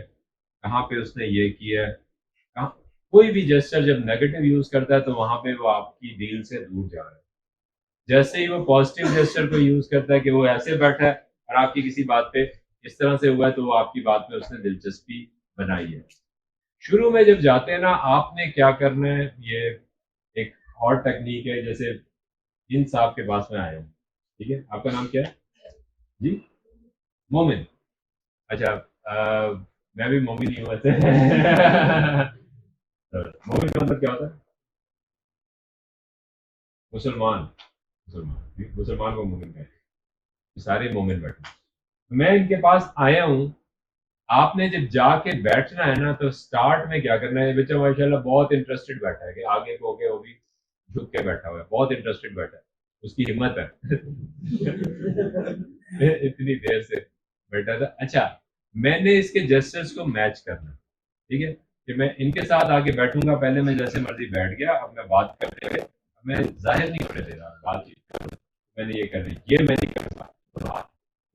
कहाँ पे उसने ये किया है, कहाँ। कोई भी जेस्चर जब नेगेटिव यूज करता है तो वहां पे वो आपकी डील से दूर जा रहा है। जैसे ही वो पॉजिटिव जेस्चर को यूज करता है कि वो ऐसे बैठा है और आपकी किसी बात पे इस तरह से हुआ है तो वो आपकी बात में उसने दिलचस्पी बनाई है। शुरू में जब जाते हैं ना, आपने क्या करना है, ये एक और टेक्निक है। जैसे इन साहब के पास में आया हूँ, ठीक है, आपका नाम क्या है जी? मोमिन। अच्छा, मैं भी मोमिन ही हूँ वैसे। मोमिन का मतलब क्या होता है? मुसलमान। मुसलमान, मुसलमान को मोमिन कहते हैं। सारे मोमिन बैठे, मैं इनके पास आया हूँ। आपने जब जाके बैठना है ना, तो स्टार्ट में क्या करना है, बच्चा माशाल्लाह बहुत इंटरेस्टेड बैठा है कि आगे को के वो भी झुक के बैठा हुआ है, बहुत इंटरेस्टेड बैठा है, उसकी हिम्मत है। इतनी देर से बैठा था। अच्छा, मैंने इसके जेस्चर्स को मैच करना, ठीक है, कि मैं इनके साथ आके बैठूंगा। पहले मैं जैसे मर्जी बैठ गया, अब मैं बात करते हुए मैं जाहिर नहीं होने दे रहा बातचीत, मैंने ये कर ली, ये मैं नहीं कर सकता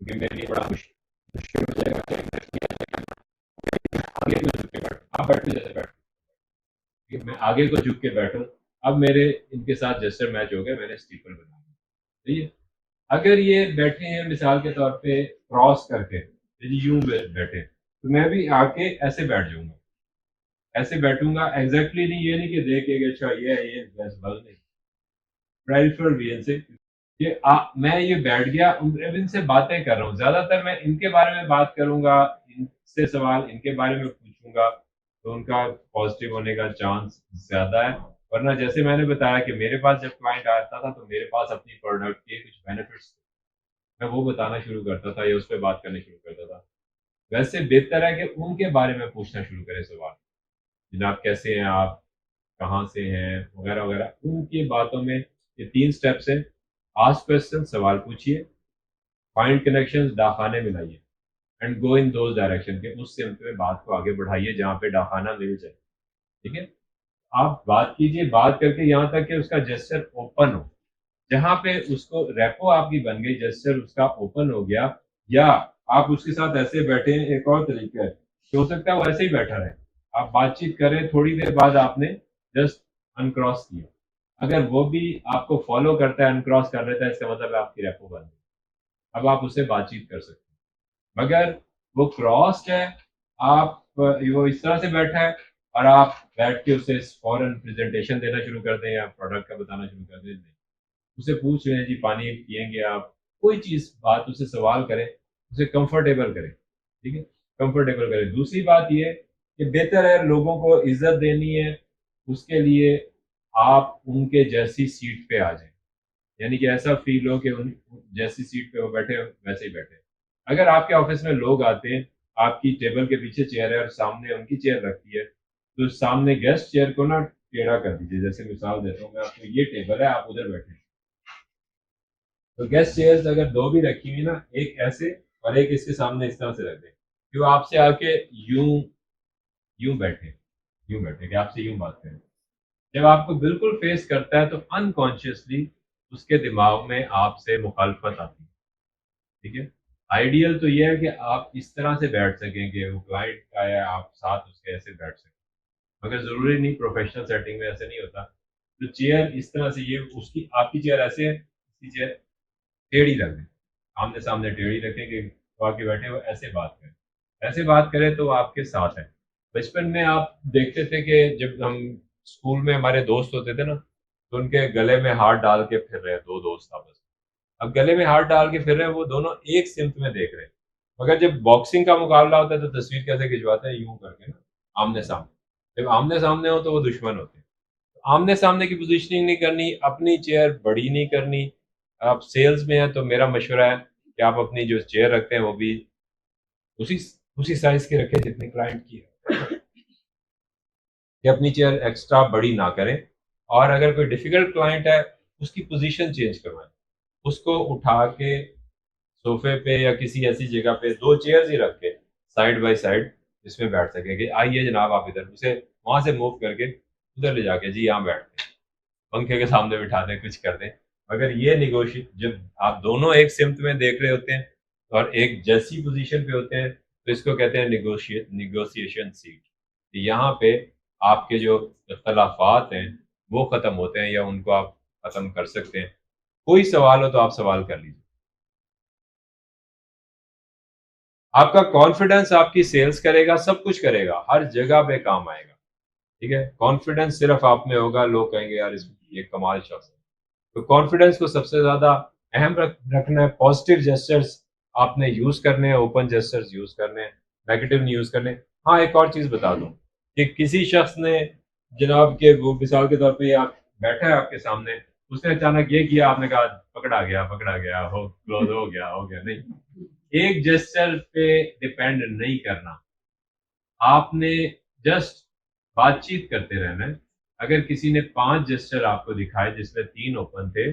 क्योंकि मेरे लिए बड़ा मुश्किल हो जाएगा। आगे को झुक के बैठ, आप बैठो जैसे बैठो, मैं आगे को झुक के बैठूं। अब मेरे इनके साथ जेस्चर मैच हो गए, मैंने स्टीपल बना दिया, ठीक है। अगर ये बैठे हैं मिसाल के तौर पे क्रॉस करके, यदि यूं बैठे तो मैं भी आके ऐसे बैठ जाऊंगा, ऐसे बैठूंगा एग्जैक्टली नहीं, ये नहीं कि देख के अच्छा ये बस बल नहीं, पेरिफेरल विजन से मैं ये बैठ गया, अब इनसे बातें कर रहा हूँ, ज्यादातर मैं इनके बारे में बात करूंगा, इनसे सवाल इनके बारे में पूछूंगा, तो उनका पॉजिटिव होने का चांस ज्यादा है। वरना जैसे मैंने बताया कि मेरे पास जब क्लाइंट आता था तो मेरे पास अपनी प्रोडक्ट के कुछ बेनिफिट्स, मैं वो बताना शुरू करता था या उस पर बात करना शुरू करता था। वैसे बेहतर है कि उनके बारे में पूछना शुरू करें सवाल, जनाब कैसे हैं आप, कहाँ से हैं, वगैरह वगैरह। उनकी बातों में ये 3 स्टेप्स हैं। आस्क क्वेश्चन, सवाल पूछिए, फाइंड कनेक्शंस, डाखाने मिलाइए, and go in those direction के उस सिमत में बात को आगे बढ़ाइए जहाँ पे डाखाना मिल जाए, ठीक है। आप बात कीजिए, बात करके यहाँ तक कि उसका जेस्चर ओपन हो, जहाँ पे उसको रेपो आपकी बन गई, जेस्चर उसका ओपन हो गया, या आप उसके साथ ऐसे बैठे हैं। एक और तरीका है कि हो सकता है वो ऐसे ही बैठा रहे, आप बातचीत करें, थोड़ी देर बाद आपने जस्ट अनक्रॉस किया, अगर वो भी आपको फॉलो करता है, अनक्रॉस कर लेता है, इसका मतलब है आपकी रेपो बन गई, अब आप उससे बातचीत कर सकते हैं। मगर वो क्रॉस्ड है, आप वो इस तरह से बैठा है और आप बैठ के उसे फॉरन प्रेजेंटेशन देना शुरू कर दें या प्रोडक्ट का बताना शुरू कर दें, नहीं, उसे पूछ रहे हैं जी पानी पियेंगे आप, कोई चीज बात उसे सवाल करें, उसे कंफर्टेबल करें, ठीक है, कंफर्टेबल करें। दूसरी बात ये कि बेहतर है लोगों को इज्जत देनी है, उसके लिए आप उनके जैसी सीट पे आ जाएं, यानी कि ऐसा फील हो कि उन जैसी सीट पे वो बैठे वैसे ही बैठे। अगर आपके ऑफिस में लोग आते हैं, आपकी टेबल के पीछे चेयर है और सामने उनकी चेयर रखी है, तो सामने गेस्ट चेयर को ना टेढ़ा कर दीजिए। जैसे मिसाल देता हूँ मैं आपको, ये टेबल है, आप उधर बैठे, तो गेस्ट चेयर्स अगर 2 भी रखी हुई ना, एक ऐसे और एक इसके सामने इस तरह से रख दें कि वो आपसे आके यूं यूं बैठे, यूं बैठे कि आपसे यूं बात करें। जब आपको बिल्कुल फेस करता है तो अनकॉन्शियसली उसके दिमाग में आपसे मुखालफत आती है, ठीक है। आइडियल तो ये है कि आप इस तरह से बैठ सकें कि वो क्लाइंट का है, आप साथ उसके ऐसे बैठ सकें, मगर ज़रूरी नहीं, प्रोफेशनल सेटिंग में ऐसे नहीं होता। तो चेयर इस तरह से, ये उसकी आपकी चेयर ऐसे है, उसकी चेयर टेढ़ी रख दें, आमने सामने टेढ़ी रखें कि वो आके बैठे वो ऐसे बात करें, ऐसे बात करें तो वो आपके साथ है। बचपन में आप देखते थे कि जब हम स्कूल में हमारे दोस्त होते थे ना, तो उनके गले में हाथ डाल के फिर रहे, 2 दोस्त आपस में, अब गले में हाथ डाल के फिर रहे हैं, वो दोनों एक सिमत में देख रहे हैं। मगर जब बॉक्सिंग का मुकाबला होता है तो तस्वीर कैसे खिंचवाते हैं, यूं करके ना, आमने सामने। जब आमने सामने हो तो वो दुश्मन होते हैं। आमने सामने की पोजीशनिंग नहीं करनी, अपनी चेयर बड़ी नहीं करनी। आप सेल्स में हैं तो मेरा मशवरा है कि आप अपनी जो चेयर रखते हैं वो भी उसी उसी साइज की रखें जितनी क्लाइंट की है, कि अपनी चेयर एक्स्ट्रा बड़ी ना करें। और अगर कोई डिफिकल्ट क्लाइंट है, उसकी पोजीशन चेंज करवाएं, उसको उठा के सोफे पे या किसी ऐसी जगह पे 2 चेयर्स ही रख के साइड बाय साइड इसमें बैठ सके कि आइए जनाब आप इधर, उसे वहां से मूव करके उधर ले जाके जी यहाँ बैठते हैं, पंखे के सामने बिठा दें, कुछ कर दें। अगर ये निगोशिएट, जब आप दोनों एक सिमत में देख रहे होते हैं और एक जैसी पोजीशन पे होते हैं, तो इसको कहते हैं निगोशिएशन सीट। यहाँ पे आपके जो इख्तलाफात हैं वो ख़त्म होते हैं या उनको आप ख़त्म कर सकते हैं। कोई सवाल हो तो आप सवाल कर लीजिए। आपका कॉन्फिडेंस आपकी सेल्स करेगा, सब कुछ करेगा, हर जगह पे काम आएगा। ठीक है, कॉन्फिडेंस सिर्फ आप में होगा, लोग कहेंगे यार ये कमाल शख्स है। तो कॉन्फिडेंस को सबसे ज्यादा अहम रखना है। पॉजिटिव जेस्चर्स आपने यूज करने हैं, ओपन जेस्चर्स यूज करने हैं, नेगेटिव नहीं यूज करने। हाँ, एक और चीज बता दूं कि किसी शख्स ने जनाब के वो मिसाल के तौर पे आप बैठा है आपके सामने, उसने अचानक ये किया, आपने कहा पकड़ा गया, हो क्लोज हो गया, नहीं। एक जेस्चर पे डिपेंड नहीं करना, आपने जस्ट बातचीत करते रहना है। अगर किसी ने 5 जेस्चर आपको दिखाए जिसमें 3 ओपन थे,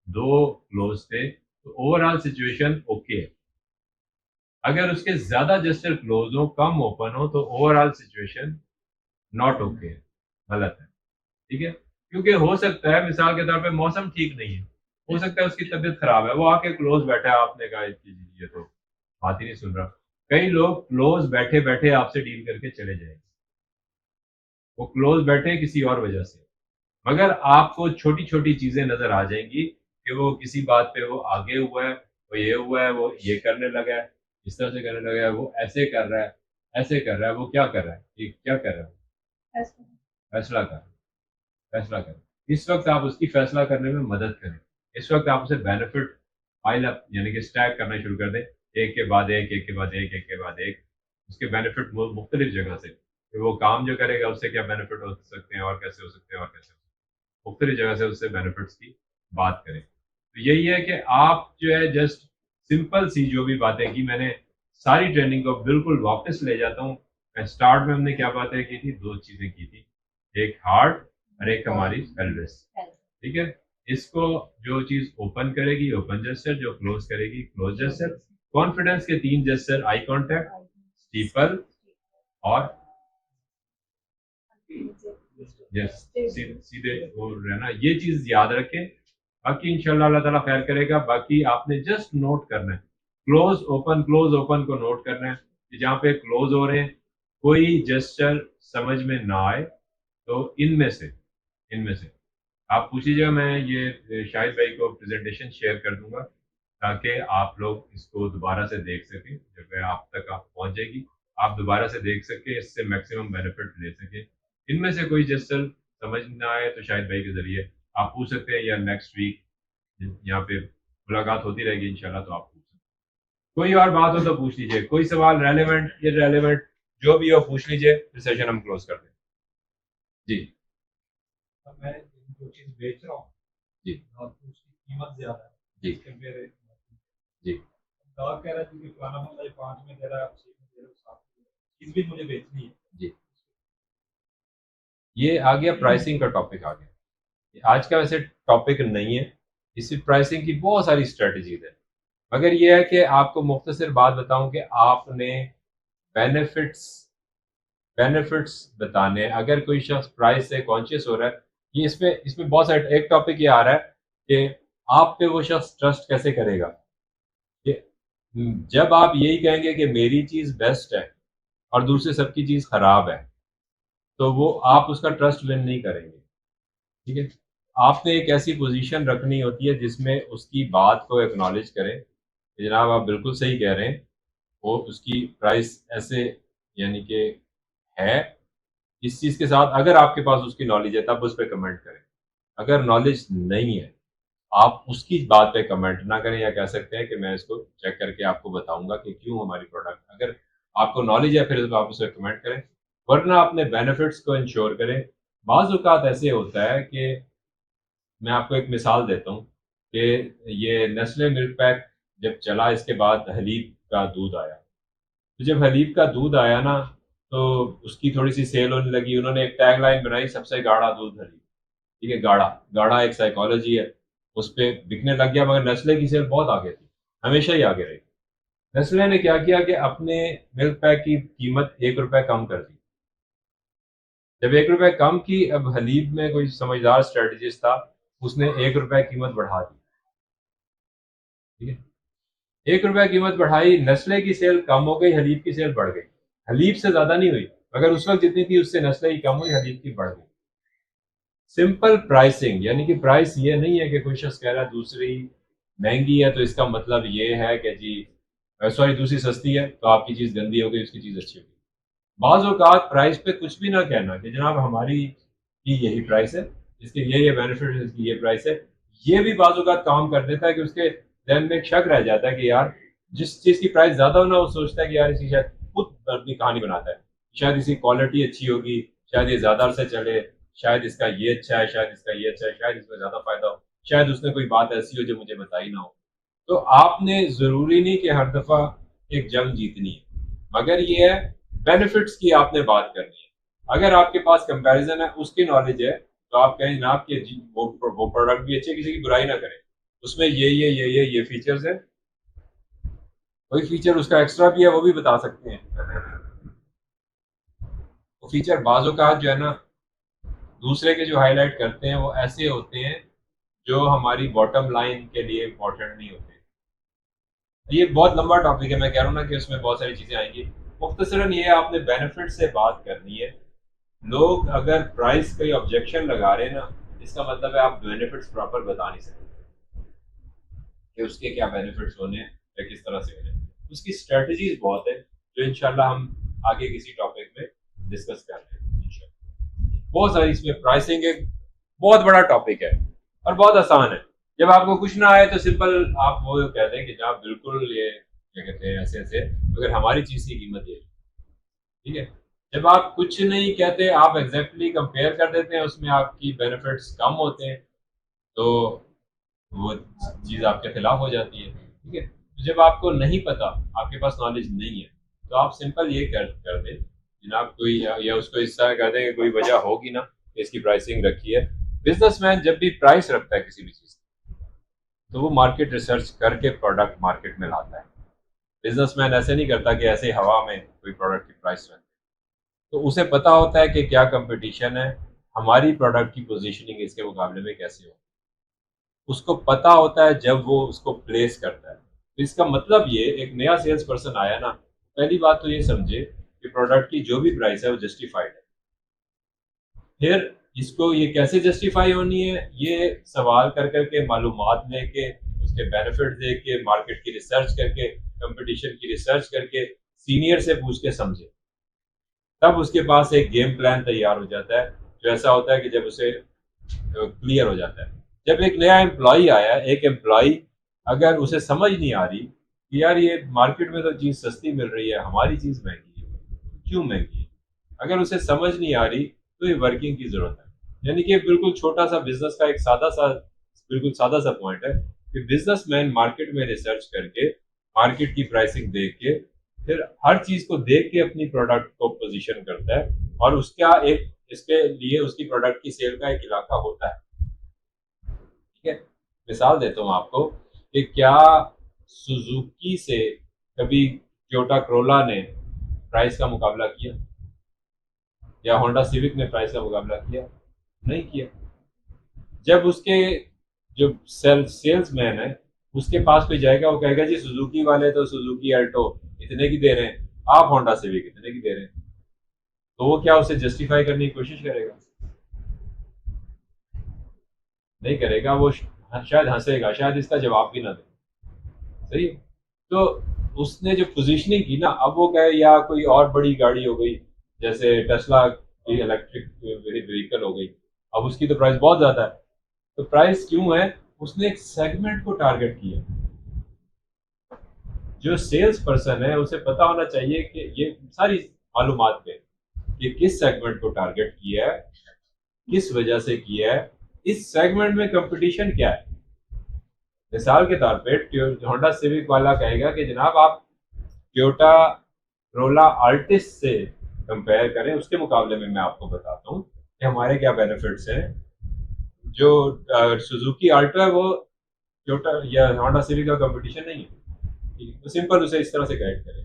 2 क्लोज थे, तो ओवरऑल सिचुएशन ओके है। अगर उसके ज्यादा जेस्चर क्लोज हो, कम ओपन हो, तो ओवरऑल सिचुएशन नॉट ओके है, गलत है। ठीक है, क्योंकि हो सकता है मिसाल के तौर पे मौसम ठीक नहीं है, हो सकता है उसकी तबीयत खराब है, वो आके क्लोज बैठा है, आपने कहा ये तो बात ही नहीं सुन रहा। कई लोग क्लोज बैठे बैठे आपसे डील करके चले जाएंगे, वो क्लोज बैठे किसी और वजह से, मगर आपको छोटी छोटी चीजें नजर आ जाएंगी कि वो किसी बात पे वो आगे हुआ है, वो ये हुआ है, वो ये करने लगा है, इस तरह से करने लगा है, वो ऐसे कर रहा है, ऐसे कर रहा है, वो क्या कर रहा है, ये क्या कर रहा है, फैसला कर, फैसला कर। इस वक्त आप उसकी फैसला करने में मदद करें। इस वक्त आप उसे बेनिफिट पाइल अप यानी कि स्टैक करना शुरू कर दें, एक के बाद एक, एक के बाद एक, एक के बाद एक, उसके बेनिफिट मुख्तलिफ जगह से, कि वो काम जो करेगा उससे क्या बेनिफिट हो सकते हैं और कैसे हो सकते हैं और कैसे हो सकते हैं, मुख्तलिफ जगह से उससे बेनिफिट्स की बात करें। तो यही है कि आप जो है जस्ट सिंपल सी जो भी बातें की मैंने, सारी ट्रेनिंग को बिल्कुल वापस ले जाता हूँ। स्टार्ट में हमने क्या बातें की थी, 2 चीजें की थी, एक हार्ट और एक हमारी पेल्विस। ठीक है, इसको जो चीज ओपन करेगी ओपन जेस्चर, जो क्लोज करेगी क्लोज जेस्चर। कॉन्फिडेंस के 3 जेस्चर, आई कांटेक्ट, स्टीपल और यस, सीधे वो रहना। ये चीज याद रखें, बाकी इंशाल्लाह अल्लाह ताला खैर करेगा। बाकी आपने जस्ट नोट करना है, क्लोज ओपन को नोट करना है कि जहाँ पे क्लोज हो रहे हैं कोई जेस्चर समझ में ना आए तो इनमें से आप पूछ लीजिएगा। मैं ये शाहिद भाई को प्रेजेंटेशन शेयर कर दूंगा ताकि आप लोग इसको दोबारा से देख सकें, जब आप तक आप पहुंच जाएगी आप दोबारा से देख सकें, इससे मैक्सिमम बेनिफिट ले सकें। इनमें से कोई जेस्चर समझ ना आए तो शाहिद भाई के जरिए आप पूछ सकते हैं, या नेक्स्ट वीक यहाँ पे मुलाकात होती रहेगी इंशाल्लाह, तो आप पूछ सकते हैं। कोई और बात हो तो पूछ लीजिए, कोई सवाल रेलेवेंट इररेलेवेंट जो भी हो पूछ लीजिए, फिर सेशन हम क्लोज कर दें। जी अब मैं जो चीज बेच रहा हूँ जी और उसकी कीमत ज्यादा है जी जी ग्राहक कह रहा है कि फलाना बंदा 5 में दे रहा है, 6 में दे रहा है, 7 में दे रहा है, चीज भी मुझे बेचनी है जी। ये आ गया प्राइसिंग का टॉपिक, आ गया आज का। वैसे टॉपिक नहीं है, इसी प्राइसिंग की बहुत सारी स्ट्रेटजीज है, मगर ये है कि आपको मुख्तसर बात बताऊं कि आपने बेनिफिट्स बताने। अगर कोई शख्स प्राइस से कॉन्शियस हो रहा है, ये इसमें बहुत सारे, एक टॉपिक ये आ रहा है कि आप पे वो शख्स ट्रस्ट कैसे करेगा। कि जब आप यही कहेंगे कि मेरी चीज़ बेस्ट है और दूसरे सबकी चीज़ खराब है, तो वो आप उसका ट्रस्ट विन नहीं करेंगे। ठीक है, आपने एक ऐसी पोजीशन रखनी होती है जिसमें उसकी बात को एक्नॉलेज करें कि जनाब आप बिल्कुल सही कह रहे हैं, वो उसकी प्राइस ऐसे यानी कि है इस चीज़ के साथ। अगर आपके पास उसकी नॉलेज है तब उस पर कमेंट करें, अगर नॉलेज नहीं है आप उसकी बात पे कमेंट ना करें, या कह सकते हैं कि मैं इसको चेक करके आपको बताऊंगा कि क्यों हमारी प्रोडक्ट। अगर आपको नॉलेज है फिर आप उसे कमेंट करें, वरना अपने बेनिफिट्स को इंश्योर करें। बाज़ औक़ात ऐसे होता है कि मैं आपको एक मिसाल देता हूँ कि ये नेस्ले मिल्क पैक जब चला, इसके बाद हलीब का दूध आया। तो जब हलीब का दूध आया ना, तो उसकी थोड़ी सी सेल होने लगी। उन्होंने एक टैग लाइन बनाई, सबसे गाढ़ा दूध हलीब। ठीक है, गाढ़ा एक साइकोलॉजी है, उस पर बिकने लग गया, मगर नेस्ले की सेल बहुत आगे थी, हमेशा ही आगे रही। नेस्ले ने क्या किया कि अपने मिल्क पैक की कीमत 1 रुपए कम कर दी। जब 1 रुपए कम की, अब हलीब में कोई समझदार स्ट्रेटजिस्ट था, उसने 1 रुपए कीमत बढ़ा दी। ठीक है, 1 रुपए कीमत बढ़ाई, नेस्ले की सेल कम हो गई, हलीब की सेल बढ़ गई। हलीब से ज्यादा नहीं हुई, मगर उस वक्त जितनी थी उससे नेस्ले की कम हुई, हलीब की बढ़ गई। सिंपल प्राइसिंग, यानी कि प्राइस ये नहीं है कि कोई शख्स कह रहा है दूसरी महंगी है तो इसका मतलब ये है कि जी सॉरी दूसरी सस्ती है तो आपकी चीज़ गंदी हो गई, उसकी चीज़ अच्छी हो गई। बाज़ औक़ात प्राइस पे कुछ भी ना कहना कि जनाब हमारी की यही प्राइस है, इसके ये बेनिफिट है, इसकी ये प्राइस है, ये भी बाज़ औक़ात काम कर देता है कि उसके ज़हन में एक शक रह जाता है कि यार जिस चीज़ की प्राइस ज़्यादा हो ना, वो सोचता है कि यार इसकी शायद खुद अपनी कहानी बनाता है, शायद इसकी क्वालिटी अच्छी होगी, शायद ये ज़्यादा अरसे चले, शायद इसका ये अच्छा है, शायद इसका ये अच्छा है, शायद इसमें ज़्यादा फ़ायदा हो, शायद उसने कोई बात ऐसी हो जो मुझे बताई ना हो। तो आपने ज़रूरी नहीं कि हर दफ़ा एक जंग जीतनी है, मगर ये है बेनिफिट्स की आपने बात करनी है। अगर आपके पास कंपैरिजन है, उसकी नॉलेज है, तो आप कहें जनाब कि वो प्रोडक्ट भी अच्छे, किसी की बुराई ना करें, उसमें ये फीचर्स हैं, कोई फीचर उसका एक्स्ट्रा भी है वो भी बता सकते हैं। वो फीचर बाज़ औक़ात जो है ना दूसरे के जो हाईलाइट करते हैं वो ऐसे होते हैं जो हमारी बॉटम लाइन के लिए इम्पोर्टेंट नहीं होते। ये बहुत लंबा टॉपिक है, मैं कह रहा हूँ ना कि उसमें बहुत सारी चीज़ें आएंगी। मुख्तसरन ये आपने बेनिफिट से बात करनी है। लोग अगर प्राइस का ऑब्जेक्शन लगा रहे हैं ना, इसका मतलब है आप बेनिफिट्स प्रॉपर बता नहीं सकते कि उसके क्या बेनिफिट्स होने हैं या किस तरह से होने। उसकी स्ट्रेटजीज बहुत है जो इंशाल्लाह हम आगे किसी टॉपिक में डिस्कस कर रहे हैं इंशाल्लाह। बहुत सारी इसमें प्राइसिंग एक बहुत बड़ा टॉपिक है और बहुत आसान है। जब आपको कुछ ना आए तो सिंपल आप वो कह दें कि जनाब बिल्कुल ये क्या कहते हैं ऐसे ऐसे, अगर हमारी चीज़ की कीमत ये, ठीक है। जब आप कुछ नहीं कहते, आप एग्जैक्टली कंपेयर कर देते हैं, उसमें आपकी बेनिफिट्स कम होते हैं, तो वो चीज़ आपके खिलाफ हो जाती है। ठीक है, तो जब आपको नहीं पता, आपके पास नॉलेज नहीं है, तो आप सिंपल ये कर दें जनाब कोई या उसको इस तरह कर दें कि कोई वजह होगी ना इसकी प्राइसिंग रखी है। बिजनेसमैन जब भी प्राइस रखता है किसी भी चीज़ तो वो मार्केट रिसर्च करके प्रोडक्ट मार्केट में लाता है। बिजनेसमैन ऐसे नहीं करता कि ऐसे हवा में कोई प्रोडक्ट की प्राइस रख, तो उसे पता होता है कि क्या कंपटीशन है, हमारी प्रोडक्ट की पोजीशनिंग इसके मुकाबले में कैसे हो, उसको पता होता है जब वो उसको प्लेस करता है। तो इसका मतलब ये, एक नया सेल्स पर्सन आया ना, पहली बात तो ये समझे कि प्रोडक्ट की जो भी प्राइस है वो जस्टिफाइड है। फिर इसको ये कैसे जस्टिफाई होनी है, ये सवाल कर करके, मालूमात लेके, उसके बेनिफिट देख के, मार्केट की रिसर्च करके, कंपटीशन की रिसर्च करके, सीनियर से पूछ के समझे, तब उसके पास एक गेम प्लान तैयार हो जाता है जो ऐसा होता है कि जब उसे क्लियर हो जाता है। जब एक नया एम्प्लॉय आया, एक एम्प्लॉय अगर उसे समझ नहीं आ रही कि यार ये मार्केट में तो चीज़ सस्ती मिल रही है, हमारी चीज़ महंगी है, क्यों महंगी है, अगर उसे समझ नहीं आ रही तो ये वर्किंग की ज़रूरत है। यानी कि बिल्कुल छोटा सा बिजनेस का एक बिल्कुल सादा सा पॉइंट है कि बिजनेसमैन मार्केट में रिसर्च करके, मार्केट की प्राइसिंग देख के, फिर हर चीज़ को देख के अपनी प्रोडक्ट को पोजीशन करता है, और उसका एक, इसके लिए उसकी प्रोडक्ट की सेल का एक इलाका होता है। ठीक है, मिसाल देता हूँ आपको कि क्या सुजुकी से कभी टोयोटा क्रोला ने प्राइस का मुकाबला किया, या होंडा सिविक ने प्राइस का मुकाबला किया? नहीं किया। जब उसके जो सेल्समैन है उसके पास कोई जाएगा, वो कहेगा जी सुजुकी वाले तो सुजुकी अल्टो इतने की दे रहे हैं, आप होंडा सिविक इतने की दे रहे हैं, तो वो क्या उसे जस्टिफाई करने की कोशिश करेगा? नहीं करेगा। वो शायद हंसेगा, शायद इसका जवाब भी ना दे। सही है? तो उसने जो पोजीशनिंग की ना, अब वो कहे या कोई और बड़ी गाड़ी हो गई, जैसे टेस्ला की इलेक्ट्रिक व्हीकल हो गई, अब उसकी तो प्राइस बहुत ज्यादा है। तो प्राइस क्यों है? उसने एक सेगमेंट को टारगेट किया। जो सेल्स पर्सन है उसे पता होना चाहिए कि ये सारी मालूमात पे कि किस सेगमेंट को टारगेट किया है, किस वजह से किया है, इस सेगमेंट में कंपटीशन क्या है। मिसाल के तौर पे होंडा सिविक वाला कहेगा कि जनाब आप टोयोटा रोला आर्टिस से कंपेयर करें, उसके मुकाबले में मैं आपको बताता हूँ कि हमारे क्या बेनिफिट्स हैं। जो सुजुकी आल्टो है वो टोयोटा या होंडा सिविक का कंपटीशन नहीं है। तो सिंपल उसे इस तरह से गाइड करें।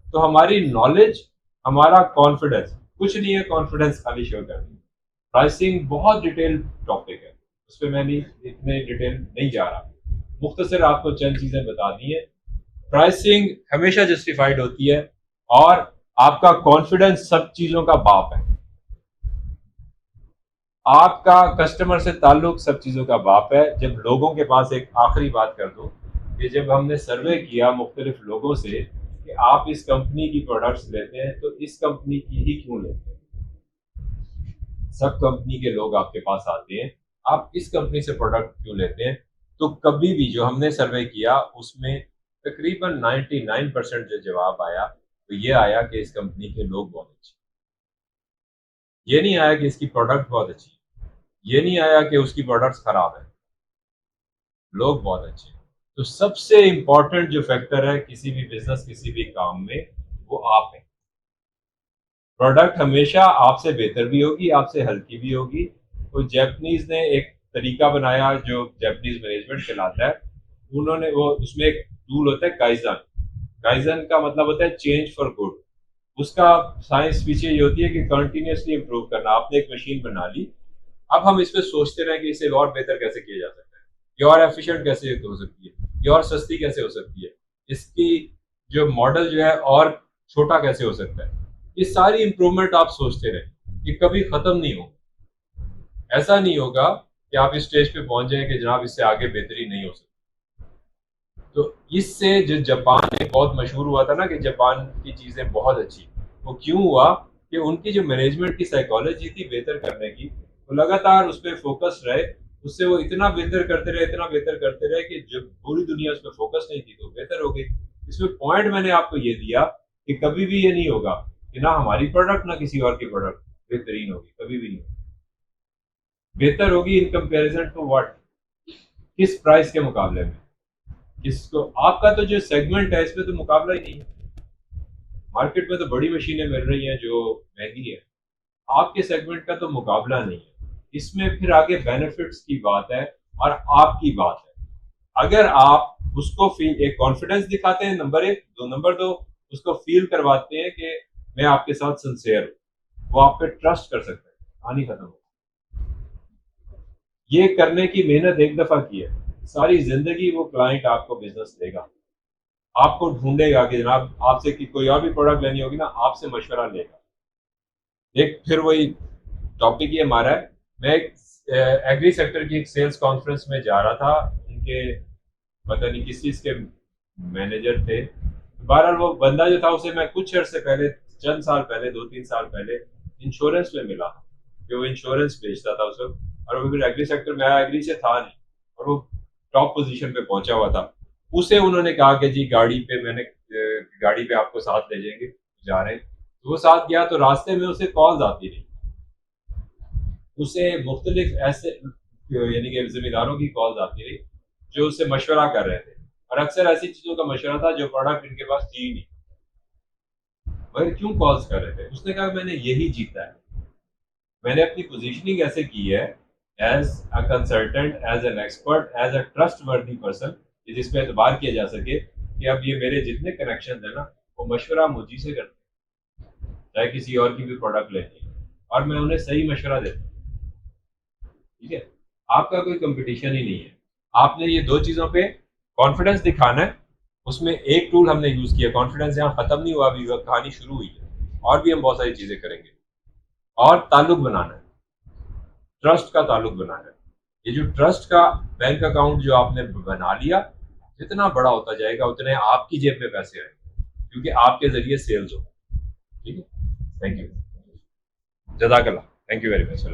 तो हमारी नॉलेज, हमारा कॉन्फिडेंस, कुछ नहीं है कॉन्फिडेंस खाली शो करनी। प्राइसिंग बहुत डिटेल टॉपिक है, उस पर मैं नहीं इतने डिटेल नहीं जा रहा, मुख्तसर आपको चंद चीजें बता दी है। प्राइसिंग हमेशा जस्टिफाइड होती है और आपका कॉन्फिडेंस सब चीजों का बाप है। आपका कस्टमर से ताल्लुक सब चीजों का बाप है। जब लोगों के पास, एक आखिरी बात कर दूं कि जब हमने सर्वे किया मुख्तलिफ लोगों से कि आप इस कंपनी की प्रोडक्ट्स लेते हैं तो इस कंपनी की ही क्यों लेते हैं, सब कंपनी के लोग आपके पास आते हैं, आप इस कंपनी से प्रोडक्ट क्यों लेते हैं, तो कभी भी जो हमने सर्वे किया उसमें तकरीबन 99% जो जवाब आया तो ये आया कि इस कंपनी के लोग बहुत अच्छे। ये नहीं आया कि इसकी प्रोडक्ट बहुत अच्छी, ये नहीं आया कि उसकी प्रोडक्ट्स खराब है, लोग बहुत अच्छे। तो सबसे इंपॉर्टेंट जो फैक्टर है किसी भी बिजनेस, किसी भी काम में, वो आप है। प्रोडक्ट हमेशा आपसे बेहतर भी होगी, आपसे हल्की भी होगी। तो जैपनीज ने एक तरीका बनाया जो जैपनीज मैनेजमेंट कहलाता है, उन्होंने वो, उसमें एक टूल होता है काइजन। काइजन का मतलब होता है चेंज फॉर गुड। उसका साइंस पीछे ये होती है कि कंटिन्यूसली इंप्रूव करना। आपने एक मशीन बना ली, अब हम इस पे सोचते रहे कि इसे और बेहतर कैसे किया जा सकता है, ये और एफिशिएंट कैसे हो सकती है, ये और सस्ती कैसे हो सकती है, इसकी जो मॉडल जो है और छोटा कैसे हो सकता है। ये सारी इंप्रूवमेंट आप सोचते रहे, ये कभी खत्म नहीं होगा। ऐसा नहीं होगा कि आप इस स्टेज पे पहुंच जाए कि जनाब इससे आगे बेहतरी नहीं हो सकती। तो इससे जो जापान में बहुत मशहूर हुआ था ना कि जापान की चीजें बहुत अच्छी, वो क्यों हुआ कि उनकी जो मैनेजमेंट की साइकोलॉजी थी बेहतर करने की, वो लगातार उस पर फोकस रहे, उससे वो इतना बेहतर करते रहे, इतना बेहतर करते रहे कि जब पूरी दुनिया उस पर फोकस नहीं थी तो बेहतर हो गई। इसमें पॉइंट मैंने आपको ये दिया कि कभी भी ये नहीं होगा कि ना हमारी प्रोडक्ट ना किसी और की प्रोडक्ट बेहतरीन होगी, कभी भी नहीं होगी। बेहतर होगी इन कंपैरिजन टू व्हाट, किस प्राइस के मुकाबले में, किसको, आपका तो जो सेगमेंट है इसमें तो मुकाबला ही नहीं है। मार्केट में तो बड़ी मशीनें मिल रही हैं जो महंगी है, आपके सेगमेंट का तो मुकाबला नहीं है। इसमें फिर आगे बेनिफिट्स की बात है और आपकी बात है। अगर आप उसको फील, एक कॉन्फिडेंस दिखाते हैं नंबर एक, नंबर दो उसको फील करवाते हैं कि मैं आपके साथ सिंसियर हूं, वो आप पे ट्रस्ट कर सकते हैं, कहानी खत्म हो। ये करने की मेहनत एक दफा की है, सारी जिंदगी वो क्लाइंट आपको बिजनेस देगा, आपको ढूंढेगा कि जनाब आपसे की कोई और भी प्रोडक्ट लेनी होगी ना, आपसे मशवरा लेगा। एक फिर वही टॉपिक ये हमारा है। मैं एक एग्री सेक्टर की एक सेल्स कॉन्फ्रेंस में जा रहा था, उनके पता नहीं किस चीज के मैनेजर थे। बहरहाल वो बंदा जो था उसे मैं कुछ अर्से पहले, चंद साल पहले, 2-3 साल पहले इंश्योरेंस में मिला कि वो इंश्योरेंस बेचता था उस वक्त, और वो फिर एग्री सेक्टर में आया, एग्री से था नहीं और वो टॉप पोजीशन पे पहुंचा हुआ था। उसे उन्होंने कहा कि जी गाड़ी पे आपको साथ ले जाएंगे, जा रहे हैं। तो वो साथ गया तो रास्ते में उसे कॉल्स आती रही, उसे मुख्तलिफ ऐसे यानी कि जिम्मेदारों की कॉल्स आती रही जो उससे मशवरा कर रहे थे, और अक्सर ऐसी चीजों का मशवरा था जो प्रोडक्ट इनके पास थी ही नहीं, मगर क्यों कॉल्स कर रहे थे। उसने कहा मैंने यही जीता है, मैंने अपनी पोजीशनिंग ऐसे की है as a consultant, as an expert, as a trustworthy person, जिसपे एतबार किया जा सके कि अब ये मेरे जितने कनेक्शन है ना वो मशवरा मुझी से करते हैं, चाहे किसी और की भी प्रोडक्ट लेनी है, और मैं उन्हें सही मशवरा देता हूँ। ठीक है, आपका कोई कंपटीशन ही नहीं है। आपने ये दो चीजों पे कॉन्फिडेंस दिखाना है। उसमें एक टूल हमने यूज किया, कॉन्फिडेंस यहाँ खत्म नहीं हुआ, अभी कहानी शुरू हुई है, और भी हम बहुत सारी चीजें करेंगे। और ताल्लुक बनाना है, ट्रस्ट का ताल्लुक बनाना है। ये जो ट्रस्ट का बैंक अकाउंट जो आपने बना लिया, जितना बड़ा होता जाएगा उतने आपकी जेब में पैसे आएंगे, क्योंकि आपके जरिए सेल्स हो। ठीक है, थैंक यू, जज़ाकल्लाह, थैंक यू वेरी मच।